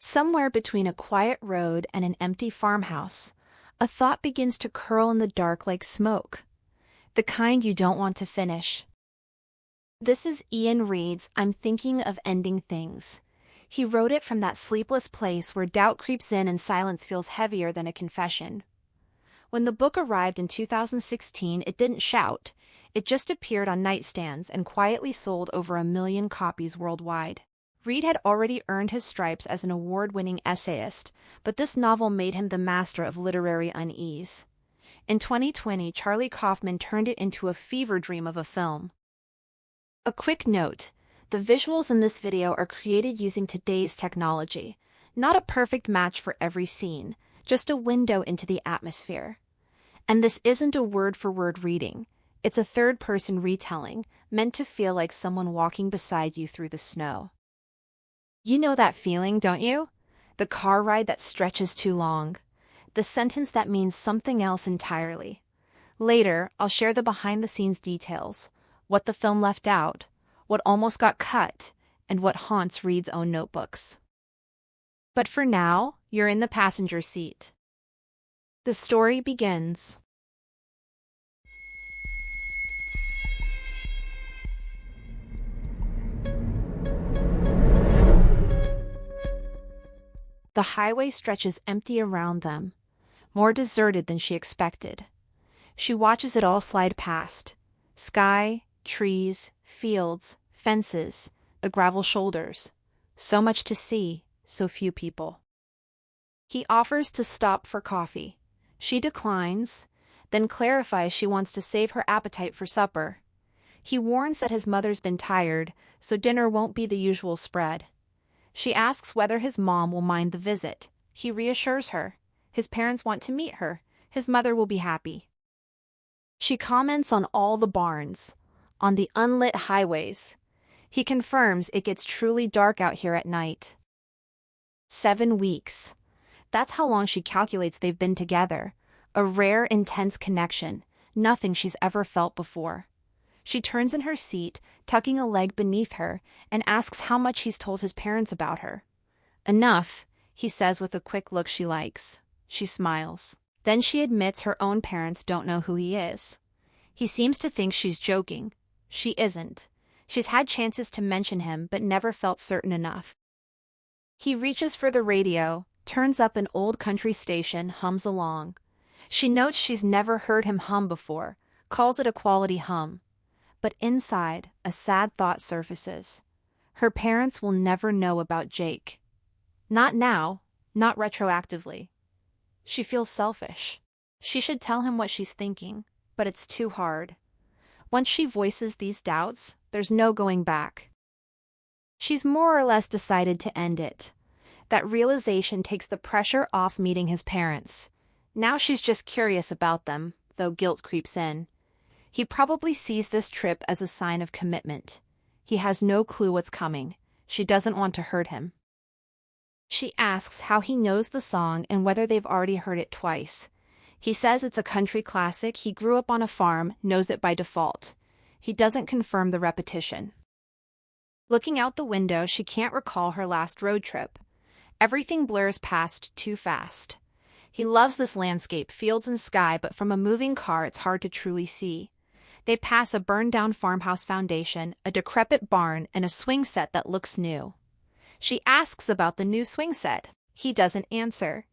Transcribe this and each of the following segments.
Somewhere between a quiet road and an empty farmhouse, a thought begins to curl in the dark like smoke. The kind you don't want to finish. This is Iain Reid's I'm Thinking of Ending Things. He wrote it from that sleepless place where doubt creeps in and silence feels heavier than a confession. When the book arrived in 2016, it didn't shout. It just appeared on nightstands and quietly sold over 1 million copies worldwide. Reid had already earned his stripes as an award-winning essayist, but this novel made him the master of literary unease. In 2020, Charlie Kaufman turned it into a fever dream of a film. A quick note, the visuals in this video are created using today's technology. Not a perfect match for every scene, just a window into the atmosphere. And this isn't a word-for-word reading. It's a third-person retelling, meant to feel like someone walking beside you through the snow. You know that feeling, don't you? The car ride that stretches too long. The sentence that means something else entirely. Later, I'll share the behind-the-scenes details, what the film left out, what almost got cut, and what haunts Reid's own notebooks. But for now, you're in the passenger seat. The story begins. The highway stretches empty around them, more deserted than she expected. She watches it all slide past. Sky, trees, fields, fences, the gravel shoulders. So much to see, so few people. He offers to stop for coffee. She declines, then clarifies she wants to save her appetite for supper. He warns that his mother's been tired, so dinner won't be the usual spread. She asks whether his mom will mind the visit. He reassures her. His parents want to meet her. His mother will be happy. She comments on all the barns, on the unlit highways. He confirms it gets truly dark out here at night. 7 weeks. That's how long she calculates they've been together. A rare, intense connection, nothing she's ever felt before. She turns in her seat, tucking a leg beneath her, and asks how much he's told his parents about her. Enough, he says with a quick look she likes. She smiles. Then she admits her own parents don't know who he is. He seems to think she's joking. She isn't. She's had chances to mention him, but never felt certain enough. He reaches for the radio, turns up an old country station, hums along. She notes she's never heard him hum before, calls it a quality hum. But inside, a sad thought surfaces. Her parents will never know about Jake. Not now, not retroactively. She feels selfish. She should tell him what she's thinking, but it's too hard. Once she voices these doubts, there's no going back. She's more or less decided to end it. That realization takes the pressure off meeting his parents. Now she's just curious about them, though guilt creeps in. He probably sees this trip as a sign of commitment. He has no clue what's coming. She doesn't want to hurt him. She asks how he knows the song and whether they've already heard it twice. He says it's a country classic, he grew up on a farm, knows it by default. He doesn't confirm the repetition. Looking out the window, she can't recall her last road trip. Everything blurs past too fast. He loves this landscape, fields and sky, but from a moving car it's hard to truly see. They pass a burned-down farmhouse foundation, a decrepit barn, and a swing set that looks new. She asks about the new swing set. He doesn't answer.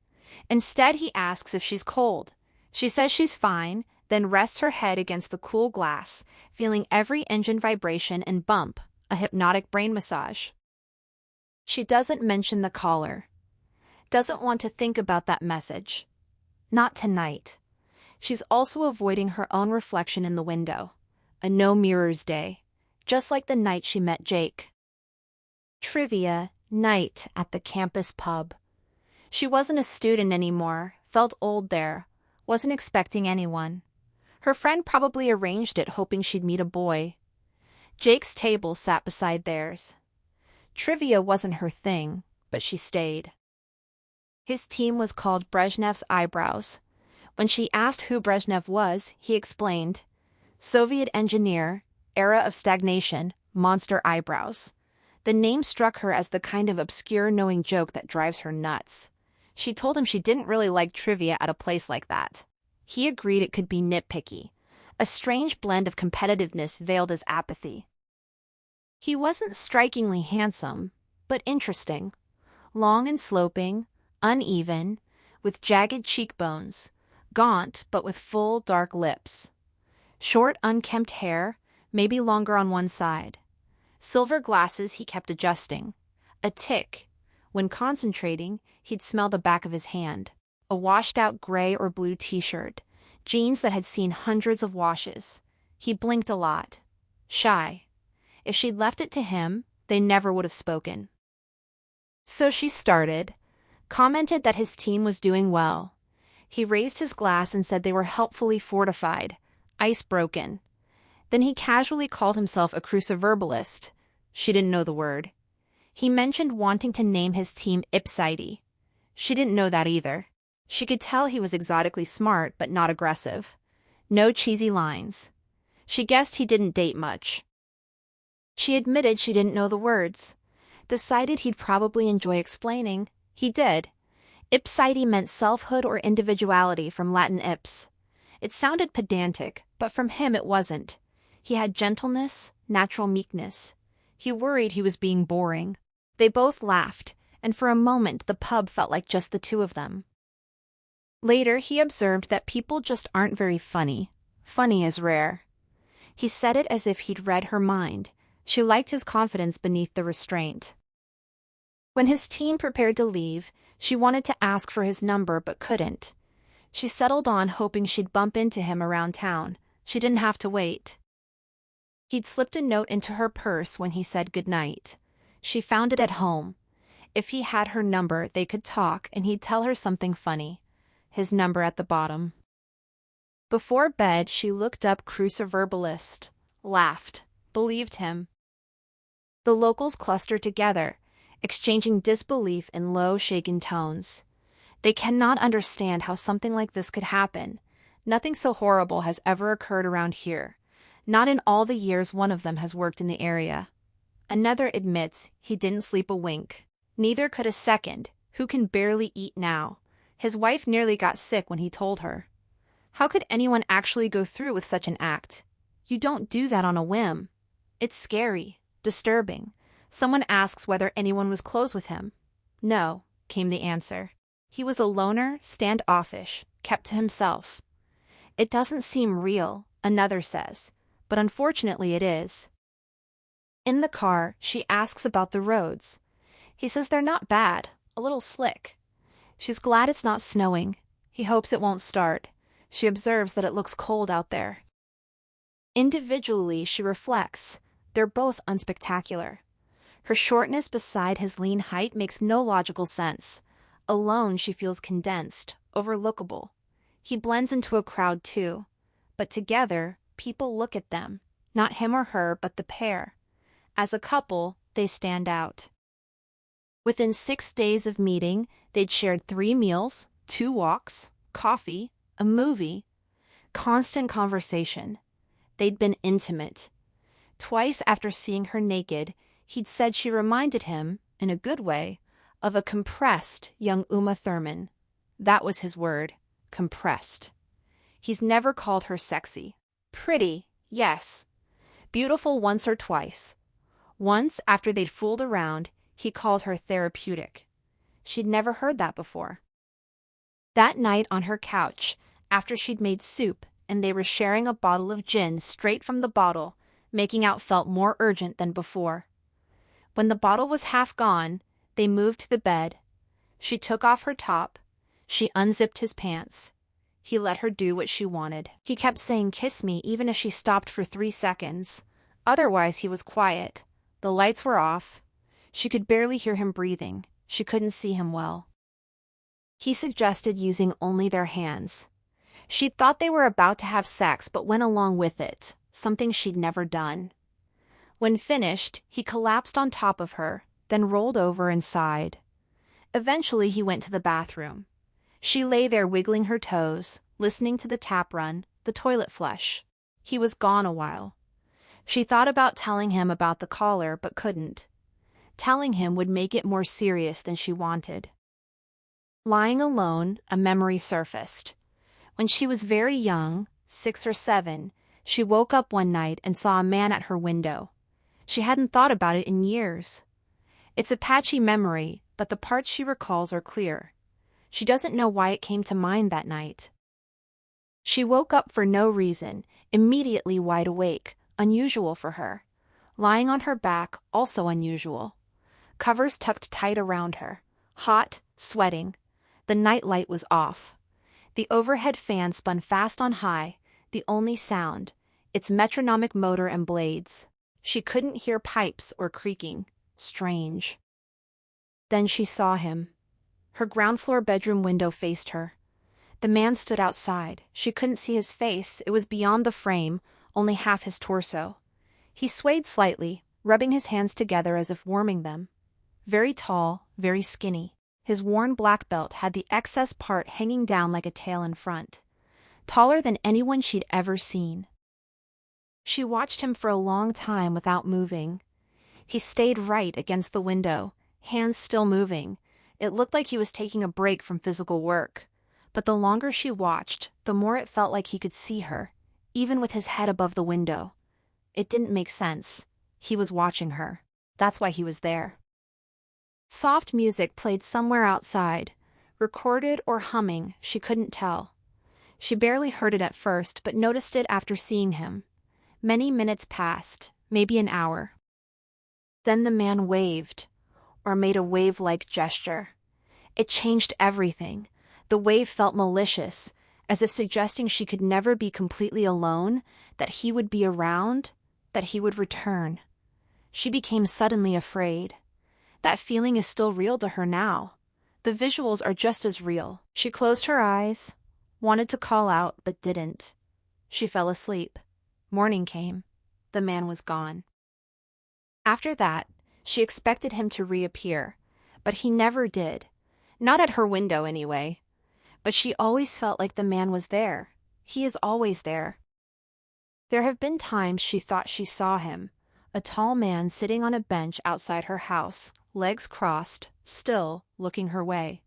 Instead, he asks if she's cold. She says she's fine, then rests her head against the cool glass, feeling every engine vibration and bump, a hypnotic brain massage. She doesn't mention the caller. Doesn't want to think about that message. Not tonight. She's also avoiding her own reflection in the window. A no-mirrors day, just like the night she met Jake. Trivia night at the campus pub. She wasn't a student anymore, felt old there, wasn't expecting anyone. Her friend probably arranged it hoping she'd meet a boy. Jake's table sat beside theirs. Trivia wasn't her thing, but she stayed. His team was called Brezhnev's Eyebrows. When she asked who Brezhnev was, he explained, Soviet engineer, era of stagnation, monster eyebrows. The name struck her as the kind of obscure knowing joke that drives her nuts. She told him she didn't really like trivia at a place like that. He agreed it could be nitpicky, a strange blend of competitiveness veiled as apathy. He wasn't strikingly handsome, but interesting. Long and sloping, uneven, with jagged cheekbones, gaunt but with full, dark lips. Short, unkempt hair, maybe longer on one side. Silver glasses he kept adjusting. A tic. When concentrating, he'd smell the back of his hand. A washed-out gray or blue t-shirt. Jeans that had seen hundreds of washes. He blinked a lot. Shy. If she'd left it to him, they never would have spoken. So she started, commented that his team was doing well. He raised his glass and said they were helpfully fortified, ice broken. Then he casually called himself a cruciverbalist. She didn't know the word. He mentioned wanting to name his team XIII. She didn't know that either. She could tell he was exotically smart but not aggressive. No cheesy lines. She guessed he didn't date much. She admitted she didn't know the words. Decided he'd probably enjoy explaining. He did. XIII meant selfhood or individuality from Latin ips. It sounded pedantic, but from him it wasn't. He had gentleness, natural meekness. He worried he was being boring. They both laughed, and for a moment the pub felt like just the two of them. Later he observed that people just aren't very funny. Funny is rare. He said it as if he'd read her mind. She liked his confidence beneath the restraint. When his team prepared to leave, she wanted to ask for his number but couldn't. She settled on hoping she'd bump into him around town. She didn't have to wait. He'd slipped a note into her purse when he said goodnight. She found it at home. If he had her number, they could talk and he'd tell her something funny. His number at the bottom. Before bed, she looked up cruciverbalist, laughed, believed him. The locals clustered together, exchanging disbelief in low, shaken tones. They cannot understand how something like this could happen. Nothing so horrible has ever occurred around here. Not in all the years one of them has worked in the area. Another admits he didn't sleep a wink. Neither could a second, who can barely eat now. His wife nearly got sick when he told her. How could anyone actually go through with such an act? You don't do that on a whim. It's scary, disturbing. Someone asks whether anyone was close with him. No, came the answer. He was a loner, standoffish, kept to himself. It doesn't seem real, another says, but unfortunately it is. In the car, she asks about the roads. He says they're not bad, a little slick. She's glad it's not snowing. He hopes it won't start. She observes that it looks cold out there. Individually, she reflects, they're both unspectacular. Her shortness beside his lean height makes no logical sense. Alone, she feels condensed, overlookable. He blends into a crowd too. But together, people look at them. Not him or her, but the pair. As a couple, they stand out. Within 6 days of meeting, they'd shared 3 meals, 2 walks, coffee, a movie, constant conversation. They'd been intimate. Twice after seeing her naked, he'd said she reminded him, in a good way, of a compressed young Uma Thurman. That was his word, compressed. He's never called her sexy. Pretty, yes. Beautiful once or twice. Once, after they'd fooled around, he called her therapeutic. She'd never heard that before. That night on her couch, after she'd made soup and they were sharing a bottle of gin straight from the bottle, making out felt more urgent than before. When the bottle was half gone, they moved to the bed. She took off her top. She unzipped his pants. He let her do what she wanted. He kept saying, "Kiss me," even if she stopped for 3 seconds. Otherwise, he was quiet. The lights were off. She could barely hear him breathing. She couldn't see him well. He suggested using only their hands. She'd thought they were about to have sex, but went along with it, something she'd never done. When finished, he collapsed on top of her, then rolled over and sighed. Eventually, he went to the bathroom. She lay there wiggling her toes, listening to the tap run, the toilet flush. He was gone a while. She thought about telling him about the collar, but couldn't. telling him would make it more serious than she wanted. Lying alone, a memory surfaced. When she was very young, 6 or 7, she woke up one night and saw a man at her window. She hadn't thought about it in years. It's a patchy memory, but the parts she recalls are clear. She doesn't know why it came to mind that night. She woke up for no reason, immediately wide awake, unusual for her. Lying on her back, also unusual. Covers tucked tight around her. Hot, sweating. The night light was off. The overhead fan spun fast on high, the only sound, its metronomic motor and blades. She couldn't hear pipes or creaking. Strange. Then she saw him. Her ground-floor bedroom window faced her. The man stood outside. She couldn't see his face. It was beyond the frame, only half his torso. He swayed slightly, rubbing his hands together as if warming them. Very tall, very skinny. His worn black belt had the excess part hanging down like a tail in front. Taller than anyone she'd ever seen. She watched him for a long time without moving. He stayed right against the window, hands still moving. It looked like he was taking a break from physical work. But the longer she watched, the more it felt like he could see her, even with his head above the window. It didn't make sense. He was watching her. That's why he was there. Soft music played somewhere outside, recorded or humming, she couldn't tell. She barely heard it at first, but noticed it after seeing him. Many minutes passed, maybe an hour. Then the man waved, or made a wave-like gesture. It changed everything. The wave felt malicious, as if suggesting she could never be completely alone, that he would be around, that he would return. She became suddenly afraid. That feeling is still real to her now. The visuals are just as real. She closed her eyes, wanted to call out, but didn't. She fell asleep. Morning came. The man was gone. After that, she expected him to reappear, but he never did. Not at her window, anyway. But she always felt like the man was there. He is always there. There have been times she thought she saw him, a tall man sitting on a bench outside her house, legs crossed, still, looking her way.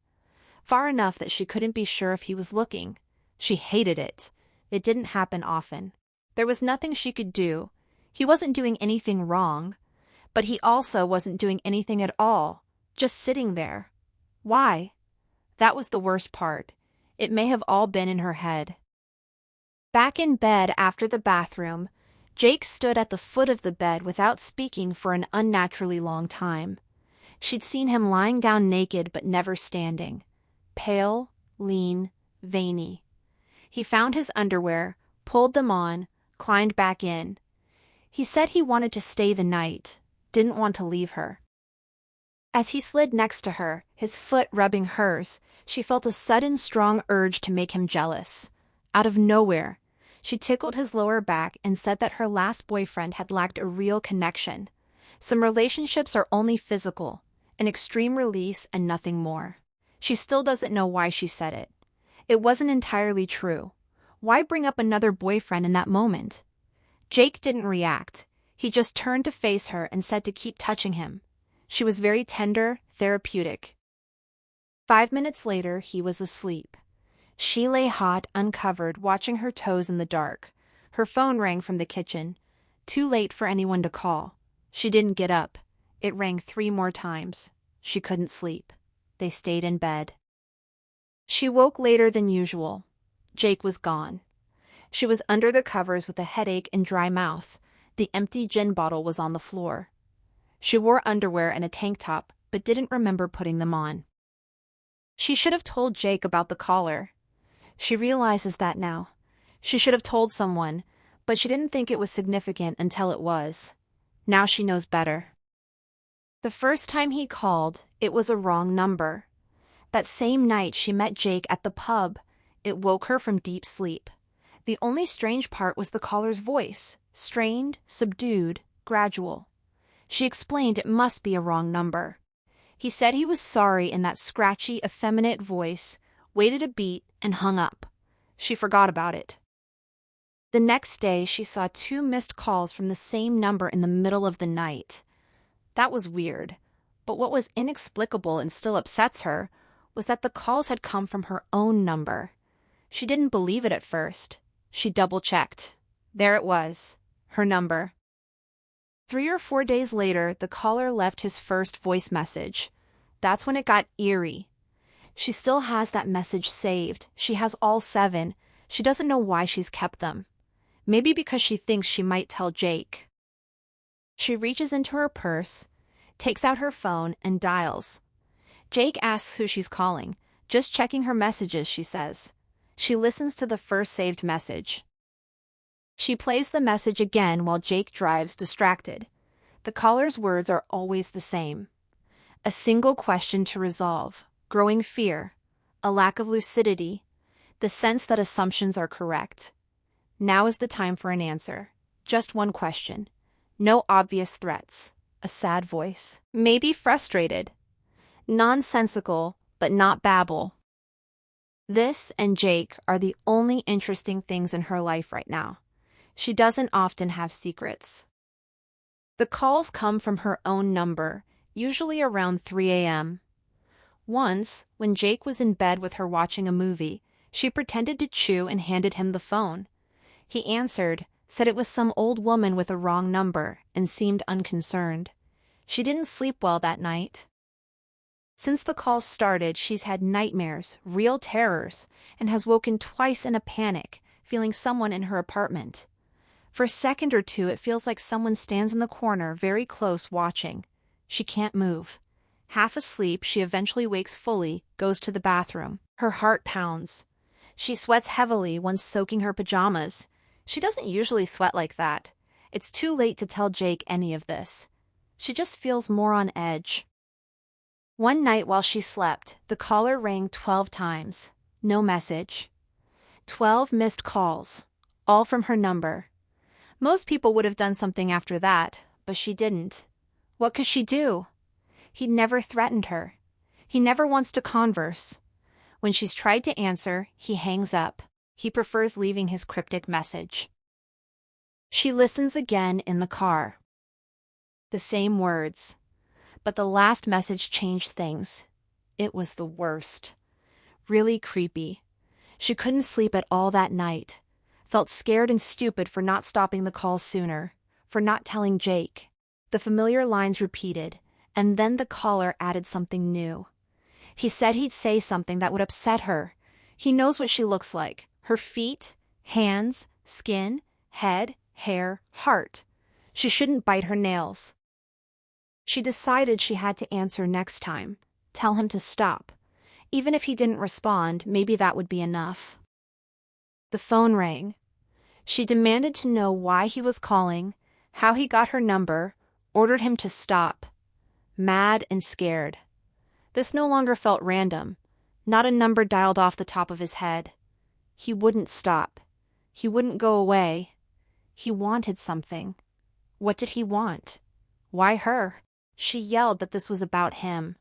Far enough that she couldn't be sure if he was looking. She hated it. It didn't happen often. There was nothing she could do. He wasn't doing anything wrong. But he also wasn't doing anything at all, just sitting there. Why? That was the worst part. It may have all been in her head. Back in bed after the bathroom, Jake stood at the foot of the bed without speaking for an unnaturally long time. She'd seen him lying down naked but never standing. Pale, lean, veiny. He found his underwear, pulled them on, climbed back in. He said he wanted to stay the night, didn't want to leave her. As he slid next to her, his foot rubbing hers, she felt a sudden strong urge to make him jealous. Out of nowhere, she tickled his lower back and said that her last boyfriend had lacked a real connection. Some relationships are only physical, an extreme release and nothing more. She still doesn't know why she said it. It wasn't entirely true. Why bring up another boyfriend in that moment? Jake didn't react. He just turned to face her and said to keep touching him. She was very tender, therapeutic. 5 minutes later, he was asleep. She lay hot, uncovered, watching her toes in the dark. Her phone rang from the kitchen. Too late for anyone to call. She didn't get up. It rang 3 more times. She couldn't sleep. They stayed in bed. She woke later than usual. Jake was gone. She was under the covers with a headache and dry mouth. The empty gin bottle was on the floor. She wore underwear and a tank top, but didn't remember putting them on. She should have told Jake about the collar. She realizes that now. She should have told someone, but she didn't think it was significant until it was. Now she knows better. The first time he called, it was a wrong number. That same night she met Jake at the pub. It woke her from deep sleep. The only strange part was the caller's voice, strained, subdued, gradual. She explained it must be a wrong number. He said he was sorry in that scratchy, effeminate voice, waited a beat, and hung up. She forgot about it. The next day, she saw 2 missed calls from the same number in the middle of the night. That was weird. But what was inexplicable and still upsets her was that the calls had come from her own number. She didn't believe it at first. She double-checked. There it was, her number. 3 or 4 days later, the caller left his first voice message. That's when it got eerie. She still has that message saved. She has all 7. She doesn't know why she's kept them. Maybe because she thinks she might tell Jake. She reaches into her purse, takes out her phone, and dials. Jake asks who she's calling. Just checking her messages, she says. She listens to the first saved message. She plays the message again while Jake drives, distracted. The caller's words are always the same. A single question to resolve, growing fear, a lack of lucidity, the sense that assumptions are correct. Now is the time for an answer. Just one question. No obvious threats. A sad voice. Maybe frustrated. Nonsensical, but not babble. This and Jake are the only interesting things in her life right now. She doesn't often have secrets. The calls come from her own number, usually around 3 a.m. Once, when Jake was in bed with her watching a movie, she pretended to chew and handed him the phone. He answered, said it was some old woman with a wrong number, and seemed unconcerned. She didn't sleep well that night. Since the calls started, she's had nightmares, real terrors, and has woken twice in a panic, feeling someone in her apartment. For a second or two, it feels like someone stands in the corner, very close, watching. She can't move. Half asleep, she eventually wakes fully, goes to the bathroom. Her heart pounds. She sweats heavily once soaking her pajamas. She doesn't usually sweat like that. It's too late to tell Jake any of this. She just feels more on edge. One night while she slept, the caller rang 12 times. No message. 12 missed calls, all from her number. Most people would have done something after that, but she didn't. What could she do? He never threatened her. He never wants to converse. When she's tried to answer, he hangs up. He prefers leaving his cryptic message. She listens again in the car. The same words. But the last message changed things. It was the worst. Really creepy. She couldn't sleep at all that night. Felt scared and stupid for not stopping the call sooner, for not telling Jake. The familiar lines repeated, and then the caller added something new. He said he'd say something that would upset her. He knows what she looks like. Her feet, hands, skin, head, hair, heart. She shouldn't bite her nails. She decided she had to answer next time. Tell him to stop. Even if he didn't respond, maybe that would be enough. The phone rang. She demanded to know why he was calling, how he got her number, ordered him to stop. Mad and scared. This no longer felt random, not a number dialed off the top of his head. He wouldn't stop. He wouldn't go away. He wanted something. What did he want? Why her? She yelled that this was about him,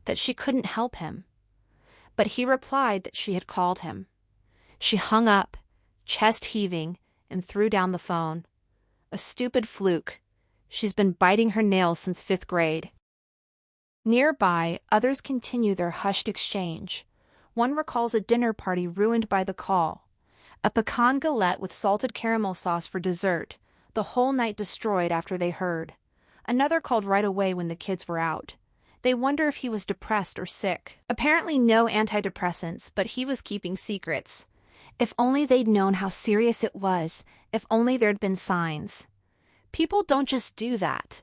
that she couldn't help him. But he replied that she had called him. She hung up, chest heaving, and threw down the phone. A stupid fluke. She's been biting her nails since 5th grade. Nearby, others continue their hushed exchange. One recalls a dinner party ruined by the call. A pecan galette with salted caramel sauce for dessert, the whole night destroyed after they heard. Another called right away when the kids were out. They wonder if he was depressed or sick. Apparently no antidepressants, but he was keeping secrets. If only they'd known how serious it was, if only there'd been signs. People don't just do that.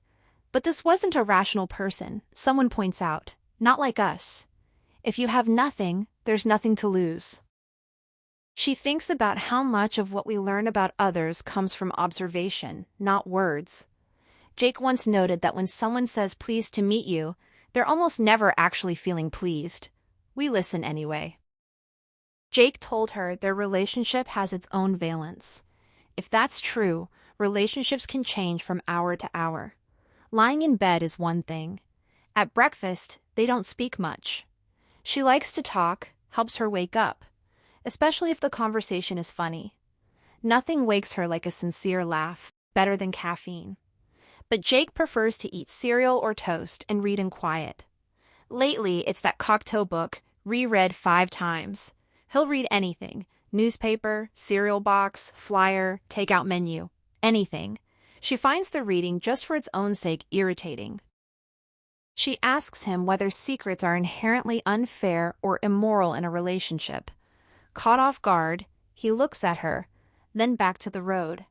But this wasn't a rational person, someone points out. Not like us. If you have nothing, there's nothing to lose. She thinks about how much of what we learn about others comes from observation, not words. Jake once noted that when someone says pleased to meet you, they're almost never actually feeling pleased. We listen anyway. Jake told her their relationship has its own valence. If that's true, relationships can change from hour to hour. Lying in bed is one thing. At breakfast, they don't speak much. She likes to talk, helps her wake up, especially if the conversation is funny. Nothing wakes her like a sincere laugh, better than caffeine. But Jake prefers to eat cereal or toast and read in quiet. Lately, it's that Cocteau book, reread 5 times. He'll read anything: newspaper, cereal box, flyer, takeout menu, anything. She finds the reading just for its own sake irritating. She asks him whether secrets are inherently unfair or immoral in a relationship. Caught off guard, he looks at her, then back to the road.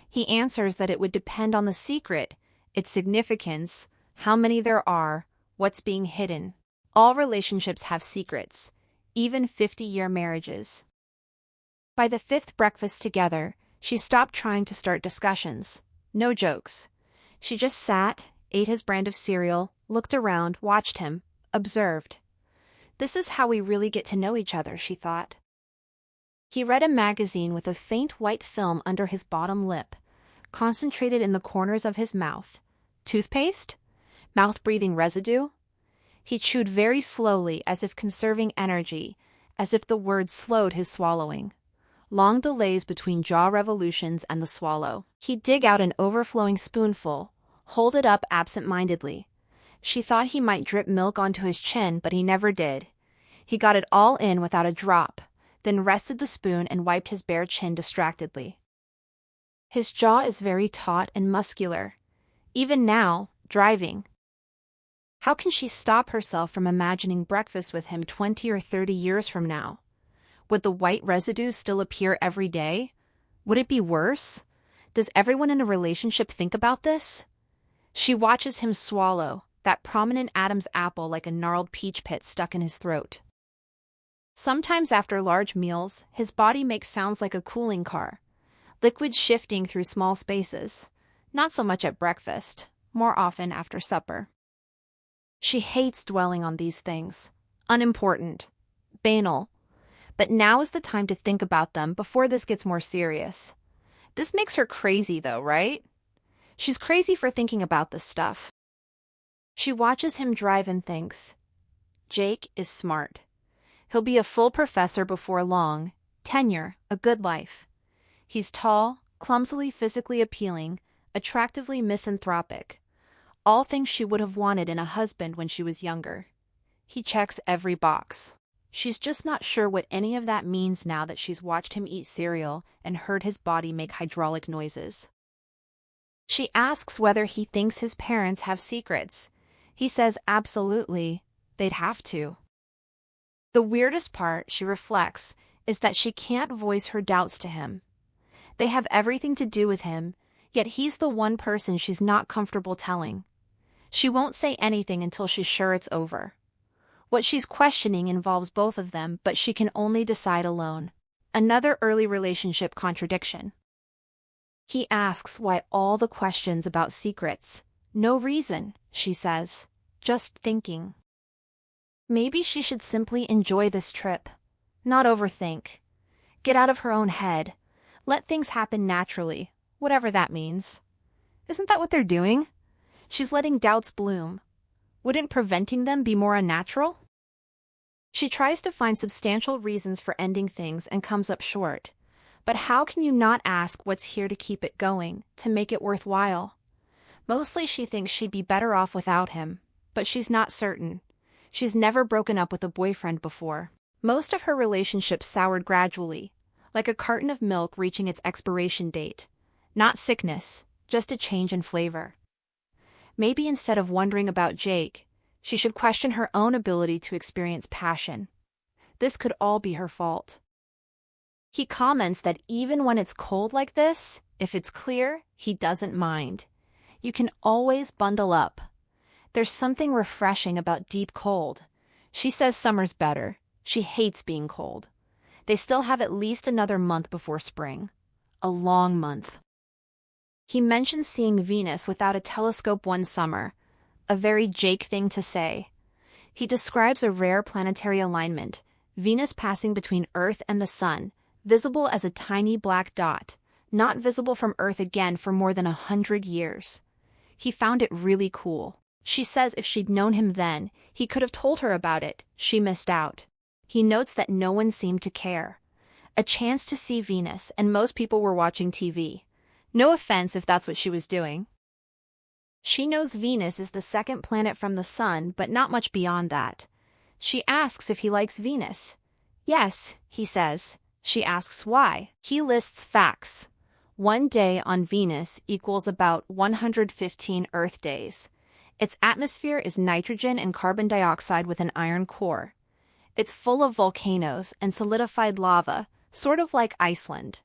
He answers that it would depend on the secret, its significance, how many there are, what's being hidden. All relationships have secrets, even 50-year marriages. By the 5th breakfast together, she stopped trying to start discussions. No jokes. She just sat, ate his brand of cereal, looked around, watched him, observed. This is how we really get to know each other, she thought. He read a magazine with a faint white film under his bottom lip, concentrated in the corners of his mouth. Toothpaste? Mouth-breathing residue? He chewed very slowly, as if conserving energy, as if the words slowed his swallowing. Long delays between jaw revolutions and the swallow. He'd dig out an overflowing spoonful, hold it up absent-mindedly. She thought he might drip milk onto his chin, but he never did. He got it all in without a drop, then rested the spoon and wiped his bare chin distractedly. His jaw is very taut and muscular. Even now, driving. How can she stop herself from imagining breakfast with him 20 or 30 years from now? Would the white residue still appear every day? Would it be worse? Does everyone in a relationship think about this? She watches him swallow, that prominent Adam's apple like a gnarled peach pit stuck in his throat. Sometimes after large meals, his body makes sounds like a cooling car, liquid shifting through small spaces. Not so much at breakfast, more often after supper. She hates dwelling on these things. Unimportant. Banal. But now is the time to think about them before this gets more serious. This makes her crazy though, right? She's crazy for thinking about this stuff. She watches him drive and thinks, Jake is smart. He'll be a full professor before long, tenure, a good life. He's tall, clumsily physically appealing, attractively misanthropic. All things she would have wanted in a husband when she was younger. He checks every box. She's just not sure what any of that means now that she's watched him eat cereal and heard his body make hydraulic noises. She asks whether he thinks his parents have secrets. He says absolutely, they'd have to. The weirdest part, she reflects, is that she can't voice her doubts to him. They have everything to do with him, yet he's the one person she's not comfortable telling. She won't say anything until she's sure it's over. What she's questioning involves both of them, but she can only decide alone. Another early relationship contradiction. He asks why all the questions about secrets. No reason, she says. Just thinking. Maybe she should simply enjoy this trip. Not overthink. Get out of her own head. Let things happen naturally, whatever that means. Isn't that what they're doing? She's letting doubts bloom. Wouldn't preventing them be more unnatural? She tries to find substantial reasons for ending things and comes up short. But how can you not ask what's here to keep it going, to make it worthwhile? Mostly she thinks she'd be better off without him, but she's not certain. She's never broken up with a boyfriend before. Most of her relationships soured gradually, like a carton of milk reaching its expiration date. Not sickness, just a change in flavor. Maybe instead of wondering about Jake, she should question her own ability to experience passion. This could all be her fault. He comments that even when it's cold like this, if it's clear, he doesn't mind. You can always bundle up. There's something refreshing about deep cold. She says summer's better. She hates being cold. They still have at least another month before spring. A long month. He mentions seeing Venus without a telescope one summer, a very Jake thing to say. He describes a rare planetary alignment, Venus passing between Earth and the Sun, visible as a tiny black dot, not visible from Earth again for more than 100 years. He found it really cool. She says if she'd known him then, he could have told her about it. She missed out. He notes that no one seemed to care. A chance to see Venus, and most people were watching TV. No offense if that's what she was doing. She knows Venus is the second planet from the Sun, but not much beyond that. She asks if he likes Venus. Yes, he says. She asks why. He lists facts. 1 day on Venus equals about 115 Earth days. Its atmosphere is nitrogen and carbon dioxide with an iron core. It's full of volcanoes and solidified lava, sort of like Iceland.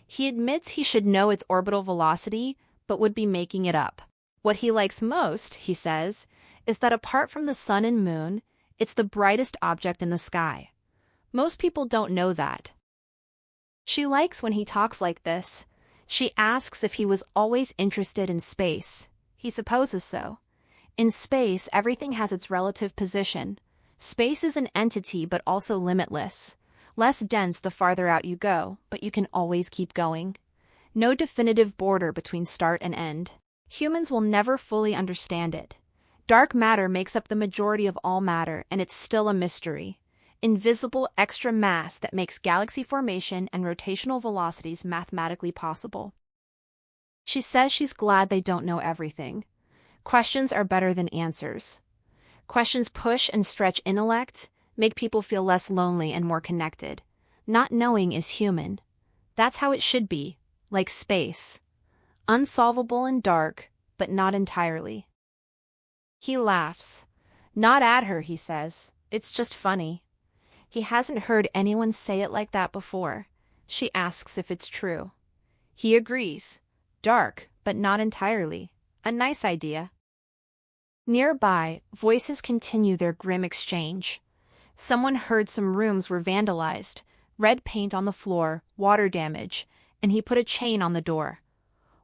He admits he should know its orbital velocity, but would be making it up. What he likes most, he says, is that apart from the sun and moon, it's the brightest object in the sky. Most people don't know that. She likes when he talks like this. She asks if he was always interested in space. He supposes so. In space, everything has its relative position. Space is an entity but also limitless. Less dense the farther out you go, but you can always keep going. No definitive border between start and end. Humans will never fully understand it. Dark matter makes up the majority of all matter, and it's still a mystery. Invisible extra mass that makes galaxy formation and rotational velocities mathematically possible. She says she's glad they don't know everything. Questions are better than answers. Questions push and stretch intellect, make people feel less lonely and more connected. Not knowing is human. That's how it should be, like space. Unsolvable and dark, but not entirely. He laughs. Not at her, he says. It's just funny. He hasn't heard anyone say it like that before. She asks if it's true. He agrees. Dark, but not entirely. A nice idea. Nearby, voices continue their grim exchange. Someone heard some rooms were vandalized, red paint on the floor, water damage, and he put a chain on the door.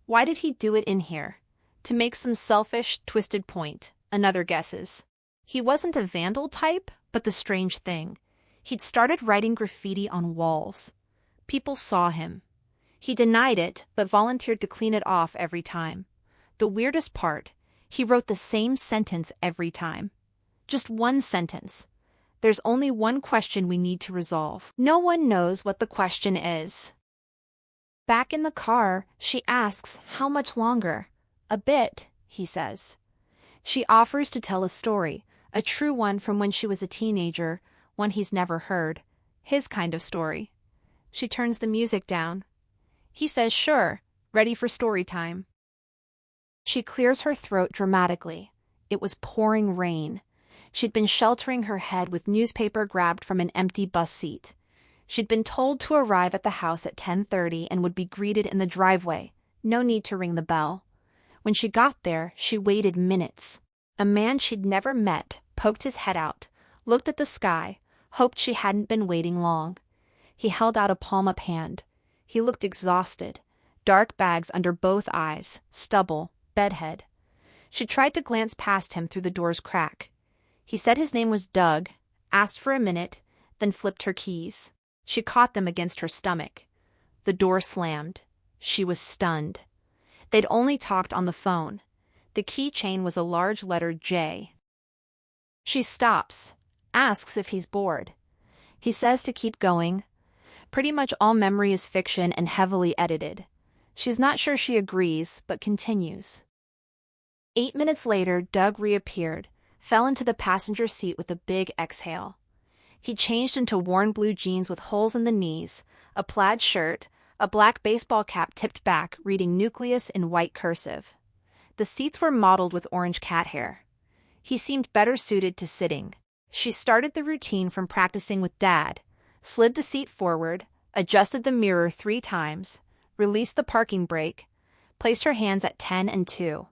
Why did he do it in here? To make some selfish, twisted point, another guesses. He wasn't a vandal type, but the strange thing. He'd started writing graffiti on walls. People saw him. He denied it, but volunteered to clean it off every time. The weirdest part, he wrote the same sentence every time. Just one sentence. There's only one question we need to resolve. No one knows what the question is. Back in the car, she asks how much longer. A bit, he says. She offers to tell a story, a true one from when she was a teenager, one he's never heard, his kind of story. She turns the music down. He says sure, ready for story time. She clears her throat dramatically. It was pouring rain. She'd been sheltering her head with newspaper grabbed from an empty bus seat. She'd been told to arrive at the house at 10:30 and would be greeted in the driveway. No need to ring the bell. When she got there, she waited minutes. A man she'd never met poked his head out, looked at the sky, hoped she hadn't been waiting long. He held out a palm-up hand. He looked exhausted. Dark bags under both eyes, stubble, bedhead. She tried to glance past him through the door's crack. He said his name was Doug, asked for a minute, then flipped her keys. She caught them against her stomach. The door slammed. She was stunned. They'd only talked on the phone. The keychain was a large letter J. She stops, asks if he's bored. He says to keep going. Pretty much all memory is fiction and heavily edited. She's not sure she agrees, but continues. 8 minutes later, Doug reappeared, fell into the passenger seat with a big exhale. He changed into worn blue jeans with holes in the knees, a plaid shirt, a black baseball cap tipped back reading nucleus in white cursive. The seats were mottled with orange cat hair. He seemed better suited to sitting. She started the routine from practicing with Dad, slid the seat forward, adjusted the mirror 3 times, released the parking brake, placed her hands at 10 and 2.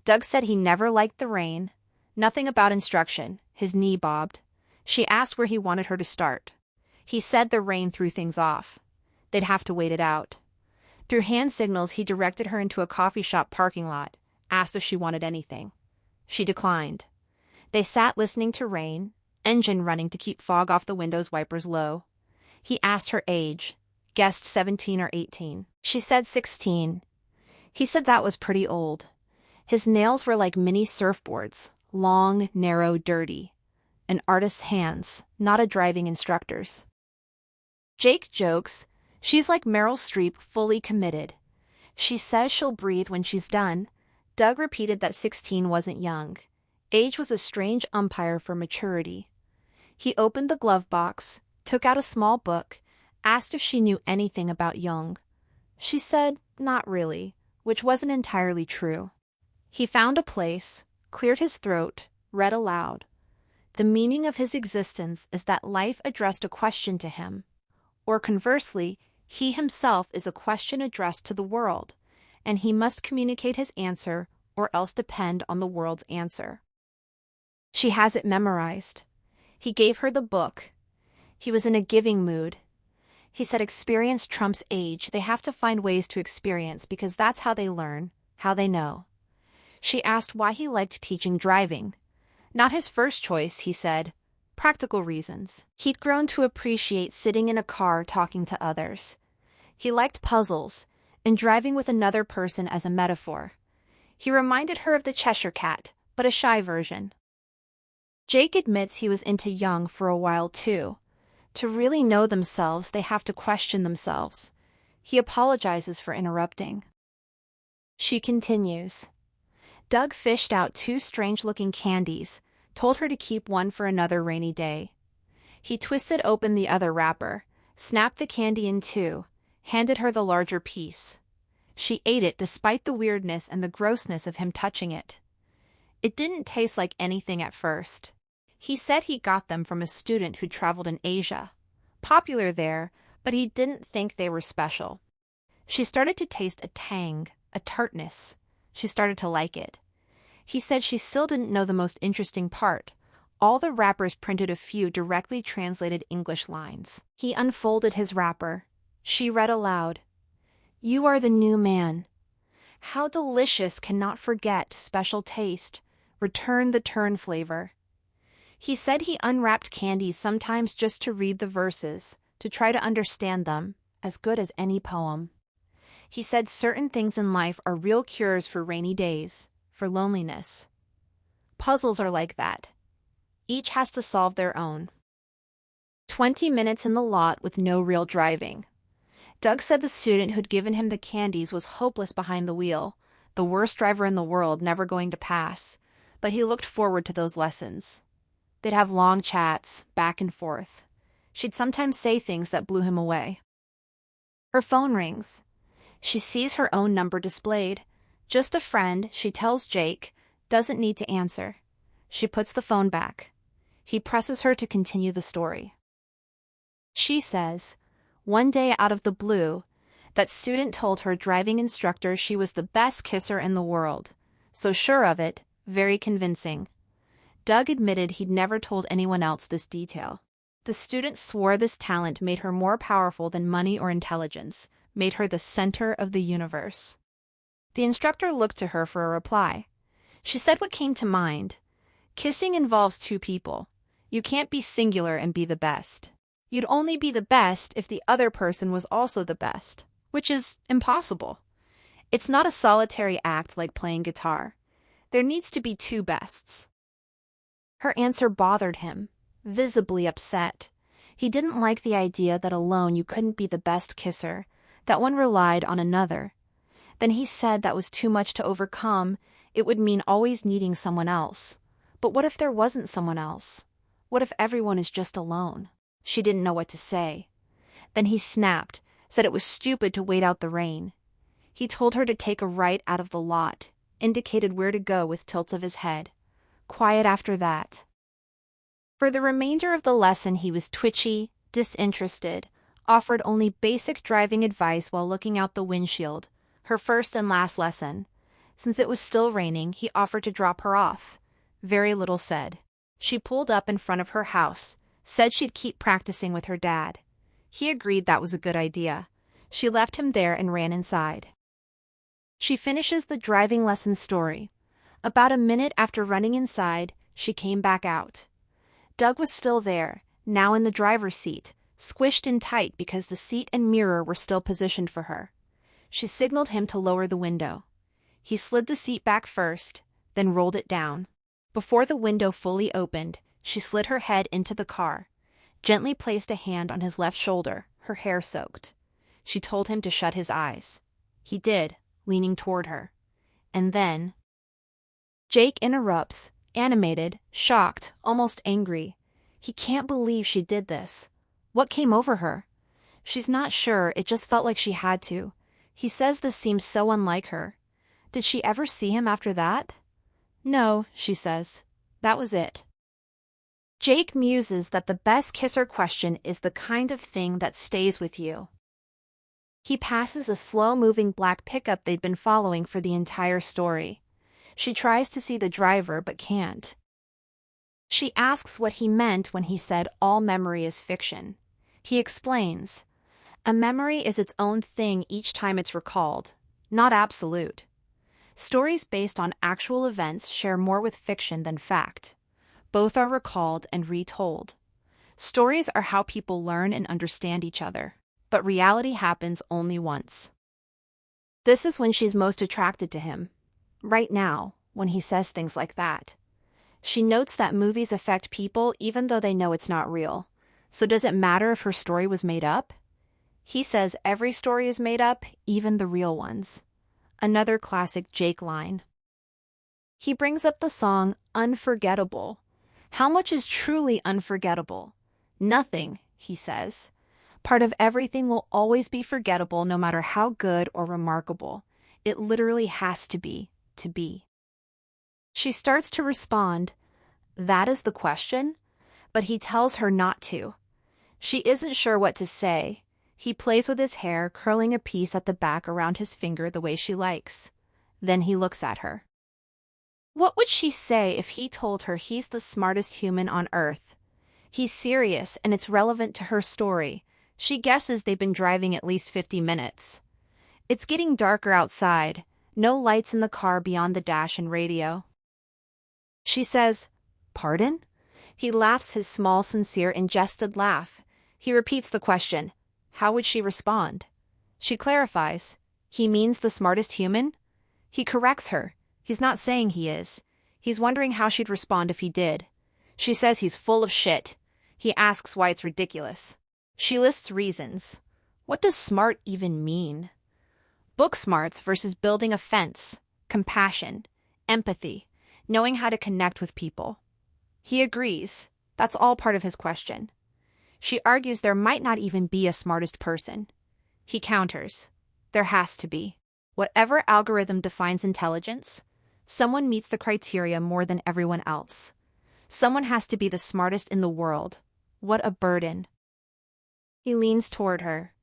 Doug said he never liked the rain. Nothing about instruction. His knee bobbed. She asked where he wanted her to start. He said the rain threw things off. They'd have to wait it out. Through hand signals, he directed her into a coffee shop parking lot, asked if she wanted anything. She declined. They sat listening to rain, engine running to keep fog off the windows wipers low. He asked her age, guessed 17 or 18. She said 16. He said that was pretty old. His nails were like mini surfboards, long, narrow, dirty. An artist's hands, not a driving instructor's. Jake jokes, she's like Meryl Streep, fully committed. She says she'll breathe when she's done, Doug repeated that 16 wasn't young. Age was a strange umpire for maturity. He opened the glove box, took out a small book, asked if she knew anything about Jung. She said, not really, which wasn't entirely true. He found a place, cleared his throat, read aloud. The meaning of his existence is that life addressed a question to him. Or conversely, he himself is a question addressed to the world, and he must communicate his answer or else depend on the world's answer. She has it memorized. He gave her the book. He was in a giving mood. He said experience trumps age. They have to find ways to experience because that's how they learn, how they know. She asked why he liked teaching driving. Not his first choice, he said. Practical reasons. He'd grown to appreciate sitting in a car talking to others. He liked puzzles, and driving with another person as a metaphor. He reminded her of the Cheshire Cat, but a shy version. Jake admits he was into Jung for a while too. To really know themselves, they have to question themselves. He apologizes for interrupting. She continues. Doug fished out 2 strange-looking candies, told her to keep one for another rainy day. He twisted open the other wrapper, snapped the candy in 2, handed her the larger piece. She ate it despite the weirdness and the grossness of him touching it. It didn't taste like anything at first. He said he got them from a student who traveled in Asia. Popular there, but he didn't think they were special. She started to taste a tang, a tartness. She started to like it. He said she still didn't know the most interesting part. All the wrappers printed a few directly translated English lines. He unfolded his wrapper. She read aloud. You are the new man. How delicious, cannot forget, special taste. Return the turn flavor. He said he unwrapped candies sometimes just to read the verses, to try to understand them, as good as any poem. He said certain things in life are real cures for rainy days, for loneliness. Puzzles are like that. Each has to solve their own. 20 minutes in the lot with no real driving. Doug said the student who'd given him the candies was hopeless behind the wheel, the worst driver in the world, never going to pass, but he looked forward to those lessons. They'd have long chats, back and forth. She'd sometimes say things that blew him away. Her phone rings. She sees her own number displayed. Just a friend, she tells Jake, doesn't need to answer. She puts the phone back. He presses her to continue the story. She says, one day out of the blue, that student told her driving instructor she was the best kisser in the world. So sure of it, very convincing. Doug admitted he'd never told anyone else this detail. The student swore this talent made her more powerful than money or intelligence, made her the center of the universe. The instructor looked to her for a reply. She said what came to mind. Kissing involves 2 people. You can't be singular and be the best. You'd only be the best if the other person was also the best, which is impossible. It's not a solitary act like playing guitar. There needs to be 2 bests. Her answer bothered him, visibly upset. He didn't like the idea that alone you couldn't be the best kisser, that one relied on another. Then he said that was too much to overcome. It would mean always needing someone else. But what if there wasn't someone else? What if everyone is just alone? She didn't know what to say. Then he snapped, said it was stupid to wait out the rain. He told her to take a right out of the lot, indicated where to go with tilts of his head. Quiet after that. For the remainder of the lesson he was twitchy, disinterested, offered only basic driving advice while looking out the windshield, her first and last lesson. Since it was still raining, he offered to drop her off. Very little said. She pulled up in front of her house, said she'd keep practicing with her dad. He agreed that was a good idea. She left him there and ran inside. She finishes the driving lesson story. About a minute after running inside, she came back out. Doug was still there, now in the driver's seat, squished in tight because the seat and mirror were still positioned for her. She signaled him to lower the window. He slid the seat back first, then rolled it down. Before the window fully opened, she slid her head into the car, gently placed a hand on his left shoulder, her hair soaked. She told him to shut his eyes. He did, leaning toward her. And then, Jake interrupts, animated, shocked, almost angry. He can't believe she did this. What came over her? She's not sure, it just felt like she had to. He says this seems so unlike her. Did she ever see him after that? No, she says. That was it. Jake muses that the best kisser question is the kind of thing that stays with you. He passes a slow-moving black pickup they'd been following for the entire story. She tries to see the driver but can't. She asks what he meant when he said all memory is fiction. He explains, a memory is its own thing each time it's recalled, not absolute. Stories based on actual events share more with fiction than fact. Both are recalled and retold. Stories are how people learn and understand each other, but reality happens only once. This is when she's most attracted to him. Right now, when he says things like that. She notes that movies affect people even though they know it's not real. So does it matter if her story was made up? He says every story is made up, even the real ones. Another classic Jake line. He brings up the song Unforgettable. How much is truly unforgettable? Nothing, he says. Part of everything will always be forgettable no matter how good or remarkable. It literally has to be, to be. She starts to respond, that is the question, but he tells her not to. She isn't sure what to say. He plays with his hair, curling a piece at the back around his finger the way she likes. Then he looks at her. What would she say if he told her he's the smartest human on Earth? He's serious and it's relevant to her story. She guesses they've been driving at least 50 minutes. It's getting darker outside. No lights in the car beyond the dash and radio. She says, pardon? He laughs his small, sincere, ingested laugh. He repeats the question. How would she respond? She clarifies. He means the smartest human? He corrects her. He's not saying he is. He's wondering how she'd respond if he did. She says he's full of shit. He asks why it's ridiculous. She lists reasons. What does smart even mean? Book smarts versus building a fence, compassion, empathy, knowing how to connect with people. He agrees. That's all part of his question. She argues there might not even be a smartest person. He counters. There has to be. Whatever algorithm defines intelligence, someone meets the criteria more than everyone else. Someone has to be the smartest in the world. What a burden. He leans toward her.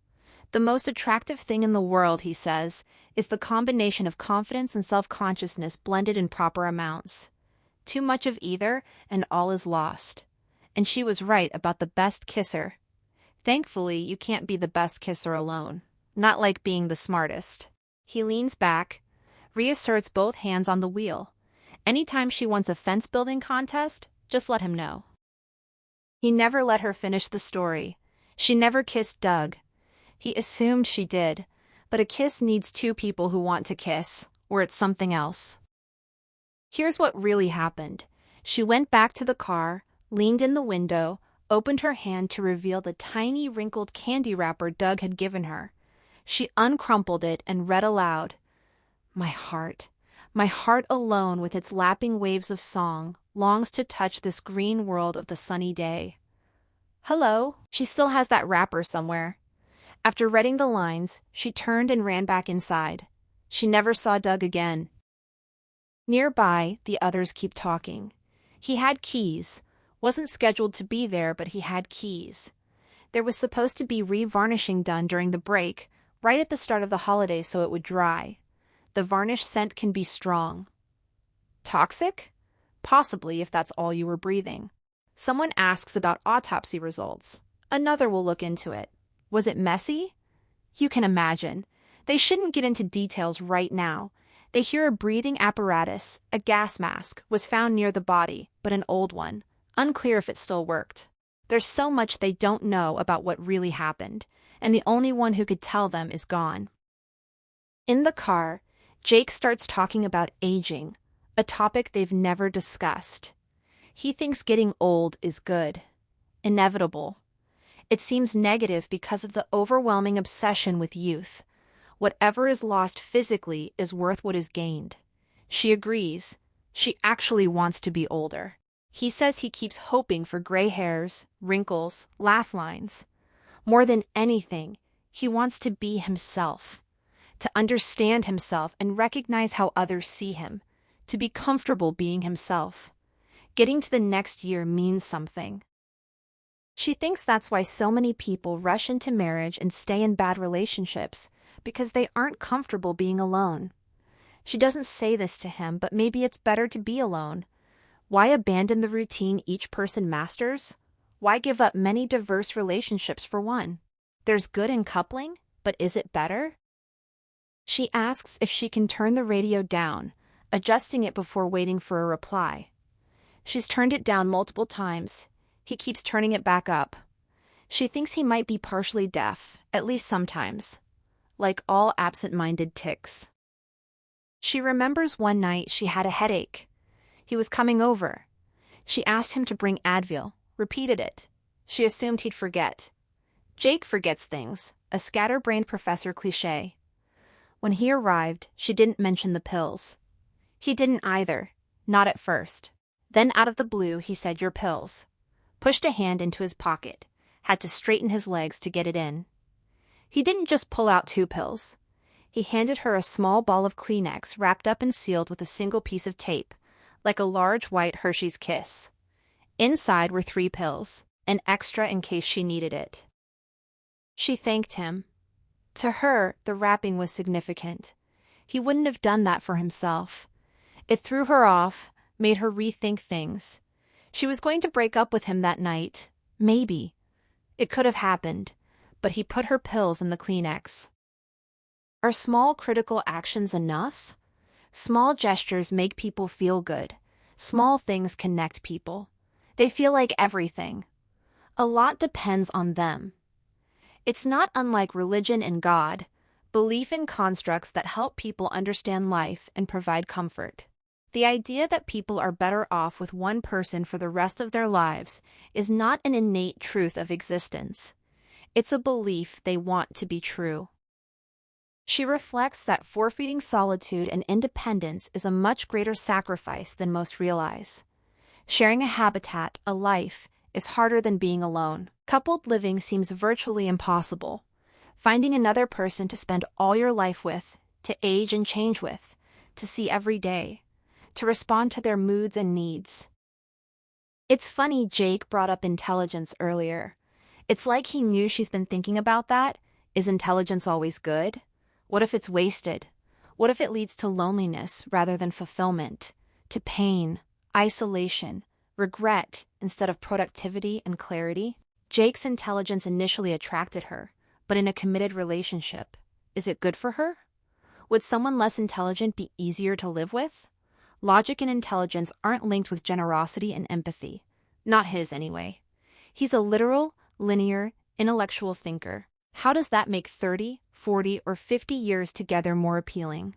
The most attractive thing in the world, he says, is the combination of confidence and self-consciousness blended in proper amounts. Too much of either, and all is lost. And she was right about the best kisser. Thankfully, you can't be the best kisser alone. Not like being the smartest. He leans back, reasserts both hands on the wheel. Anytime she wants a fence-building contest, just let him know. He never let her finish the story. She never kissed Doug. He assumed she did, but a kiss needs two people who want to kiss, or it's something else. Here's what really happened. She went back to the car, leaned in the window, opened her hand to reveal the tiny wrinkled candy wrapper Doug had given her. She uncrumpled it and read aloud, my heart alone with its lapping waves of song, longs to touch this green world of the sunny day. Hello, she still has that wrapper somewhere. After reading the lines, she turned and ran back inside. She never saw Doug again. Nearby, the others keep talking. He had keys. Wasn't scheduled to be there, but he had keys. There was supposed to be re-varnishing done during the break, right at the start of the holidays so it would dry. The varnish scent can be strong. Toxic? Possibly if that's all you were breathing. Someone asks about autopsy results. Another will look into it. Was it messy? You can imagine. They shouldn't get into details right now. They hear a breathing apparatus, a gas mask, was found near the body, but an old one. Unclear if it still worked. There's so much they don't know about what really happened, and the only one who could tell them is gone. In the car, Jake starts talking about aging, a topic they've never discussed. He thinks getting old is good, inevitable. It seems negative because of the overwhelming obsession with youth. Whatever is lost physically is worth what is gained. She agrees. She actually wants to be older. He says he keeps hoping for gray hairs, wrinkles, laugh lines. More than anything, he wants to be himself, to understand himself and recognize how others see him, to be comfortable being himself. Getting to the next year means something. She thinks that's why so many people rush into marriage and stay in bad relationships, because they aren't comfortable being alone. She doesn't say this to him, but maybe it's better to be alone. Why abandon the routine each person masters? Why give up many diverse relationships for one? There's good in coupling, but is it better? She asks if she can turn the radio down, adjusting it before waiting for a reply. She's turned it down multiple times. He keeps turning it back up. She thinks he might be partially deaf, at least sometimes, like all absent-minded ticks. She remembers one night she had a headache. He was coming over. She asked him to bring Advil, repeated it. She assumed he'd forget. Jake forgets things, a scatterbrained professor cliché. When he arrived, she didn't mention the pills. He didn't either, not at first. Then out of the blue, he said, "Your pills." Pushed a hand into his pocket, had to straighten his legs to get it in. He didn't just pull out 2 pills. He handed her a small ball of Kleenex wrapped up and sealed with a single piece of tape, like a large white Hershey's Kiss. Inside were 3 pills, an extra in case she needed it. She thanked him. To her, the wrapping was significant. He wouldn't have done that for himself. It threw her off, made her rethink things. She was going to break up with him that night. Maybe. It could have happened, but he put her pills in the Kleenex. Are small critical actions enough? Small gestures make people feel good. Small things connect people. They feel like everything. A lot depends on them. It's not unlike religion and God, belief in constructs that help people understand life and provide comfort. The idea that people are better off with one person for the rest of their lives is not an innate truth of existence. It's a belief they want to be true. She reflects that forfeiting solitude and independence is a much greater sacrifice than most realize. Sharing a habitat, a life, is harder than being alone. Coupled living seems virtually impossible. Finding another person to spend all your life with, to age and change with, to see every day, to respond to their moods and needs. It's funny Jake brought up intelligence earlier. It's like he knew she's been thinking about that. Is intelligence always good? What if it's wasted? What if it leads to loneliness rather than fulfillment, to pain, isolation, regret instead of productivity and clarity? Jake's intelligence initially attracted her, but in a committed relationship, is it good for her? Would someone less intelligent be easier to live with? Logic and intelligence aren't linked with generosity and empathy. Not his, anyway. He's a literal, linear, intellectual thinker. How does that make 30, 40, or 50 years together more appealing?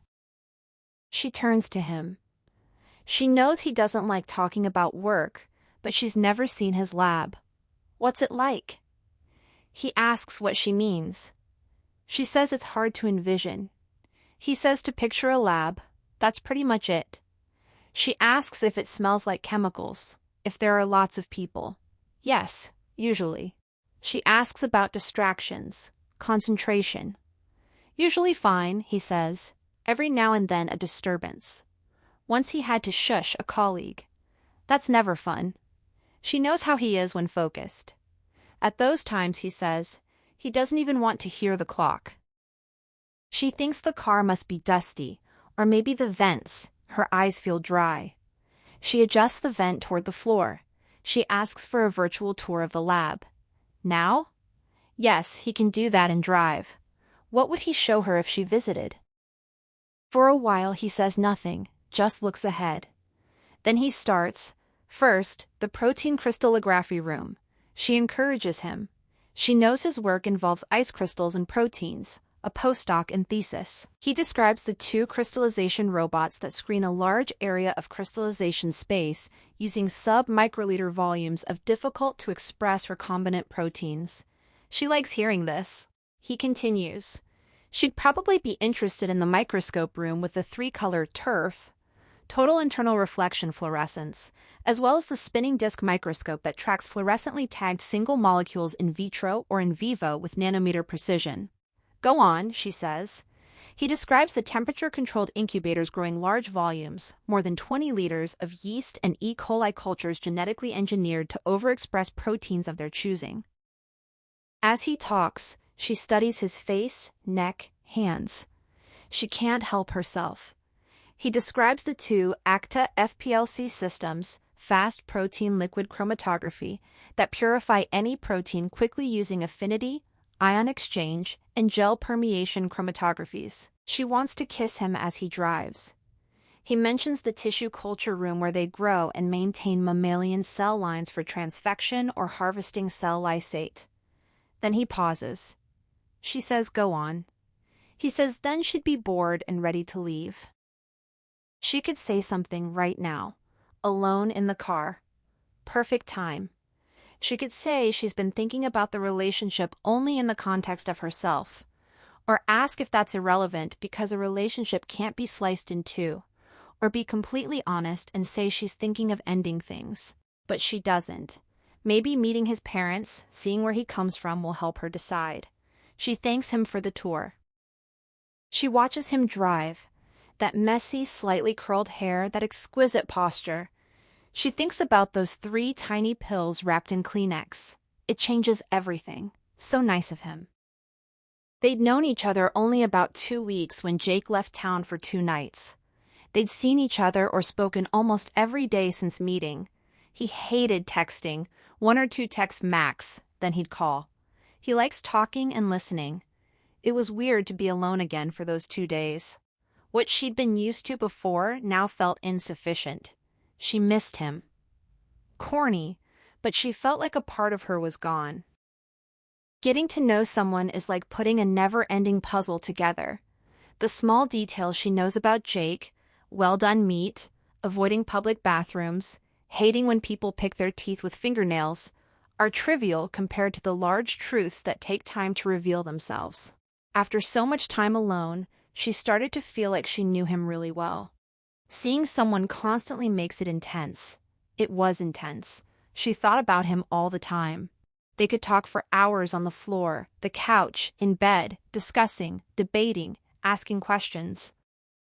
She turns to him. She knows he doesn't like talking about work, but she's never seen his lab. What's it like? He asks what she means. She says it's hard to envision. He says to picture a lab. That's pretty much it. She asks if it smells like chemicals, if there are lots of people. Yes, usually. She asks about distractions, concentration. Usually fine, he says. Every now and then a disturbance. Once he had to shush a colleague. That's never fun. She knows how he is when focused. At those times, he says, he doesn't even want to hear the clock. She thinks the car must be dusty, or maybe the vents. Her eyes feel dry. She adjusts the vent toward the floor. She asks for a virtual tour of the lab. Now? Yes, he can do that and drive. What would he show her if she visited? For a while he says nothing, just looks ahead. Then he starts. First, the protein crystallography room. She encourages him. She knows his work involves ice crystals and proteins, a postdoc and thesis. He describes the 2 crystallization robots that screen a large area of crystallization space using sub-microliter volumes of difficult-to-express recombinant proteins. She likes hearing this. He continues. She'd probably be interested in the microscope room with the 3-color turf. total internal reflection fluorescence, as well as the spinning disk microscope that tracks fluorescently tagged single molecules in vitro or in vivo with nanometer precision. Go on, she says. He describes the temperature-controlled incubators growing large volumes, more than 20 liters, of yeast and E. coli cultures genetically engineered to overexpress proteins of their choosing. As he talks, she studies his face, neck, hands. She can't help herself. He describes the two ACTA FPLC systems, fast protein liquid chromatography, that purify any protein quickly using affinity, ion exchange, and gel permeation chromatographies. She wants to kiss him as he drives. He mentions the tissue culture room where they grow and maintain mammalian cell lines for transfection or harvesting cell lysate. Then he pauses. She says, go on. He says then she'd be bored and ready to leave. She could say something right now, alone in the car. Perfect time. She could say she's been thinking about the relationship only in the context of herself, or ask if that's irrelevant because a relationship can't be sliced in two, or be completely honest and say she's thinking of ending things. But she doesn't. Maybe meeting his parents, seeing where he comes from, will help her decide. She thanks him for the tour. She watches him drive, that messy, slightly curled hair, that exquisite posture. She thinks about those 3 tiny pills wrapped in Kleenex. It changes everything. So nice of him. They'd known each other only about 2 weeks when Jake left town for 2 nights. They'd seen each other or spoken almost every day since meeting. He hated texting, 1 or 2 texts max, then he'd call. He likes talking and listening. It was weird to be alone again for those 2 days. What she'd been used to before now felt insufficient. She missed him. Corny, but she felt like a part of her was gone. Getting to know someone is like putting a never-ending puzzle together. The small details she knows about Jake, well-done meat, avoiding public bathrooms, hating when people pick their teeth with fingernails, are trivial compared to the large truths that take time to reveal themselves. After so much time alone, she started to feel like she knew him really well. Seeing someone constantly makes it intense. It was intense. She thought about him all the time. They could talk for hours on the floor, the couch, in bed, discussing, debating, asking questions.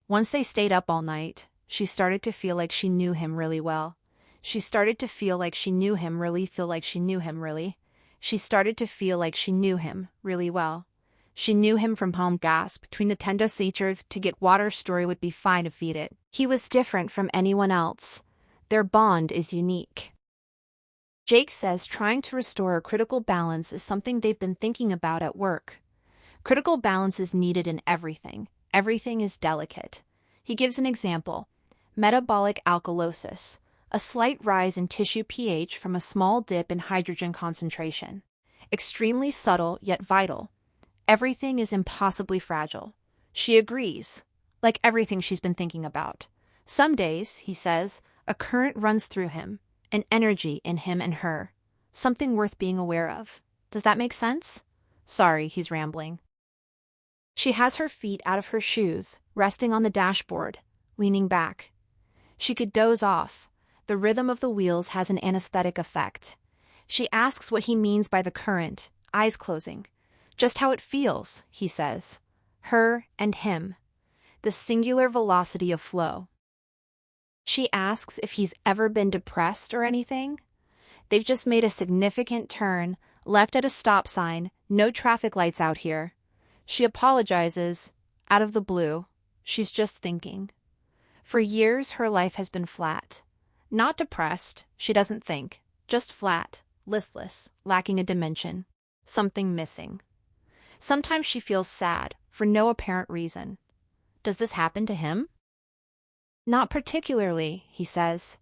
Once they stayed up all night, she started to feel like she knew him really well. She started to feel like she knew him really feel like she knew him really. She started to feel like she knew him really well. She knew him from home gasp between the Tendosicher to get water story would be fine to feed it. He was different from anyone else. Their bond is unique. Jake says trying to restore a critical balance is something they've been thinking about at work. Critical balance is needed in everything. Everything is delicate. He gives an example. Metabolic alkalosis, a slight rise in tissue pH from a small dip in hydrogen concentration. Extremely subtle yet vital. Everything is impossibly fragile. She agrees, like everything she's been thinking about. Some days, he says, a current runs through him, an energy in him and her, something worth being aware of. Does that make sense? Sorry, he's rambling. She has her feet out of her shoes, resting on the dashboard, leaning back. She could doze off. The rhythm of the wheels has an anesthetic effect. She asks what he means by the current, eyes closing. Just how it feels, he says. Her and him. The singular velocity of flow. She asks if he's ever been depressed or anything. They've just made a significant turn, left at a stop sign, no traffic lights out here. She apologizes, out of the blue. She's just thinking. For years, her life has been flat. Not depressed, she doesn't think. Just flat, listless, lacking a dimension. Something missing. Sometimes she feels sad, for no apparent reason. Does this happen to him? Not particularly, he says.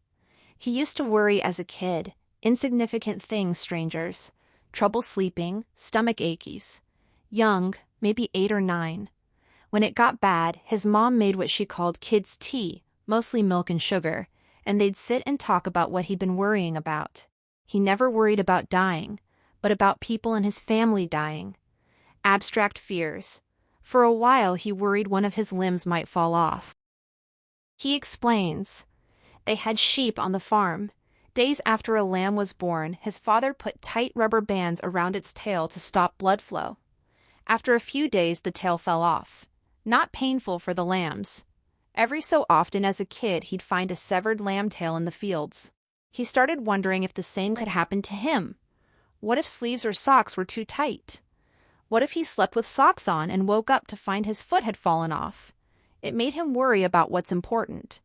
He used to worry as a kid, insignificant things, strangers. Trouble sleeping, stomach aches. Young, maybe 8 or 9. When it got bad, his mom made what she called kids' tea, mostly milk and sugar, and they'd sit and talk about what he'd been worrying about. He never worried about dying, but about people in his family dying. Abstract fears. For a while he worried one of his limbs might fall off. He explains. They had sheep on the farm. Days after a lamb was born, his father put tight rubber bands around its tail to stop blood flow. After a few days, the tail fell off. Not painful for the lambs. Every so often as a kid, he'd find a severed lamb tail in the fields. He started wondering if the same could happen to him. What if sleeves or socks were too tight? What if he slept with socks on and woke up to find his foot had fallen off? It made him worry about what's important.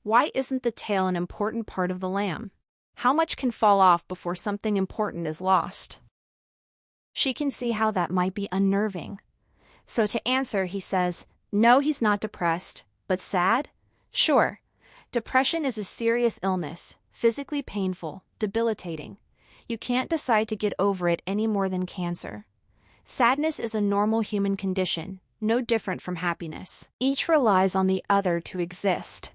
Why isn't the tail an important part of the lamb? How much can fall off before something important is lost? She can see how that might be unnerving. So to answer, he says, no, he's not depressed, but sad? Sure. Depression is a serious illness, physically painful, debilitating. You can't decide to get over it any more than cancer. Sadness is a normal human condition, no different from happiness. Each relies on the other to exist.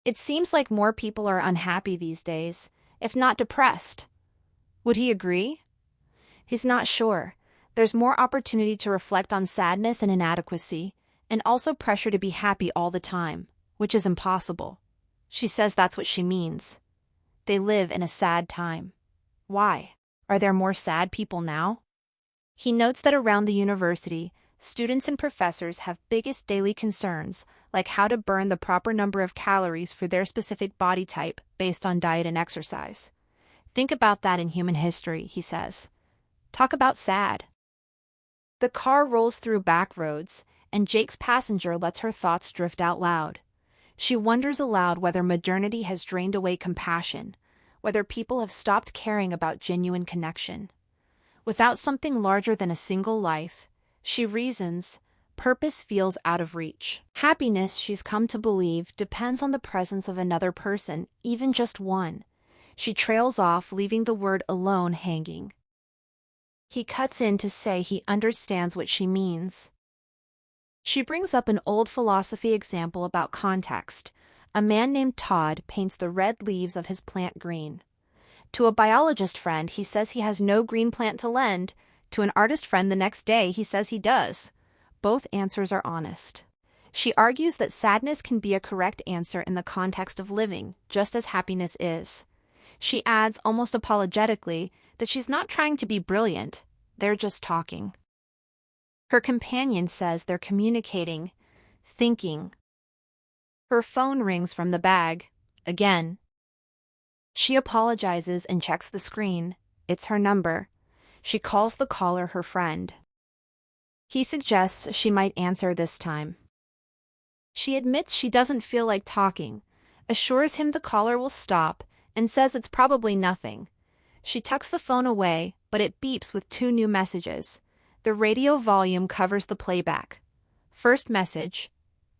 It seems like more people are unhappy these days, if not depressed. Would he agree? He's not sure. There's more opportunity to reflect on sadness and inadequacy, and also pressure to be happy all the time, which is impossible. She says that's what she means. They live in a sad time. Why? Are there more sad people now? He notes that around the university, students and professors have biggest daily concerns, like how to burn the proper number of calories for their specific body type based on diet and exercise. Think about that in human history, he says. Talk about sad. The car rolls through back roads, and Jake's passenger lets her thoughts drift out loud. She wonders aloud whether modernity has drained away compassion, whether people have stopped caring about genuine connection. Without something larger than a single life, she reasons, purpose feels out of reach. Happiness, she's come to believe, depends on the presence of another person, even just one. She trails off, leaving the word alone hanging. He cuts in to say he understands what she means. She brings up an old philosophy example about context. A man named Todd paints the red leaves of his plant green. To a biologist friend, he says he has no green plant to lend. To an artist friend the next day, he says he does. Both answers are honest. She argues that sadness can be a correct answer in the context of living, just as happiness is. She adds, almost apologetically, that she's not trying to be brilliant. They're just talking. Her companion says they're communicating, thinking. Her phone rings from the bag. Again. She apologizes and checks the screen. It's her number. She calls the caller her friend. He suggests she might answer this time. She admits she doesn't feel like talking, assures him the caller will stop, and says it's probably nothing. She tucks the phone away, but it beeps with 2 new messages. The radio volume covers the playback. First message,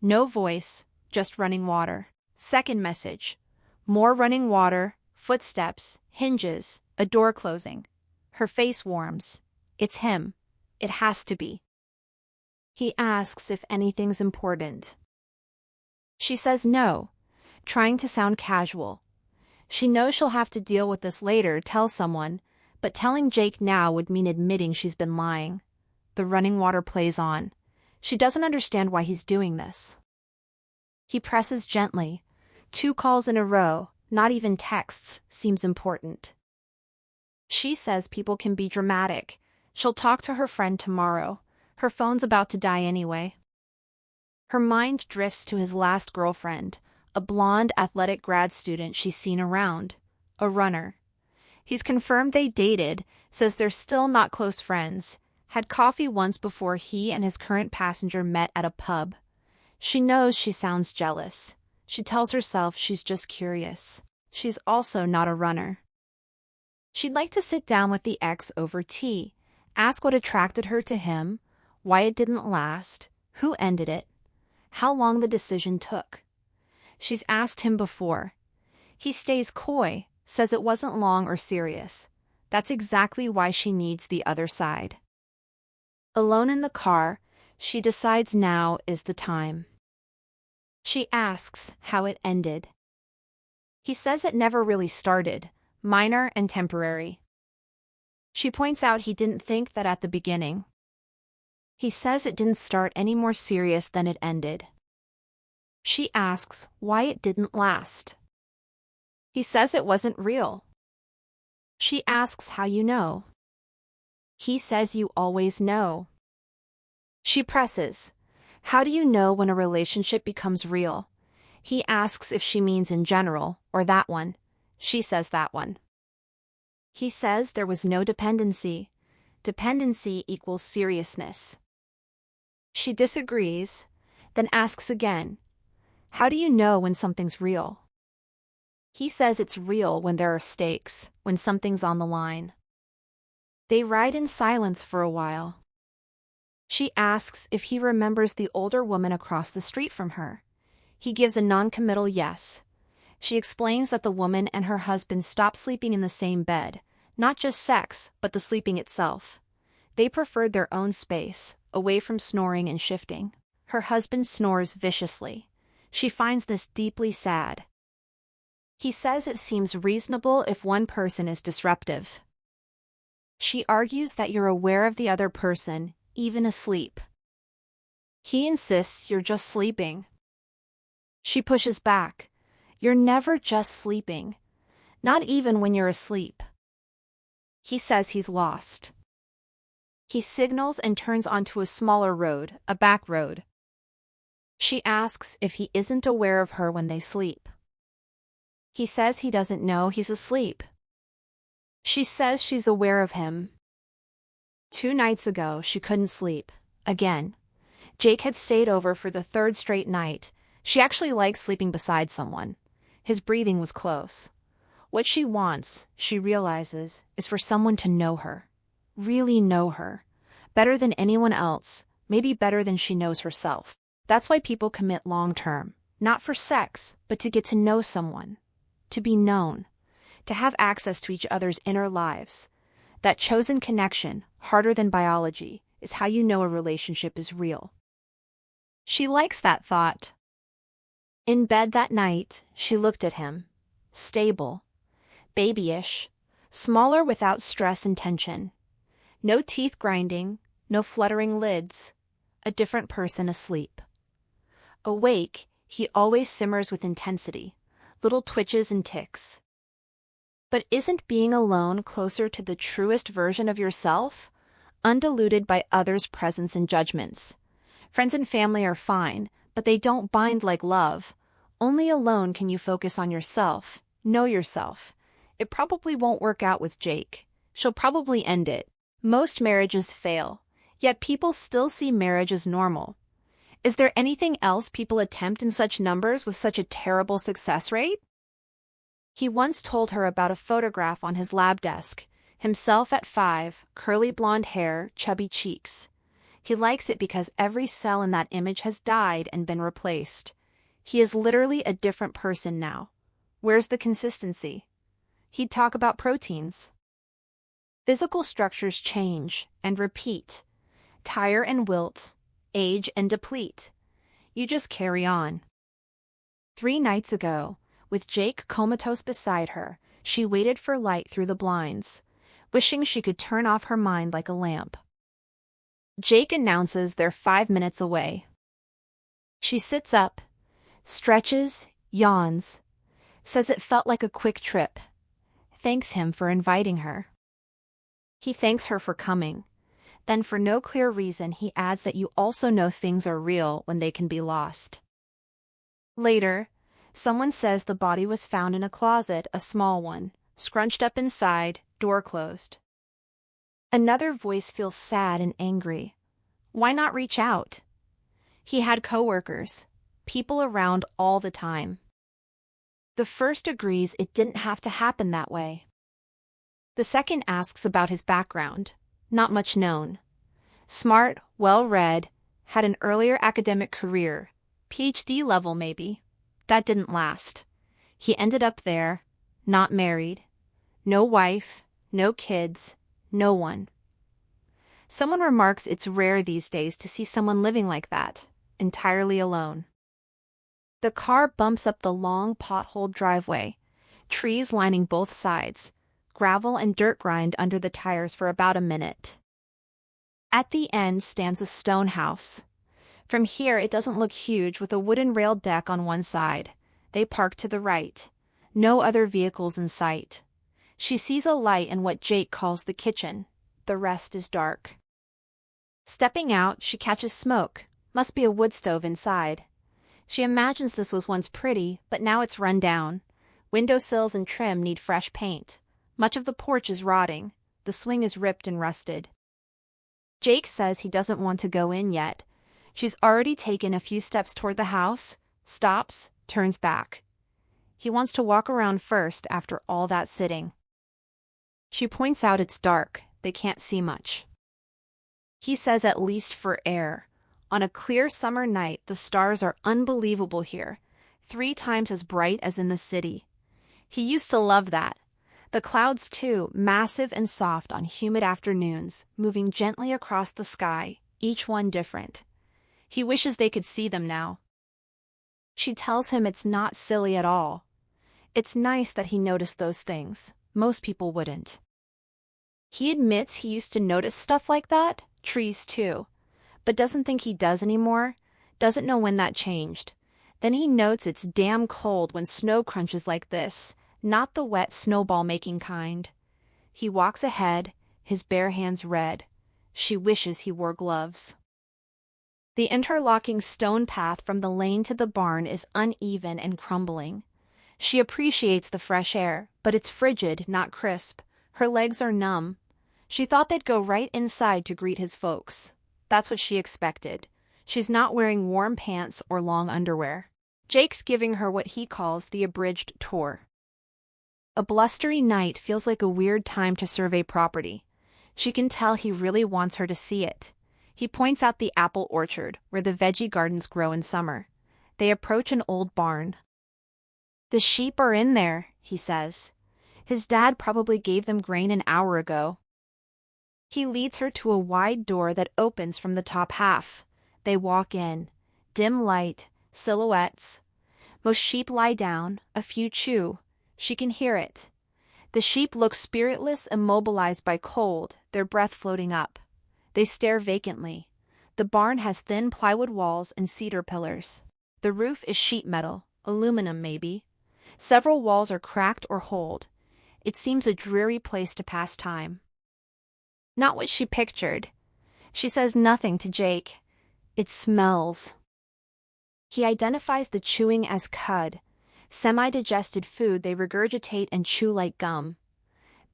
no voice, just running water. Second message, more running water, footsteps, hinges, a door closing. Her face warms. It's him. It has to be. He asks if anything's important. She says no, trying to sound casual. She knows she'll have to deal with this later, tell someone, but telling Jake now would mean admitting she's been lying. The running water plays on. She doesn't understand why he's doing this. He presses gently. 2 calls in a row, not even texts, seems important. She says people can be dramatic. She'll talk to her friend tomorrow. Her phone's about to die anyway. Her mind drifts to his last girlfriend, a blonde athletic grad student she's seen around, a runner. He's confirmed they dated, says they're still not close friends, had coffee once before he and his current passenger met at a pub. She knows she sounds jealous. She tells herself she's just curious. She's also not a runner. She'd like to sit down with the ex over tea, ask what attracted her to him, why it didn't last, who ended it, how long the decision took. She's asked him before. He stays coy, says it wasn't long or serious. That's exactly why she needs the other side. Alone in the car, she decides now is the time. She asks how it ended. He says it never really started, minor and temporary. She points out he didn't think that at the beginning. He says it didn't start any more serious than it ended. She asks why it didn't last. He says it wasn't real. She asks how you know. He says you always know. She presses, how do you know when a relationship becomes real? He asks if she means in general, or that one. She says that one. He says there was no dependency. Dependency equals seriousness. She disagrees, then asks again, how do you know when something's real? He says it's real when there are stakes, when something's on the line. They ride in silence for a while. She asks if he remembers the older woman across the street from her. He gives a non-committal yes. She explains that the woman and her husband stopped sleeping in the same bed, not just sex, but the sleeping itself. They preferred their own space, away from snoring and shifting. Her husband snores viciously. She finds this deeply sad. He says it seems reasonable if one person is disruptive. She argues that you're aware of the other person, even asleep. He insists you're just sleeping. She pushes back. You're never just sleeping. Not even when you're asleep. He says he's lost. He signals and turns onto a smaller road, a back road. She asks if he isn't aware of her when they sleep. He says he doesn't know he's asleep. She says she's aware of him. 2 nights ago, she couldn't sleep. Again. Jake had stayed over for the 3rd straight night. She actually likes sleeping beside someone. His breathing was close. What she wants, she realizes, is for someone to know her. Really know her. Better than anyone else. Maybe better than she knows herself. That's why people commit long-term. Not for sex, but to get to know someone. To be known. To have access to each other's inner lives. That chosen connection, harder than biology, is how you know a relationship is real. She likes that thought. In bed that night, she looked at him. Stable. Babyish. Smaller without stress and tension. No teeth grinding, no fluttering lids. A different person asleep. Awake, he always simmers with intensity. Little twitches and ticks. But isn't being alone closer to the truest version of yourself? Undiluted by others' presence and judgments. Friends and family are fine, but they don't bind like love. Only alone can you focus on yourself, know yourself. It probably won't work out with Jake. She'll probably end it. Most marriages fail, yet people still see marriage as normal. Is there anything else people attempt in such numbers with such a terrible success rate? He once told her about a photograph on his lab desk. Himself at 5, curly blonde hair, chubby cheeks. He likes it because every cell in that image has died and been replaced. He is literally a different person now. Where's the consistency? He'd talk about proteins. Physical structures change and repeat, tire and wilt, age and deplete. You just carry on. 3 nights ago, with Jake comatose beside her, she waited for light through the blinds, wishing she could turn off her mind like a lamp. Jake announces they're 5 minutes away. She sits up, stretches, yawns, says it felt like a quick trip, thanks him for inviting her. He thanks her for coming. Then for no clear reason he adds that you also know things are real when they can be lost. Later, someone says the body was found in a closet, a small one, scrunched up inside, door closed. Another voice feels sad and angry. Why not reach out? He had coworkers, people around all the time. The first agrees it didn't have to happen that way. The second asks about his background. Not much known. Smart, well-read, had an earlier academic career, PhD level maybe. That didn't last. He ended up there, not married, no wife, no kids, no one. Someone remarks it's rare these days to see someone living like that, entirely alone. The car bumps up the long potholed driveway, trees lining both sides, gravel and dirt grind under the tires for about a minute. At the end stands a stone house. From here it doesn't look huge, with a wooden railed deck on one side. They park to the right. No other vehicles in sight. She sees a light in what Jake calls the kitchen. The rest is dark. Stepping out, she catches smoke. Must be a wood stove inside. She imagines this was once pretty, but now it's run down. Windowsills and trim need fresh paint. Much of the porch is rotting. The swing is ripped and rusted. Jake says he doesn't want to go in yet. She's already taken a few steps toward the house, stops, turns back. He wants to walk around first after all that sitting. She points out it's dark. They can't see much. He says at least for air. On a clear summer night, the stars are unbelievable here, 3 times as bright as in the city. He used to love that. The clouds, too, massive and soft on humid afternoons, moving gently across the sky, each one different. He wishes they could see them now. She tells him it's not silly at all. It's nice that he noticed those things. Most people wouldn't. He admits he used to notice stuff like that, trees too, but doesn't think he does anymore, doesn't know when that changed. Then he notes it's damn cold when snow crunches like this, not the wet snowball-making kind. He walks ahead, his bare hands red. She wishes he wore gloves. The interlocking stone path from the lane to the barn is uneven and crumbling. She appreciates the fresh air, but it's frigid, not crisp. Her legs are numb. She thought they'd go right inside to greet his folks. That's what she expected. She's not wearing warm pants or long underwear. Jake's giving her what he calls the abridged tour. A blustery night feels like a weird time to survey property. She can tell he really wants her to see it. He points out the apple orchard, where the veggie gardens grow in summer. They approach an old barn. "The sheep are in there," he says. His dad probably gave them grain an hour ago. He leads her to a wide door that opens from the top half. They walk in. Dim light, silhouettes. Most sheep lie down, a few chew. She can hear it. The sheep look spiritless, immobilized by cold, their breath floating up. They stare vacantly. The barn has thin plywood walls and cedar pillars. The roof is sheet metal, aluminum maybe. Several walls are cracked or holed. It seems a dreary place to pass time. Not what she pictured. She says nothing to Jake. It smells. He identifies the chewing as cud, semi-digested food they regurgitate and chew like gum.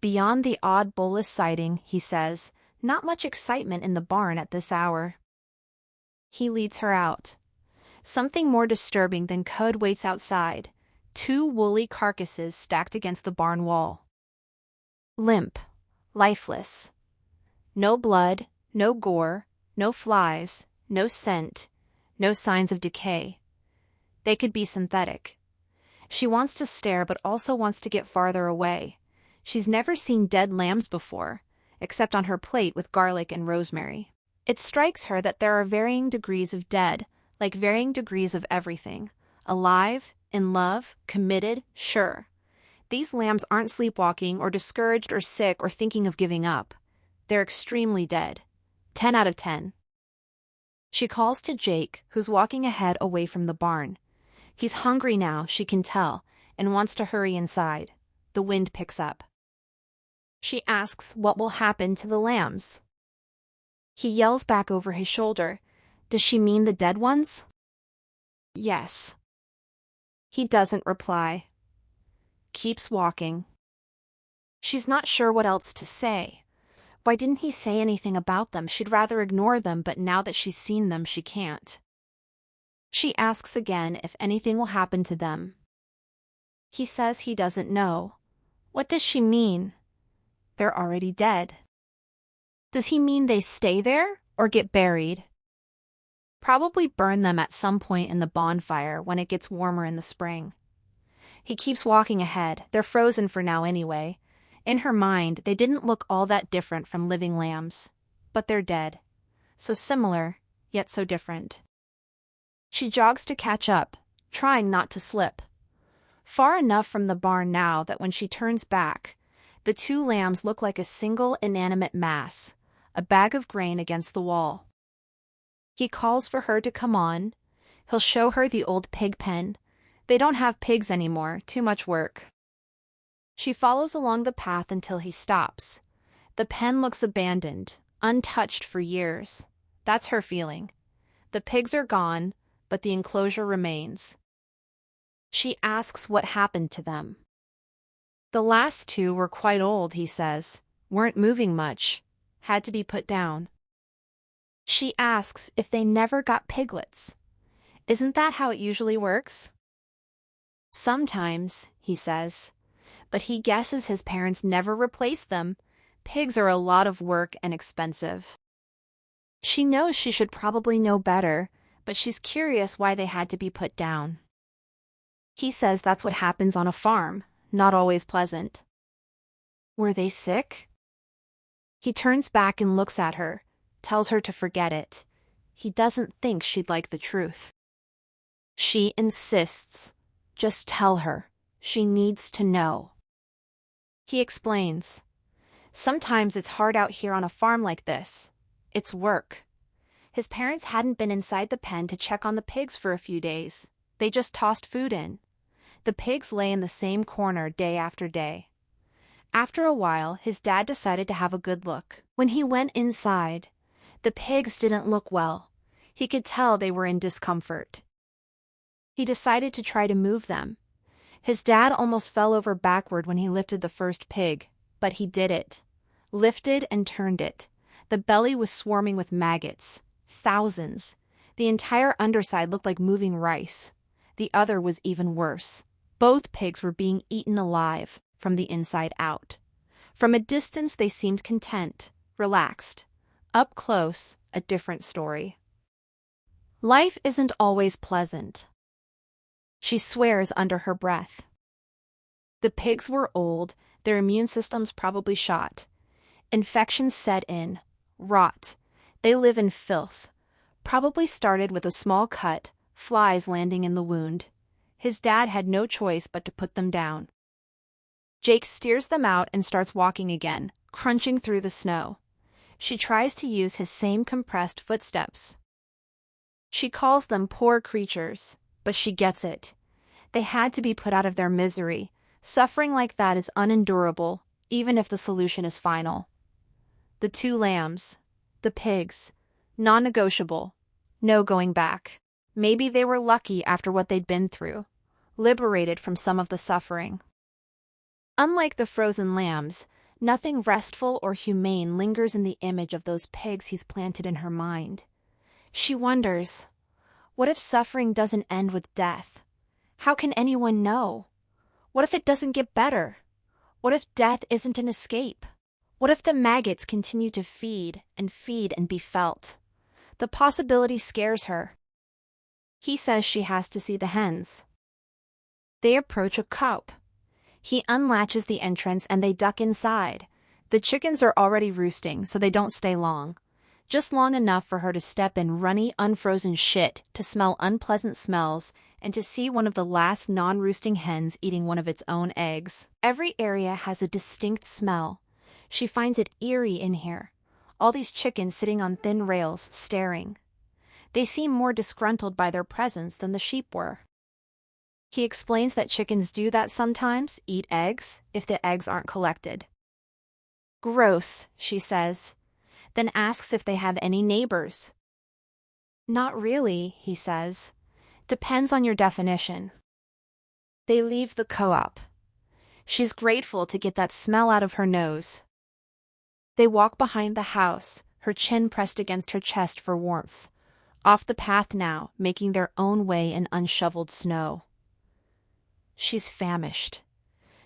Beyond the odd bolus sighting, he says, not much excitement in the barn at this hour. He leads her out. Something more disturbing than cud waits outside. 2 woolly carcasses stacked against the barn wall. Limp, lifeless. No blood, no gore, no flies, no scent, no signs of decay. They could be synthetic. She wants to stare but also wants to get farther away. She's never seen dead lambs before, except on her plate with garlic and rosemary. It strikes her that there are varying degrees of dead, like varying degrees of everything. Alive, in love, committed, sure. These lambs aren't sleepwalking or discouraged or sick or thinking of giving up. They're extremely dead. 10 out of 10. She calls to Jake, who's walking ahead away from the barn. He's hungry now, she can tell, and wants to hurry inside. The wind picks up. She asks what will happen to the lambs. He yells back over his shoulder, "Does she mean the dead ones?" "Yes." He doesn't reply. Keeps walking. She's not sure what else to say. Why didn't he say anything about them? She'd rather ignore them, but now that she's seen them, she can't. She asks again if anything will happen to them. He says he doesn't know. What does she mean? They're already dead. Does he mean they stay there or get buried? Probably burn them at some point in the bonfire when it gets warmer in the spring. He keeps walking ahead. They're frozen for now anyway. In her mind, they didn't look all that different from living lambs. But they're dead. So similar, yet so different. She jogs to catch up, trying not to slip. Far enough from the barn now that when she turns back, the 2 lambs look like a single inanimate mass, a bag of grain against the wall. He calls for her to come on. He'll show her the old pig pen. They don't have pigs anymore, too much work. She follows along the path until he stops. The pen looks abandoned, untouched for years. That's her feeling. The pigs are gone, but the enclosure remains. She asks what happened to them. The last two were quite old, he says, weren't moving much, had to be put down. She asks if they never got piglets. Isn't that how it usually works? Sometimes, he says, but he guesses his parents never replaced them. Pigs are a lot of work and expensive. She knows she should probably know better, but she's curious why they had to be put down. He says that's what happens on a farm, not always pleasant. Were they sick? He turns back and looks at her, tells her to forget it. He doesn't think she'd like the truth. She insists. Just tell her. She needs to know. He explains. Sometimes it's hard out here on a farm like this. It's work. His parents hadn't been inside the pen to check on the pigs for a few days. They just tossed food in. The pigs lay in the same corner day after day. After a while, his dad decided to have a good look. When he went inside, the pigs didn't look well. He could tell they were in discomfort. He decided to try to move them. His dad almost fell over backward when he lifted the first pig, but he did it. Lifted and turned it. The belly was swarming with maggots. Thousands. The entire underside looked like moving rice. The other was even worse. Both pigs were being eaten alive, from the inside out. From a distance they seemed content, relaxed. Up close, a different story. Life isn't always pleasant. She swears under her breath. The pigs were old, their immune systems probably shot. Infections set in. Rot. They live in filth. Probably started with a small cut, flies landing in the wound. His dad had no choice but to put them down. Jake steers them out and starts walking again, crunching through the snow. She tries to use his same compressed footsteps. She calls them poor creatures, but she gets it. They had to be put out of their misery. Suffering like that is unendurable, even if the solution is final. The two lambs, the pigs, non-negotiable, no going back. Maybe they were lucky after what they'd been through, liberated from some of the suffering. Unlike the frozen lambs, nothing restful or humane lingers in the image of those pigs he's planted in her mind. She wonders, what if suffering doesn't end with death? How can anyone know? What if it doesn't get better? What if death isn't an escape? What if the maggots continue to feed and be felt? The possibility scares her. He says she has to see the hens. They approach a coop. He unlatches the entrance and they duck inside. The chickens are already roosting, so they don't stay long. Just long enough for her to step in runny, unfrozen shit, to smell unpleasant smells, and to see one of the last non-roosting hens eating one of its own eggs. Every area has a distinct smell. She finds it eerie in here. All these chickens sitting on thin rails, staring. They seem more disgruntled by their presence than the sheep were. He explains that chickens do that sometimes, eat eggs, if the eggs aren't collected. Gross, she says, then asks if they have any neighbors. Not really, he says. Depends on your definition. They leave the co-op. She's grateful to get that smell out of her nose. They walk behind the house, her chin pressed against her chest for warmth. Off the path now, making their own way in unshoveled snow. She's famished.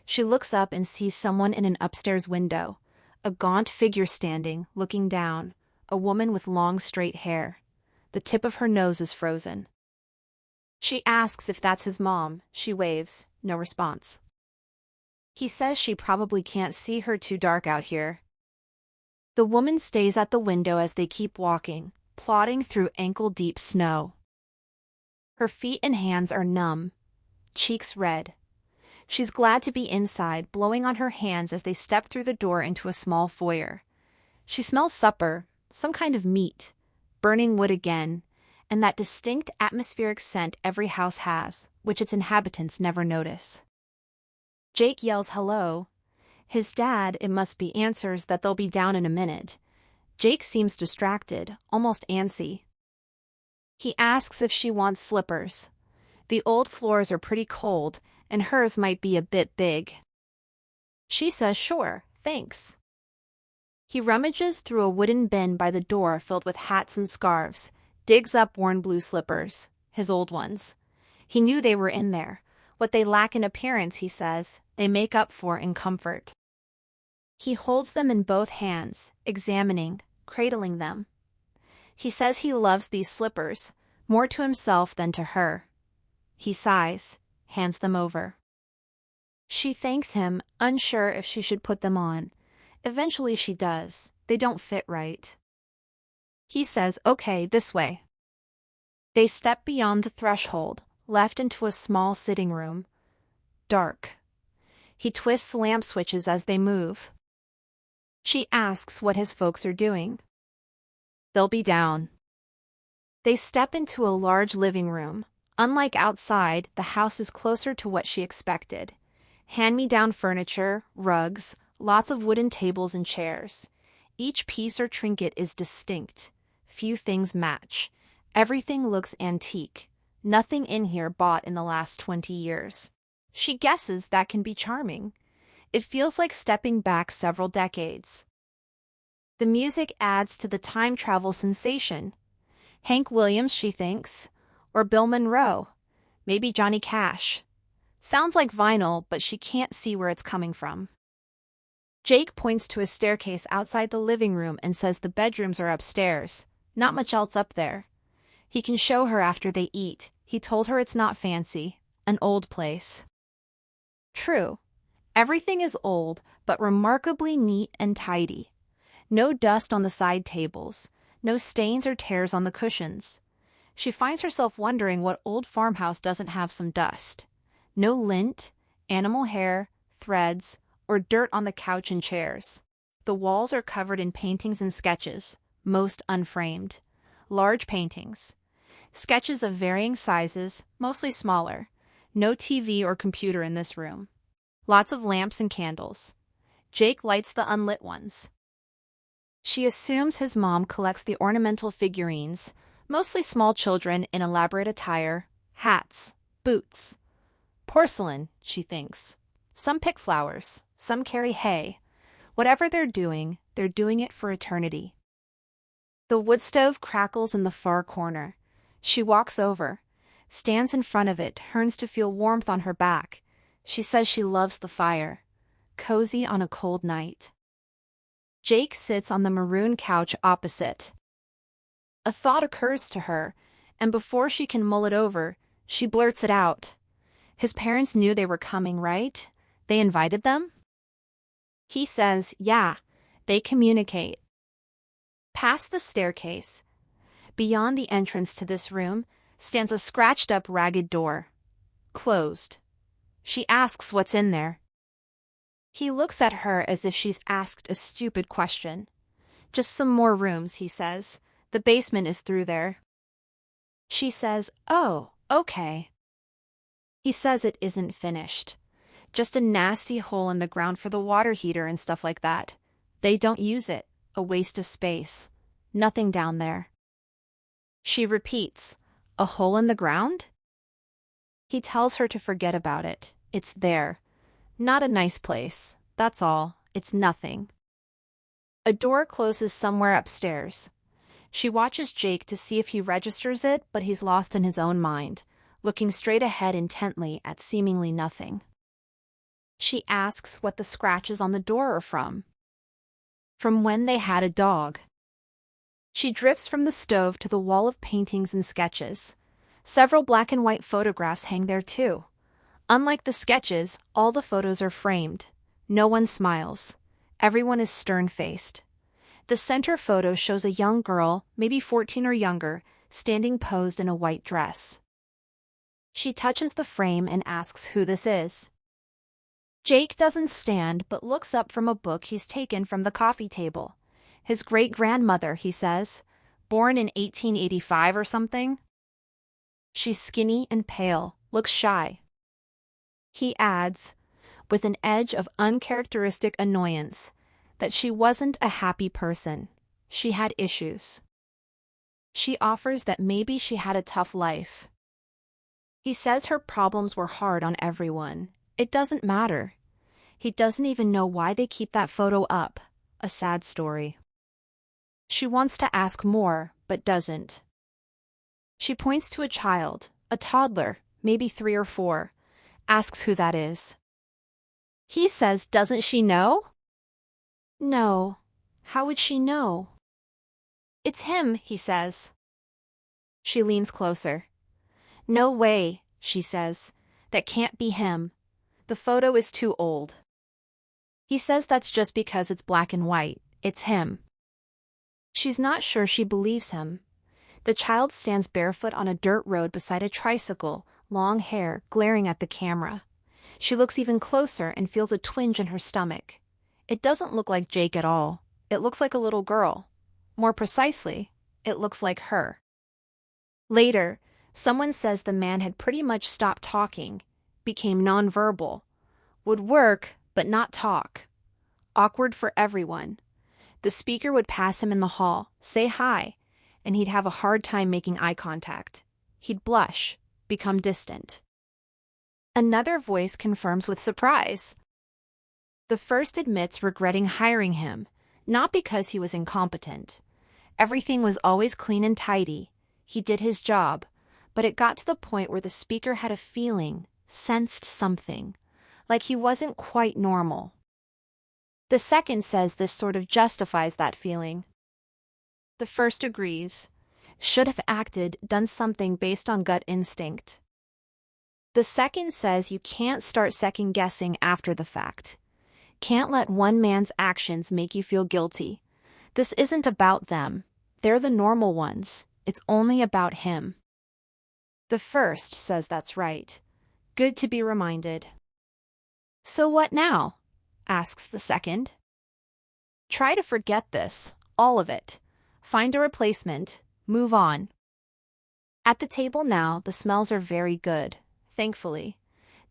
She looks up and sees someone in an upstairs window. A gaunt figure standing, looking down. A woman with long, straight hair. The tip of her nose is frozen. She asks if that's his mom. She waves. No response. He says she probably can't see her, too dark out here. The woman stays at the window as they keep walking, plodding through ankle-deep snow. Her feet and hands are numb, cheeks red. She's glad to be inside, blowing on her hands as they step through the door into a small foyer. She smells supper, some kind of meat, burning wood again, and that distinct atmospheric scent every house has, which its inhabitants never notice. Jake yells hello. His dad, it must be, answers that they'll be down in a minute. Jake seems distracted, almost antsy. He asks if she wants slippers. The old floors are pretty cold, and hers might be a bit big. She says sure, thanks. He rummages through a wooden bin by the door filled with hats and scarves, digs up worn blue slippers, his old ones. He knew they were in there. What they lack in appearance, he says, they make up for in comfort. He holds them in both hands, examining, cradling them. He says he loves these slippers, more to himself than to her. He sighs, hands them over. She thanks him, unsure if she should put them on. Eventually she does. They don't fit right. He says, okay, this way. They step beyond the threshold, left into a small sitting room. Dark. He twists lamp switches as they move. She asks what his folks are doing. They'll be down. They step into a large living room. Unlike outside, the house is closer to what she expected. Hand-me-down furniture, rugs, lots of wooden tables and chairs. Each piece or trinket is distinct. Few things match. Everything looks antique. Nothing in here bought in the last 20 years. She guesses that can be charming. It feels like stepping back several decades. The music adds to the time travel sensation. Hank Williams, she thinks, or Bill Monroe, maybe Johnny Cash. Sounds like vinyl, but she can't see where it's coming from. Jake points to a staircase outside the living room and says the bedrooms are upstairs. Not much else up there. He can show her after they eat. He told her it's not fancy, an old place. True. Everything is old, but remarkably neat and tidy. No dust on the side tables, no stains or tears on the cushions. She finds herself wondering what old farmhouse doesn't have some dust. No lint, animal hair, threads, or dirt on the couch and chairs. The walls are covered in paintings and sketches, most unframed. Large paintings. Sketches of varying sizes, mostly smaller. No TV or computer in this room. Lots of lamps and candles. Jake lights the unlit ones. She assumes his mom collects the ornamental figurines, mostly small children in elaborate attire, hats, boots. Porcelain, she thinks. Some pick flowers, some carry hay. Whatever they're doing it for eternity. The wood stove crackles in the far corner. She walks over, stands in front of it, turns to feel warmth on her back. She says she loves the fire. Cozy on a cold night. Jake sits on the maroon couch opposite. A thought occurs to her, and before she can mull it over, she blurts it out. His parents knew they were coming, right? They invited them? He says, yeah, they communicate. Past the staircase, beyond the entrance to this room, stands a scratched-up ragged door. Closed. She asks what's in there. He looks at her as if she's asked a stupid question. Just some more rooms, he says. The basement is through there. She says, oh, okay. He says it isn't finished. Just a nasty hole in the ground for the water heater and stuff like that. They don't use it. A waste of space. Nothing down there. She repeats, a hole in the ground? He tells her to forget about it. It's there. Not a nice place. That's all. It's nothing. A door closes somewhere upstairs. She watches Jake to see if he registers it, but he's lost in his own mind, looking straight ahead intently at seemingly nothing. She asks what the scratches on the door are from. From when they had a dog. She drifts from the stove to the wall of paintings and sketches. Several black and white photographs hang there too. Unlike the sketches, all the photos are framed. No one smiles. Everyone is stern-faced. The center photo shows a young girl, maybe 14 or younger, standing posed in a white dress. She touches the frame and asks who this is. Jake doesn't stand but looks up from a book he's taken from the coffee table. His great-grandmother, he says. born in 1885 or something. She's skinny and pale, looks shy. He adds, with an edge of uncharacteristic annoyance, that she wasn't a happy person. She had issues. She offers that maybe she had a tough life. He says her problems were hard on everyone. It doesn't matter. He doesn't even know why they keep that photo up. A sad story. She wants to ask more, but doesn't. She points to a child, a toddler, maybe 3 or 4, asks who that is. He says, doesn't she know? No. How would she know? It's him, he says. She leans closer. No way, she says. That can't be him. The photo is too old. He says that's just because it's black and white. It's him. She's not sure she believes him. The child stands barefoot on a dirt road beside a tricycle, long hair glaring at the camera. She looks even closer and feels a twinge in her stomach. It doesn't look like Jake at all. It looks like a little girl. More precisely, it looks like her. Later, someone says the man had pretty much stopped talking, became nonverbal, would work but not talk. Awkward for everyone. The speaker would pass him in the hall, say hi, and he'd have a hard time making eye contact. He'd blush, become distant. Another voice confirms with surprise. The first admits regretting hiring him, not because he was incompetent. Everything was always clean and tidy. He did his job, but it got to the point where the speaker had a feeling, sensed something, like he wasn't quite normal. The second says this sort of justifies that feeling. The first agrees. Should have acted, done something based on gut instinct. The second says you can't start second-guessing after the fact. Can't let one man's actions make you feel guilty. This isn't about them. They're the normal ones. It's only about him. The first says that's right. Good to be reminded. So what now? Asks the second. Try to forget this, all of it. Find a replacement. Move on. At the table now, the smells are very good, thankfully.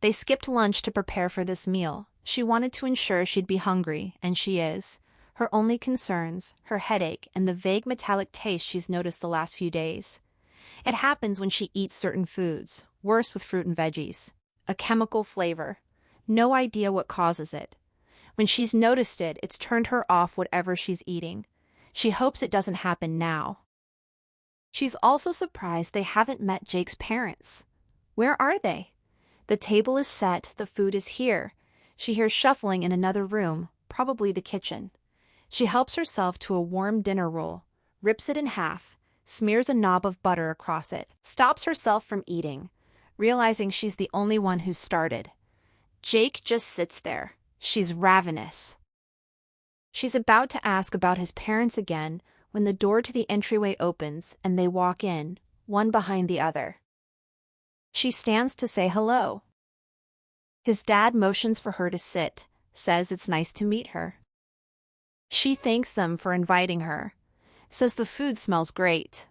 They skipped lunch to prepare for this meal. She wanted to ensure she'd be hungry, and she is. Her only concerns, her headache, and the vague metallic taste she's noticed the last few days. It happens when she eats certain foods, worse with fruit and veggies. A chemical flavor. No idea what causes it. When she's noticed it, it's turned her off whatever she's eating. She hopes it doesn't happen now. She's also surprised they haven't met Jake's parents. Where are they? The table is set, the food is here. She hears shuffling in another room, probably the kitchen. She helps herself to a warm dinner roll, rips it in half, smears a knob of butter across it, stops herself from eating, realizing she's the only one who's started. Jake just sits there. She's ravenous. She's about to ask about his parents again when the door to the entryway opens and they walk in, one behind the other. She stands to say hello. His dad motions for her to sit, says it's nice to meet her. She thanks them for inviting her, says the food smells great.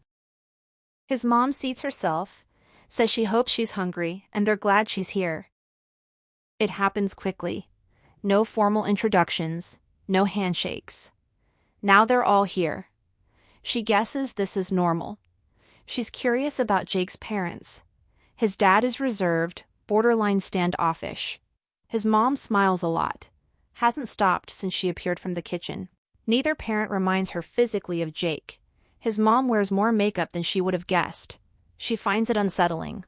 His mom seats herself, says she hopes she's hungry and they're glad she's here. It happens quickly. No formal introductions, no handshakes. Now they're all here. She guesses this is normal. She's curious about Jake's parents. His dad is reserved, borderline standoffish. His mom smiles a lot. Hasn't stopped since she appeared from the kitchen. Neither parent reminds her physically of Jake. His mom wears more makeup than she would have guessed. She finds it unsettling.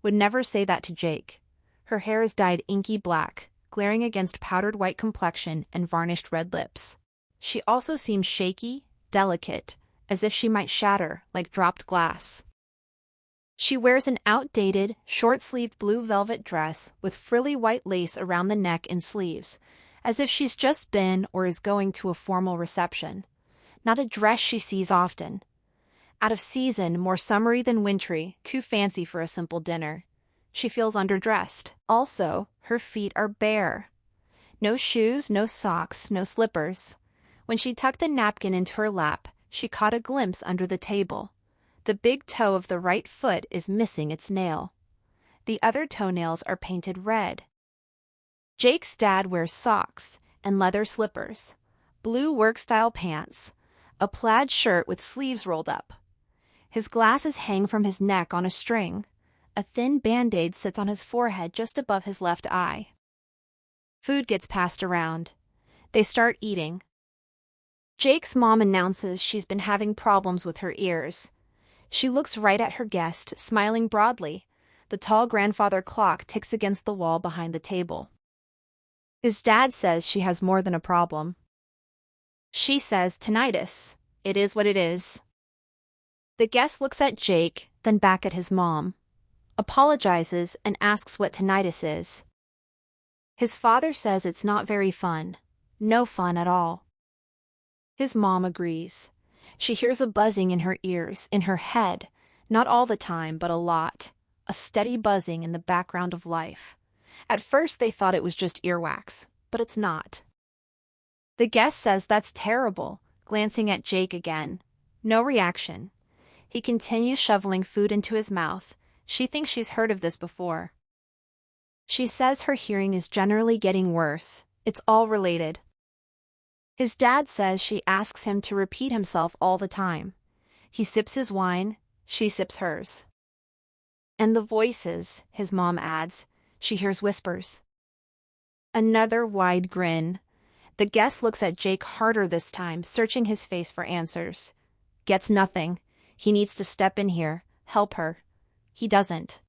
Would never say that to Jake. Her hair is dyed inky black, glaring against powdered white complexion and varnished red lips. She also seems shaky, delicate, as if she might shatter like dropped glass. She wears an outdated, short-sleeved blue velvet dress with frilly white lace around the neck and sleeves, as if she's just been or is going to a formal reception. Not a dress she sees often. Out of season, more summery than wintry, too fancy for a simple dinner. She feels underdressed. Also, her feet are bare. No shoes, no socks, no slippers. When she tucked a napkin into her lap, she caught a glimpse under the table. The big toe of the right foot is missing its nail. The other toenails are painted red. Jake's dad wears socks and leather slippers, blue work-style pants, a plaid shirt with sleeves rolled up. His glasses hang from his neck on a string. A thin Band-Aid sits on his forehead just above his left eye. Food gets passed around. They start eating. Jake's mom announces she's been having problems with her ears. She looks right at her guest, smiling broadly. The tall grandfather clock ticks against the wall behind the table. His dad says she has more than a problem. She says tinnitus. It is what it is. The guest looks at Jake, then back at his mom, apologizes, and asks what tinnitus is. His father says it's not very fun. No fun at all. His mom agrees. She hears a buzzing in her ears, in her head, not all the time, but a lot. A steady buzzing in the background of life. At first they thought it was just earwax, but it's not. The guest says that's terrible, glancing at Jake again. No reaction. He continues shoveling food into his mouth. She thinks she's heard of this before. She says her hearing is generally getting worse. It's all related. His dad says she asks him to repeat himself all the time. He sips his wine, she sips hers. And the voices, his mom adds, she hears whispers. Another wide grin. The guest looks at Jake harder this time, searching his face for answers. Gets nothing. He needs to step in here, help her. He doesn't.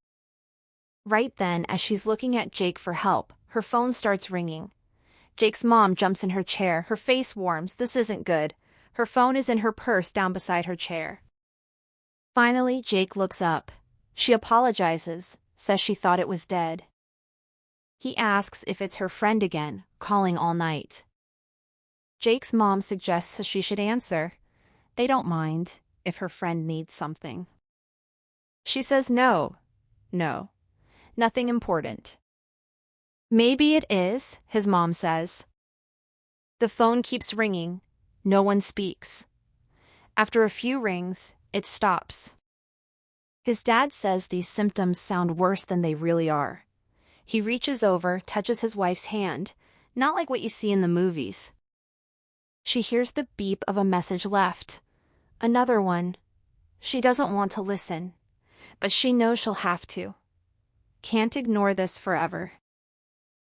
Right then, as she's looking at Jake for help, her phone starts ringing. Jake's mom jumps in her chair, her face warms. This isn't good. Her phone is in her purse down beside her chair. Finally, Jake looks up. She apologizes, says she thought it was dead. He asks if it's her friend again, calling all night. Jake's mom suggests she should answer. They don't mind if her friend needs something. She says no, nothing important. Maybe it is, his mom says. The phone keeps ringing. No one speaks. After a few rings, it stops. His dad says these symptoms sound worse than they really are. He reaches over, touches his wife's hand, not like what you see in the movies. She hears the beep of a message left. Another one. She doesn't want to listen, but she knows she'll have to. Can't ignore this forever.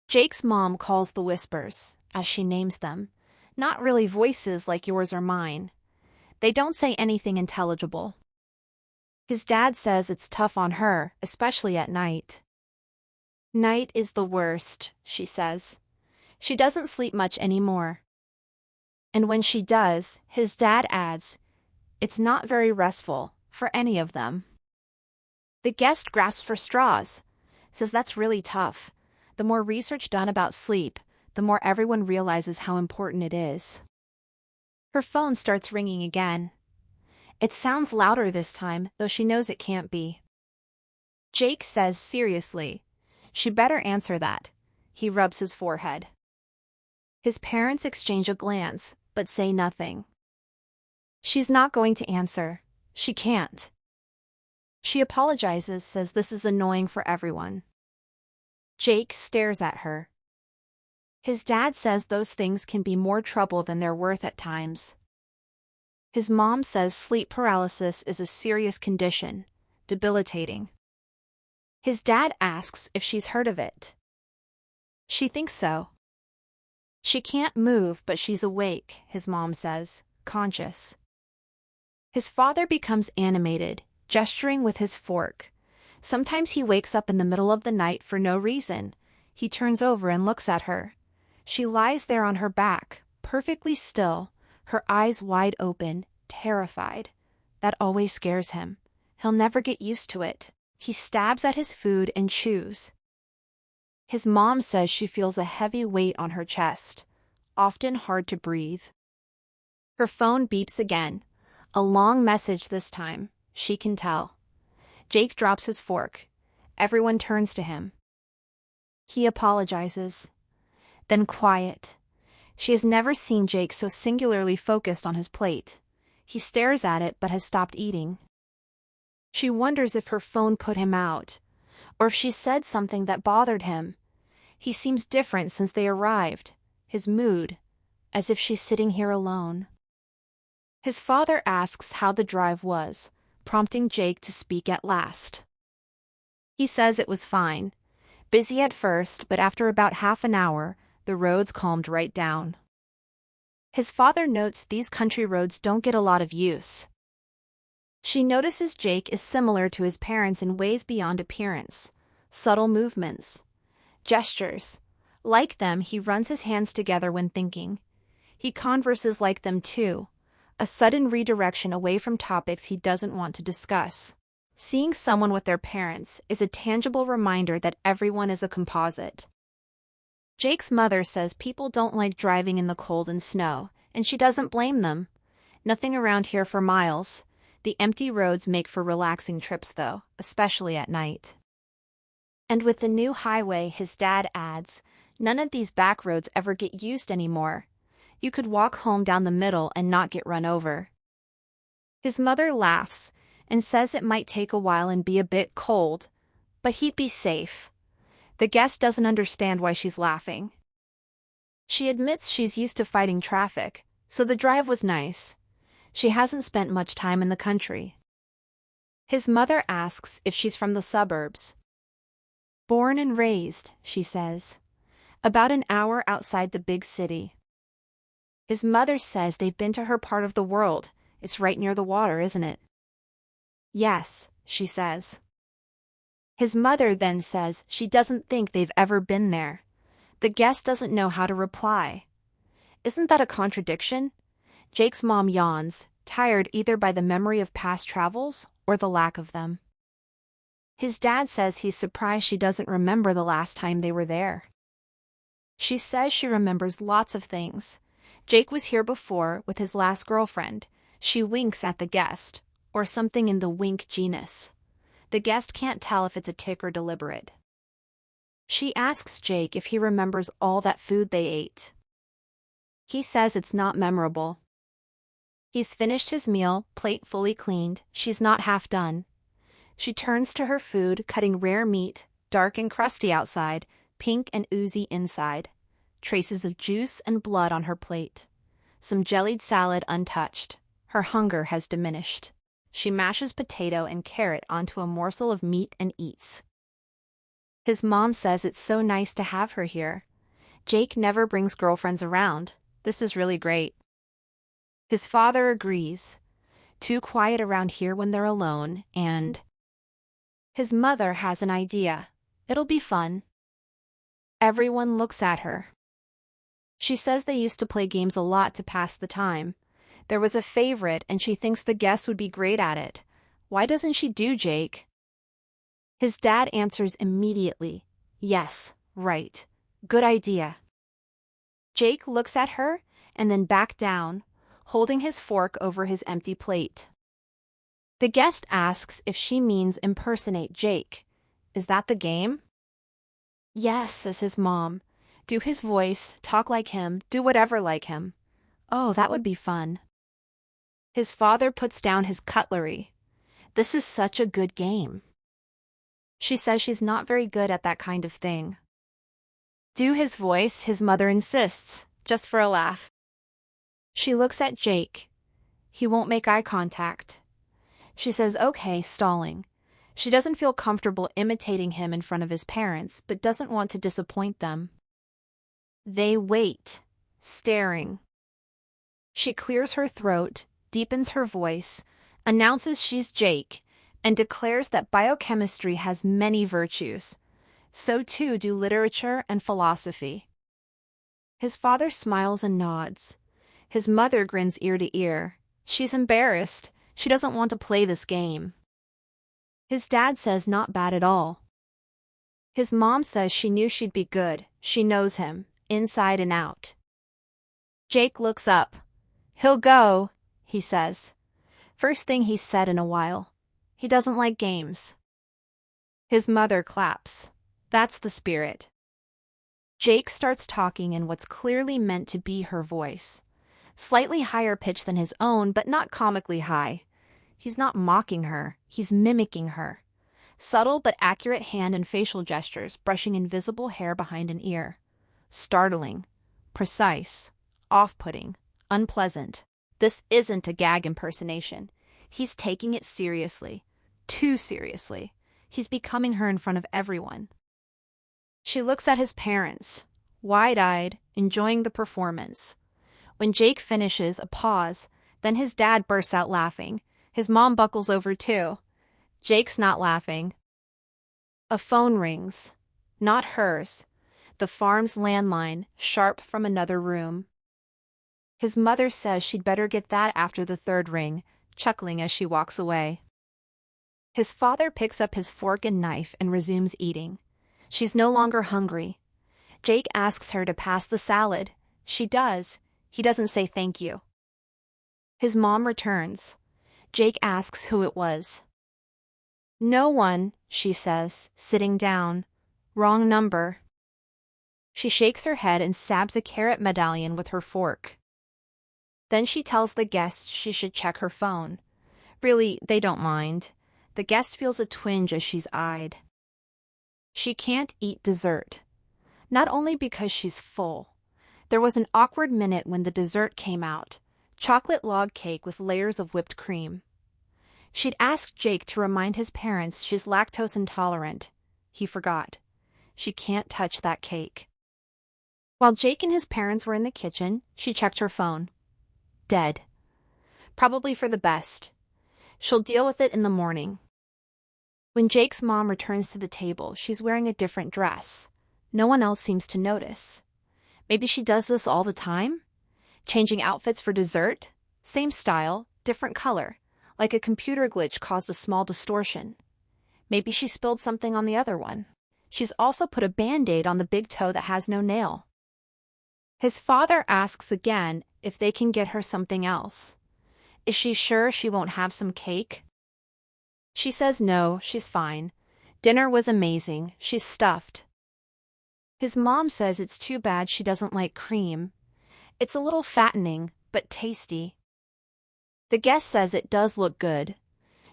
Jake's mom calls the whispers, as she names them, not really voices like yours or mine. They don't say anything intelligible. His dad says it's tough on her, especially at night. Night is the worst, she says. She doesn't sleep much anymore. And when she does, his dad adds, it's not very restful for any of them. The guest grasps for straws, says that's really tough. The more research done about sleep, the more everyone realizes how important it is. Her phone starts ringing again. It sounds louder this time, though she knows it can't be. Jake says seriously, she better answer that. He rubs his forehead. His parents exchange a glance, but say nothing. She's not going to answer. She can't. She apologizes, says this is annoying for everyone. Jake stares at her. His dad says those things can be more trouble than they're worth at times. His mom says sleep paralysis is a serious condition, debilitating. His dad asks if she's heard of it. She thinks so. She can't move, but she's awake, his mom says, conscious. His father becomes animated, gesturing with his fork. Sometimes he wakes up in the middle of the night for no reason. He turns over and looks at her. She lies there on her back, perfectly still, her eyes wide open, terrified. That always scares him. He'll never get used to it. He stabs at his food and chews. His mom says she feels a heavy weight on her chest, often hard to breathe. Her phone beeps again. A long message this time, she can tell. Jake drops his fork. Everyone turns to him. He apologizes. Then quiet. She has never seen Jake so singularly focused on his plate. He stares at it but has stopped eating. She wonders if her phone put him out, or if she said something that bothered him. He seems different since they arrived, his mood, as if she's sitting here alone. His father asks how the drive was, prompting Jake to speak at last. He says it was fine. Busy at first, but after about half an hour, the roads calmed right down. His father notes these country roads don't get a lot of use. She notices Jake is similar to his parents in ways beyond appearance, subtle movements, gestures. Like them, he runs his hands together when thinking. He converses like them too, a sudden redirection away from topics he doesn't want to discuss. Seeing someone with their parents is a tangible reminder that everyone is a composite. Jake's mother says people don't like driving in the cold and snow, and she doesn't blame them. Nothing around here for miles. The empty roads make for relaxing trips though, especially at night. And with the new highway, his dad adds, none of these back roads ever get used anymore. You could walk home down the middle and not get run over. His mother laughs and says it might take a while and be a bit cold, but he'd be safe. The guest doesn't understand why she's laughing. She admits she's used to fighting traffic, so the drive was nice. She hasn't spent much time in the country. His mother asks if she's from the suburbs. Born and raised, she says. About an hour outside the big city. His mother says they've been to her part of the world. It's right near the water, isn't it? Yes, she says. His mother then says she doesn't think they've ever been there. The guest doesn't know how to reply. Isn't that a contradiction? Jake's mom yawns, tired either by the memory of past travels or the lack of them. His dad says he's surprised she doesn't remember the last time they were there. She says she remembers lots of things. Jake was here before with his last girlfriend. She winks at the guest, or something in the wink genus. The guest can't tell if it's a tic or deliberate. She asks Jake if he remembers all that food they ate. He says it's not memorable. He's finished his meal, plate fully cleaned. She's not half done. She turns to her food, cutting rare meat, dark and crusty outside, pink and oozy inside. Traces of juice and blood on her plate. Some jellied salad untouched. Her hunger has diminished. She mashes potato and carrot onto a morsel of meat and eats. His mom says it's so nice to have her here. Jake never brings girlfriends around. This is really great. His father agrees. Too quiet around here when they're alone, and his mother has an idea. It'll be fun. Everyone looks at her. She says they used to play games a lot to pass the time. There was a favorite, and she thinks the guest would be great at it. Why doesn't she do, Jake? His dad answers immediately. Yes, right. Good idea. Jake looks at her and then back down, holding his fork over his empty plate. The guest asks if she means impersonate Jake. Is that the game? Yes, says his mom. Do his voice, talk like him, do whatever like him. Oh, that would be fun. His father puts down his cutlery. This is such a good game. She says she's not very good at that kind of thing. Do his voice, his mother insists, just for a laugh. She looks at Jake. He won't make eye contact. She says okay, stalling. She doesn't feel comfortable imitating him in front of his parents, but doesn't want to disappoint them. They wait, staring. She clears her throat, deepens her voice, announces she's Jake, and declares that biochemistry has many virtues. So too do literature and philosophy. His father smiles and nods. His mother grins ear to ear. She's embarrassed. She doesn't want to play this game. His dad says not bad at all. His mom says she knew she'd be good. She knows him, inside and out. Jake looks up. He'll go, he says. First thing he's said in a while. He doesn't like games. His mother claps. That's the spirit. Jake starts talking in what's clearly meant to be her voice. slightly higher pitch than his own, but not comically high. He's not mocking her, he's mimicking her. Subtle but accurate hand and facial gestures, brushing invisible hair behind an ear. Startling, precise, off-putting, unpleasant. This isn't a gag impersonation. He's taking it seriously. Too seriously. He's becoming her in front of everyone. She looks at his parents, wide-eyed, enjoying the performance. When Jake finishes, a pause, then his dad bursts out laughing. His mom buckles over too. Jake's not laughing. A phone rings. Not hers. The farm's landline, sharp from another room. His mother says she'd better get that after the third ring, chuckling as she walks away. His father picks up his fork and knife and resumes eating. She's no longer hungry. Jake asks her to pass the salad. She does. He doesn't say thank you. His mom returns. Jake asks who it was. No one, she says, sitting down. Wrong number. She shakes her head and stabs a carrot medallion with her fork. Then she tells the guest she should check her phone. Really, they don't mind. The guest feels a twinge as she's eyed. She can't eat dessert. Not only because she's full. There was an awkward minute when the dessert came out. Chocolate log cake with layers of whipped cream. She'd asked Jake to remind his parents she's lactose intolerant. He forgot. She can't touch that cake. While Jake and his parents were in the kitchen, she checked her phone. Dead. Probably for the best. She'll deal with it in the morning. When Jake's mom returns to the table, she's wearing a different dress. No one else seems to notice. Maybe she does this all the time? Changing outfits for dessert? Same style, different color. Like a computer glitch caused a small distortion. Maybe she spilled something on the other one. She's also put a Band-Aid on the big toe that has no nail. His father asks again if they can get her something else. Is she sure she won't have some cake? She says no, she's fine. Dinner was amazing, she's stuffed. His mom says it's too bad she doesn't like cream. It's a little fattening, but tasty. The guest says it does look good.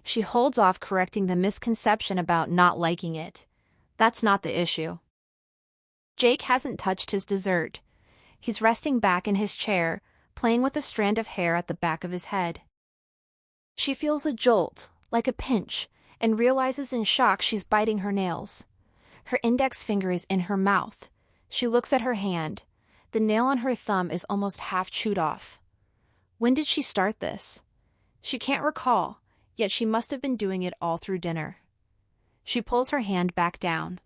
She holds off correcting the misconception about not liking it. That's not the issue. Jake hasn't touched his dessert. He's resting back in his chair, playing with a strand of hair at the back of his head. She feels a jolt, like a pinch, and realizes in shock she's biting her nails. Her index finger is in her mouth. She looks at her hand. The nail on her thumb is almost half chewed off. When did she start this? She can't recall, yet she must have been doing it all through dinner. She pulls her hand back down.